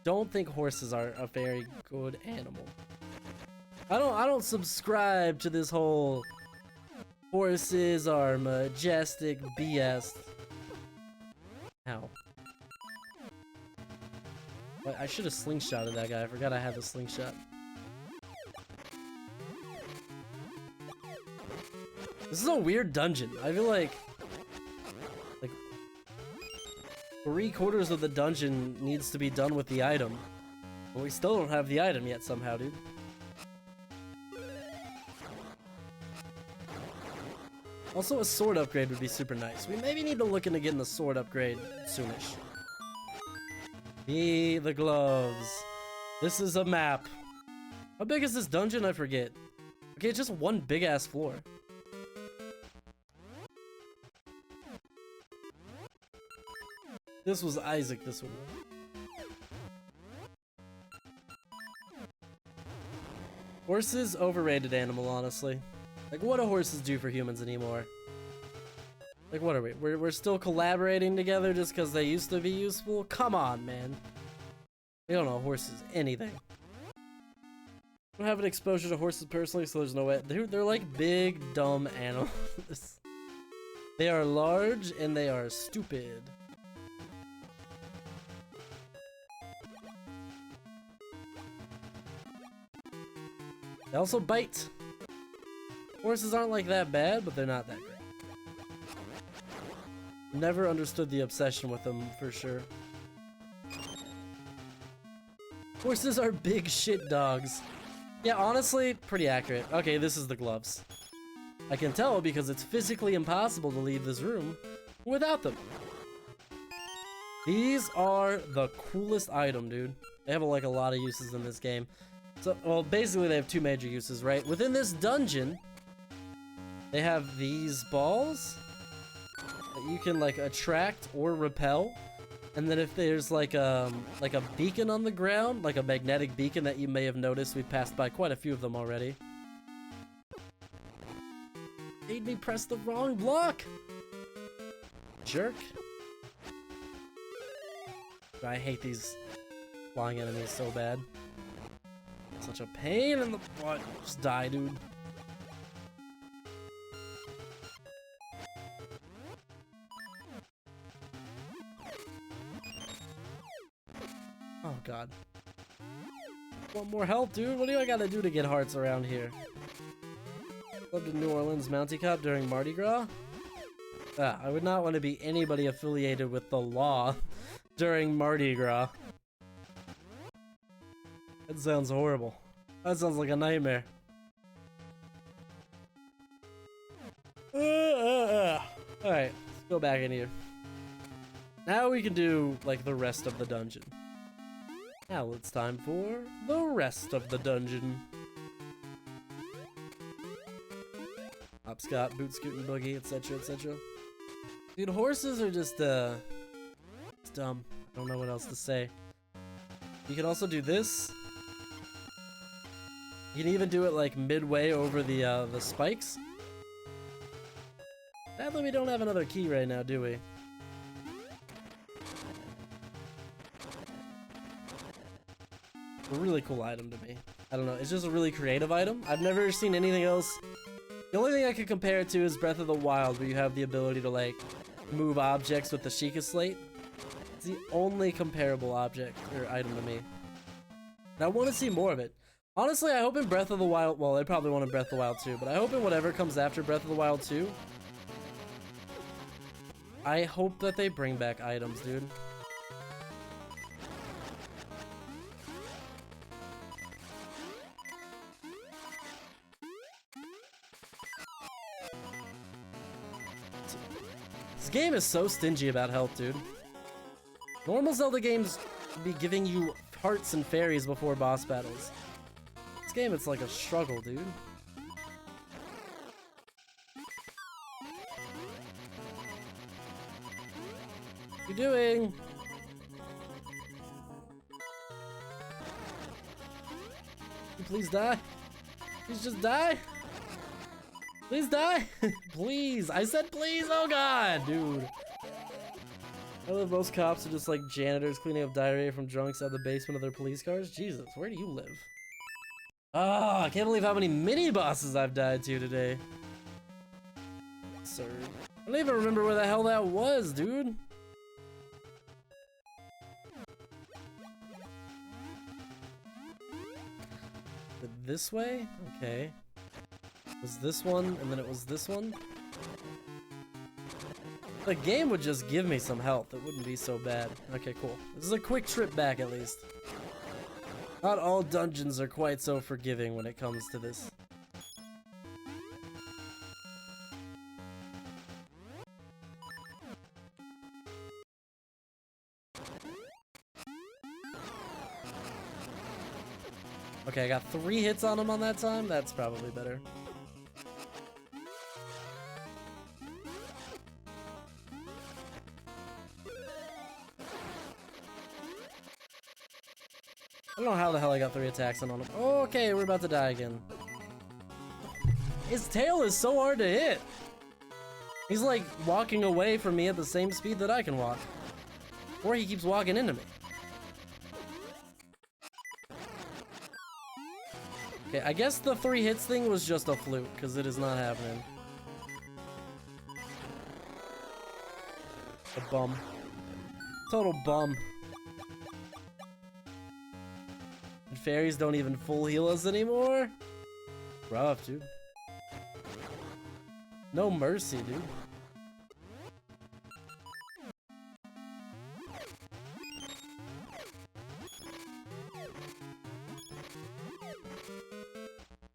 don't think horses are a very good animal. I don't subscribe to this whole horses are majestic BS. Ow. Wait, I should have slingshotted that guy. I forgot I had the slingshot. This is a weird dungeon. I feel like 3/4 of the dungeon needs to be done with the item. But we still don't have the item yet somehow, dude. Also, a sword upgrade would be super nice. We maybe need to look into getting the sword upgrade soonish. The gloves. This is a map. How big is this dungeon? I forget. Okay, it's just one big ass floor. This was Isaac, this one. Horses, overrated animal, honestly. Like, what do horses do for humans anymore? Like, what are we? We're still collaborating together just because they used to be useful? Come on, man. We don't know horses anything. I don't have an exposure to horses personally, so there's no way. They're like big, dumb animals. They are large and they are stupid. They also bite. Horses aren't like that bad, but they're not that great. Never understood the obsession with them, for sure. Horses are big shit dogs. Yeah, honestly, pretty accurate. Okay, this is the gloves. I can tell because it's physically impossible to leave this room without them. These are the coolest item, dude. They have like a lot of uses in this game. So, well, basically they have 2 major uses, right? Within this dungeon, they have these balls that that you can like attract or repel. And then if there's like a beacon on the ground, like a magnetic beacon that you may have noticed, we passed by quite a few of them already. Made me press the wrong block! Jerk. I hate these flying enemies so bad. Such a pain in the butt. Just die, dude. Oh god. Want more help, dude? What do I gotta do to get hearts around here? Lived in New Orleans Mountie Cop during Mardi Gras? Ah, I would not want to be anybody affiliated with the law during Mardi Gras. That sounds horrible. That sounds like a nightmare. Alright, let's go back in here. Now we can do, like, the rest of the dungeon. Now it's time for the rest of the dungeon. Hopscotch, boot scootin' boogie, etc, etc. Dude, horses are just, it's dumb. I don't know what else to say. You can also do this. You can even do it, like, midway over the spikes. Sadly, we don't have another key right now, do we? A really cool item to me. I don't know, it's just a really creative item. I've never seen anything else. The only thing I could compare it to is Breath of the Wild, where you have the ability to, like, move objects with the Sheikah Slate. It's the only comparable object or item to me. And I want to see more of it. Honestly, I hope in Breath of the Wild, well, they probably want in Breath of the Wild 2, but I hope in whatever comes after Breath of the Wild 2, I hope that they bring back items, dude. This game is so stingy about health, dude. Normal Zelda games be giving you hearts and fairies before boss battles. This game, it's like a struggle, dude. What you doing? Please die. Please just die. Please die. Please. I said please. Oh god, dude. I love most cops are just like janitors cleaning up diarrhea from drunks out of the basement of their police cars. Jesus, where do you live? Ah, I can't believe how many mini bosses I've died to today. Sir, I don't even remember where the hell that was, dude. This way? Okay. It was this one, and then it was this one? The game would just give me some health. It wouldn't be so bad. Okay, cool. This is a quick trip back, at least. Not all dungeons are quite so forgiving when it comes to this. Okay, I got 3 hits on him on that time. That's probably better. I don't know how the hell I got 3 attacks on him. Oh, okay, we're about to die again. His tail is so hard to hit. He's like walking away from me at the same speed that I can walk. Or he keeps walking into me. Okay, I guess the 3 hits thing was just a fluke, because it is not happening. A bum. Total bum. And fairies don't even full heal us anymore? Rough, dude. No mercy, dude.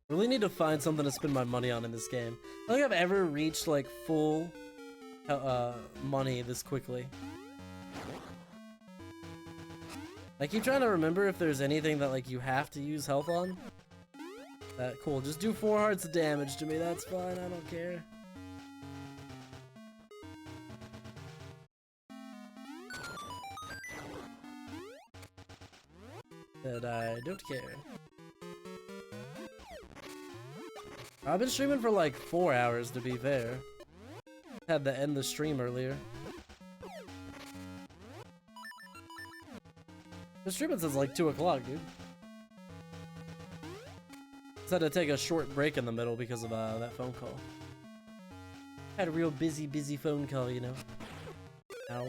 Really need to find something to spend my money on in this game. I don't think I've ever reached like full money this quickly. I keep trying to remember if there's anything that like you have to use health on. Cool, just do 4 hearts of damage to me, that's fine, I don't care. that I don't care. I've been streaming for like 4 hours, to be fair. Had to end the stream earlier. Been streaming since like 2 o'clock, dude. Just had to take a short break in the middle because of that phone call. Had a real busy phone call, you know. Ow.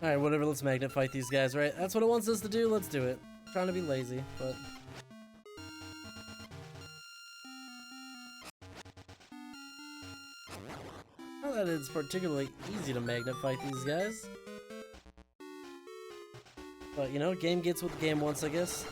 Alright, whatever, let's magnet fight these guys, right? That's what it wants us to do, let's do it. I'm trying to be lazy, but... not that it's particularly easy to magnet fight these guys. But, you know, game gets what the game wants, I guess.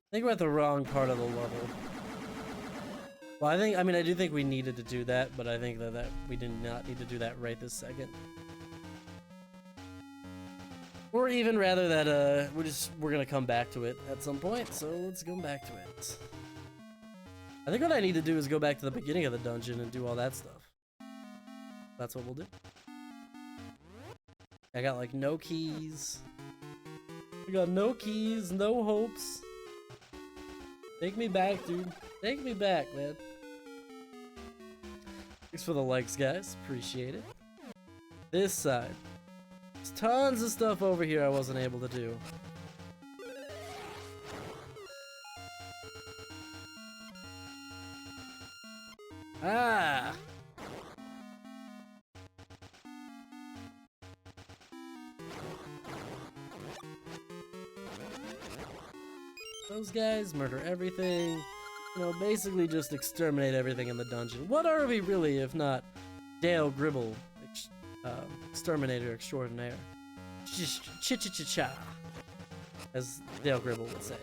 I think we're at the wrong part of the level. Well, I mean, I do think we needed to do that, but I think that we did not need to do that right this second. Or even rather that, we're gonna come back to it at some point, so let's go back to it. I think what I need to do is go back to the beginning of the dungeon and do all that stuff. That's what we'll do. I got like no keys. I got no keys, no hopes. Take me back, dude. Take me back, man. Thanks for the likes, guys. Appreciate it. This side. There's tons of stuff over here I wasn't able to do. Ah! Those guys murder everything, you know, basically just exterminate everything in the dungeon. What are we really if not Dale Gribble, exterminator extraordinaire? Ch-ch-ch-cha, as Dale Gribble would say.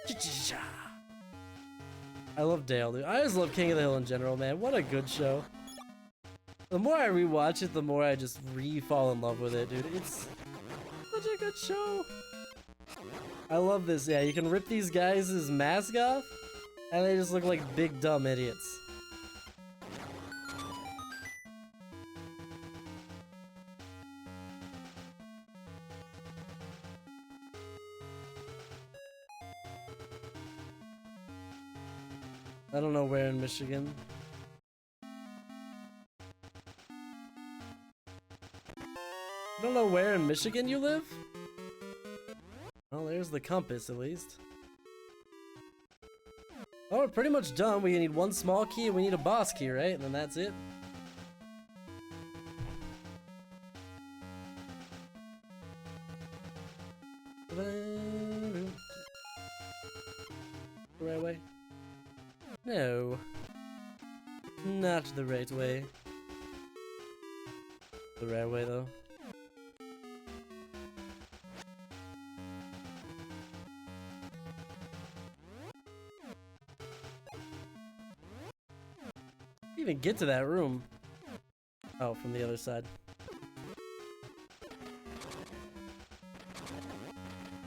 Ch-ch-cha. I love Dale, dude. I just love King of the Hill in general, man. What a good show. The more I rewatch it, the more I just fall in love with it, dude. It's such a good show. I love this. Yeah, you can rip these guys' mask off, and they just look like big dumb idiots. I don't know where in Michigan. I don't know where in Michigan you live? Well, there's the compass, at least. Oh, we're pretty much done. We need one small key and we need a boss key, right? And then that's it. The right way? No. Not the right way. The right way, though. Even get to that room. Oh, from the other side.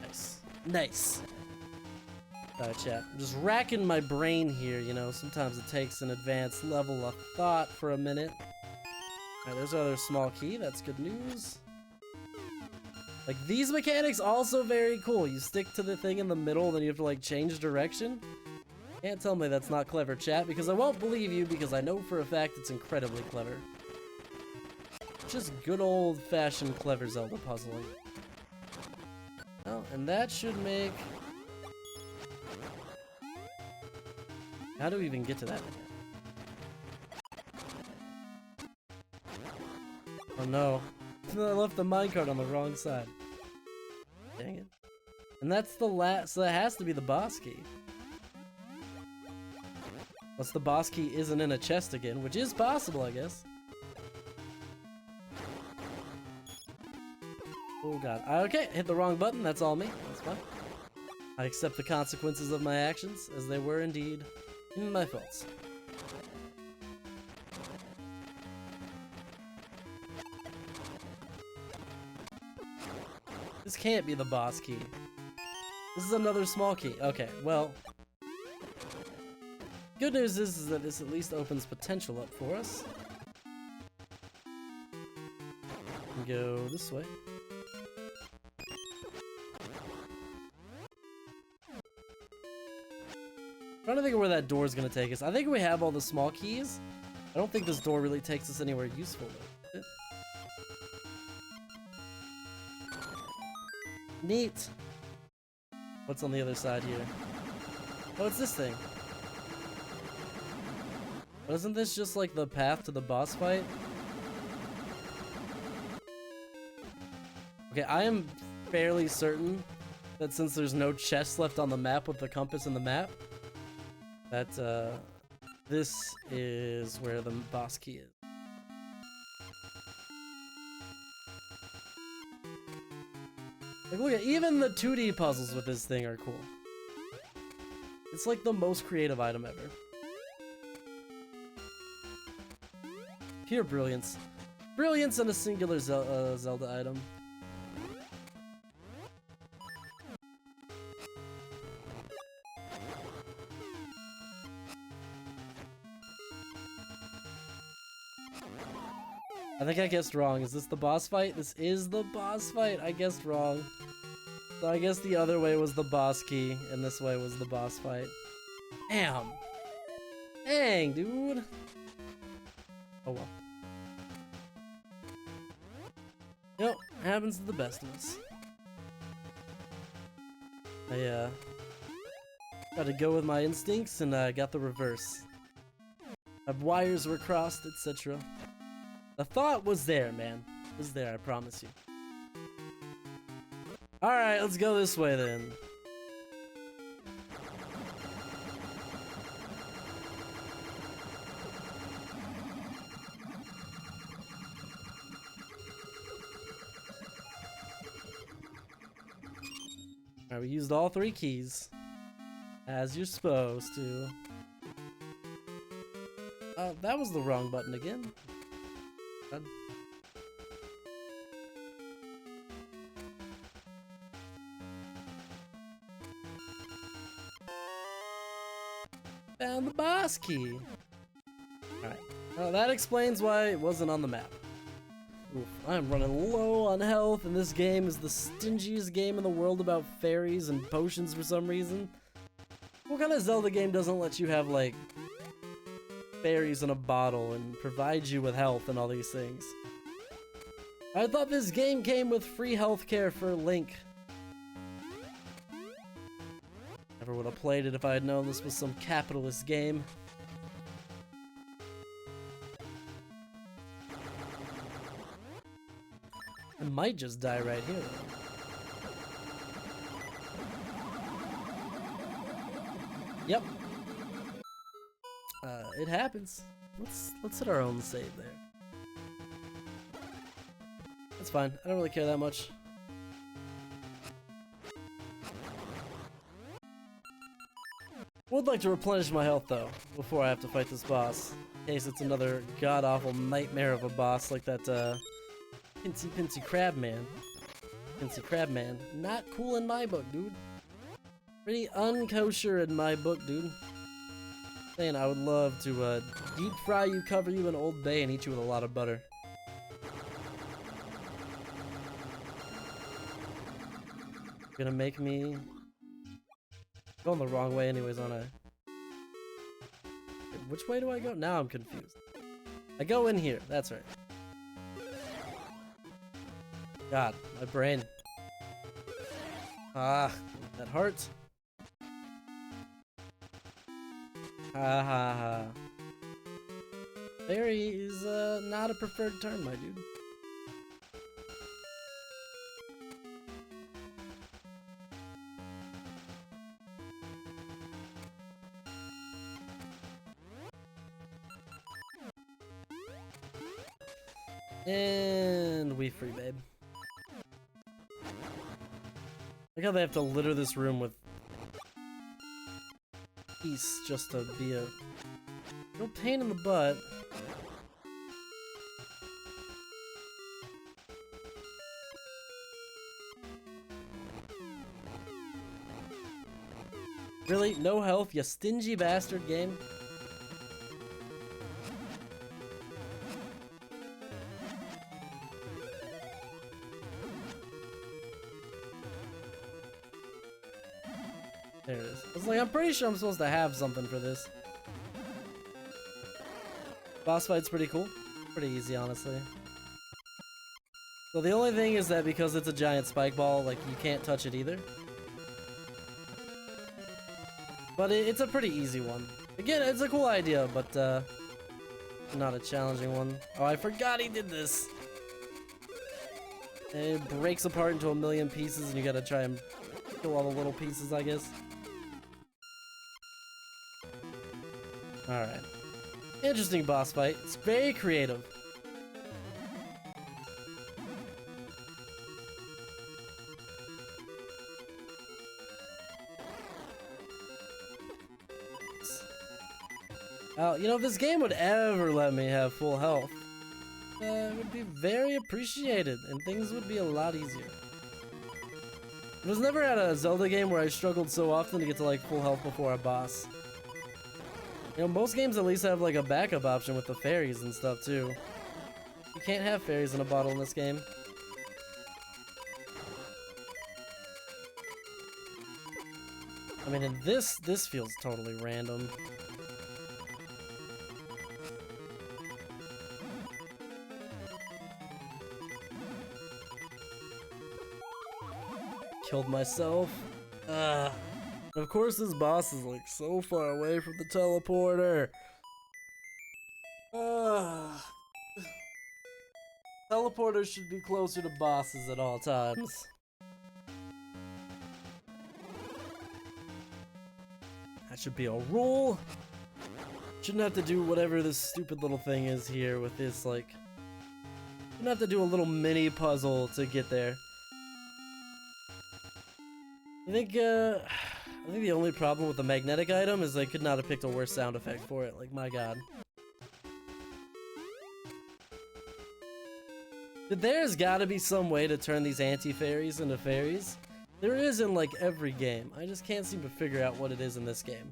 Nice. Nice. Alright, chat. I'm just racking my brain here, you know. Sometimes it takes an advanced level of thought for a minute. Alright, there's another small key. That's good news. Like, these mechanics also very cool. You stick to the thing in the middle, then you have to, like, change direction. Can't tell me that's not clever, chat, because I won't believe you, because I know for a fact it's incredibly clever. Just good old-fashioned clever Zelda puzzling. Oh, and that should make... How do we even get to that? Oh no. left the minecart on the wrong side. Dang it. And that's the last, so that has to be the boss key. Unless the boss key isn't in a chest again, which is possible, I guess. Oh god. Okay, hit the wrong button, that's all me. That's fine. I accept the consequences of my actions, as they were indeed my faults. This can't be the boss key. This is another small key. Okay, well. Good news is that this at least opens potential up for us. We go this way. I'm trying to think of where that door is going to take us. I think we have all the small keys. I don't think this door really takes us anywhere useful though. Neat. What's on the other side here? Oh, it's this thing. But isn't this just like the path to the boss fight? Okay, I am fairly certain that since there's no chest left on the map with the compass and the map, that this is where the boss key is. Like, look at, even the 2D puzzles with this thing are cool. It's like the most creative item ever. Pure brilliance. Brilliance in a singular Zelda item. I think I guessed wrong. Is this the boss fight? This is the boss fight. I guessed wrong. So I guess the other way was the boss key, and this way was the boss fight. Damn. Dang, dude. Oh well. Yep, happens to the best of us. I got to go with my instincts, and I got the reverse. My wires were crossed, etc. The thought was there, man. It was there, I promise you. Alright, let's go this way then. Alright, we used all 3 keys. As you're supposed to. Oh, that was the wrong button again. Done. Found the boss key. Alright. Oh, that explains why it wasn't on the map. Oof, I'm running low on health, and this game is the stingiest game in the world about fairies and potions for some reason. What kind of Zelda game doesn't let you have, like, fairies in a bottle and provide you with health and all these things? I thought this game came with free healthcare for Link. Never would have played it if I had known this was some capitalist game. I might just die right here, though. Yep. It happens. Let's hit our own save there. That's fine. I don't really care that much. Would like to replenish my health though before I have to fight this boss, in case it's another god-awful nightmare of a boss like that Pincy Crab Man. Pincy Crab Man, not cool in my book, dude. Pretty unkosher in my book, dude. Saying I would love to deep fry you, cover you in Old Bay, and eat you with a lot of butter. Gonna make me going the wrong way anyways, aren't I? Which way do I go? Now I'm confused. I go in here, that's right. God, my brain. Ah, that hurts. Ha ha ha. Fairy is not a preferred term, my dude. And we free, babe. Look how they have to litter this room with peace just to be a real pain in the butt. Really? No health, you stingy bastard game? There it is. I was like, I'm pretty sure I'm supposed to have something for this. Boss fight's pretty cool. Pretty easy, honestly. So the only thing is that because it's a giant spike ball, like, you can't touch it either. But it's a pretty easy one. Again, it's a cool idea, but not a challenging one. Oh, I forgot he did this. It breaks apart into a million pieces and you gotta try and kill all the little pieces, I guess. Alright. Interesting boss fight. It's very creative. You know, if this game would ever let me have full health, it would be very appreciated, and things would be a lot easier. I was never at a Zelda game where I struggled so often to get to like full health before a boss. You know, most games at least have like a backup option with the fairies and stuff too. You can't have fairies in a bottle in this game. I mean, in this feels totally random. Killed myself. Of course this boss is like so far away from the teleporter. Teleporters should be closer to bosses at all times. That should be a rule. Shouldn't have to do whatever this stupid little thing is here with this, like... Shouldn't have to do a little mini puzzle to get there. I think the only problem with the magnetic item is I could not have picked a worse sound effect for it. Like, my god. There's gotta be some way to turn these anti-fairies into fairies. There is in, like, every game. I just can't seem to figure out what it is in this game.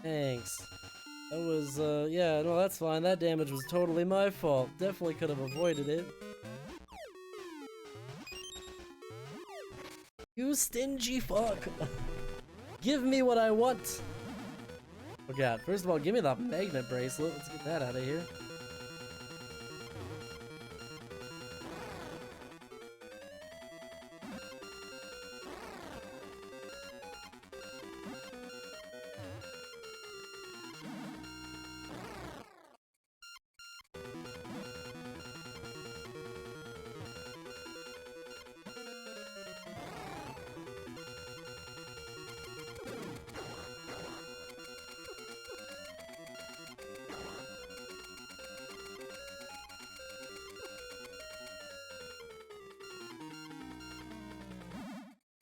Thanks. That was, yeah, no, that's fine. That damage was totally my fault. Definitely could have avoided it. You stingy fuck. Give me what I want. Oh god, first of all, give me that magnet bracelet. Let's get that out of here.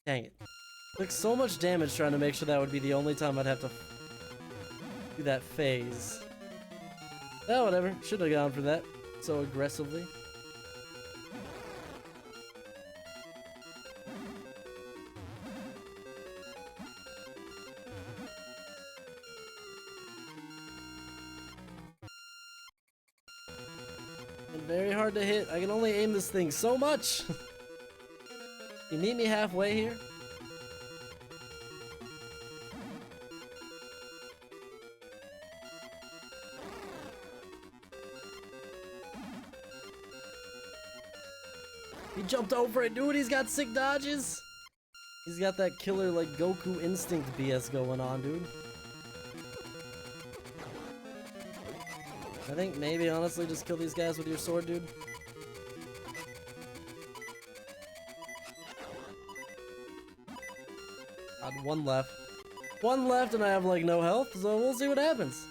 Dang it. Took so much damage trying to make sure that would be the only time I'd have to do that phase. Oh, whatever. Should have gone for that so aggressively. And very hard to hit. I can only aim this thing so much. You meet me halfway here? He jumped over it, dude. He's got sick dodges. He's got that killer, like, Goku instinct BS going on, dude. I think maybe, honestly, just kill these guys with your sword, dude. One left. One left and I have like no health, so we'll see what happens.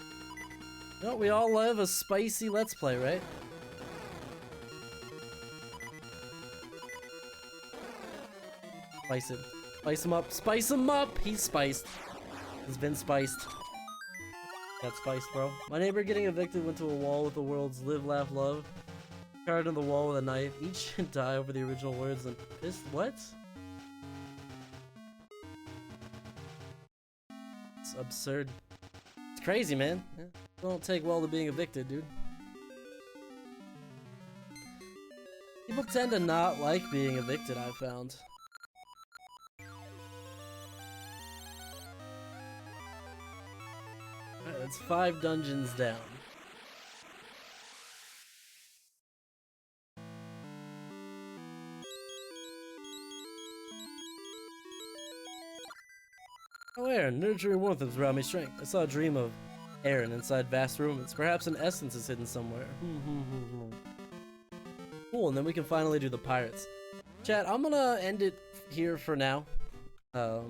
You know, we all love a spicy Let's Play, right? Spice it. Spice him up. Spice him up! He's spiced. He's been spiced. Got spiced, bro. My neighbor getting evicted went to a wall with the words live, laugh, love. Carved on the wall with a knife. Each should die over the original words and pissed. What? It's absurd. It's crazy, man. Yeah. Don't take well to being evicted, dude. People tend to not like being evicted, I've found. Alright, that's 5 dungeons down. Oh, Aaron, nurturing warmth has brought me strength. I saw a dream of Aaron inside vast ruins. Perhaps an essence is hidden somewhere. Cool, and then we can finally do the pirates. Chat, I'm gonna end it here for now. I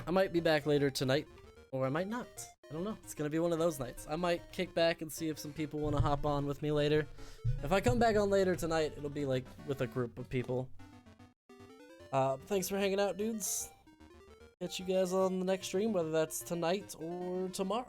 might be back later tonight, or I might not. I don't know. It's gonna be one of those nights. I might kick back and see if some people want to hop on with me later. If I come back on later tonight, it'll be like with a group of people. Thanks for hanging out, dudes. Catch you guys on the next stream, whether that's tonight or tomorrow.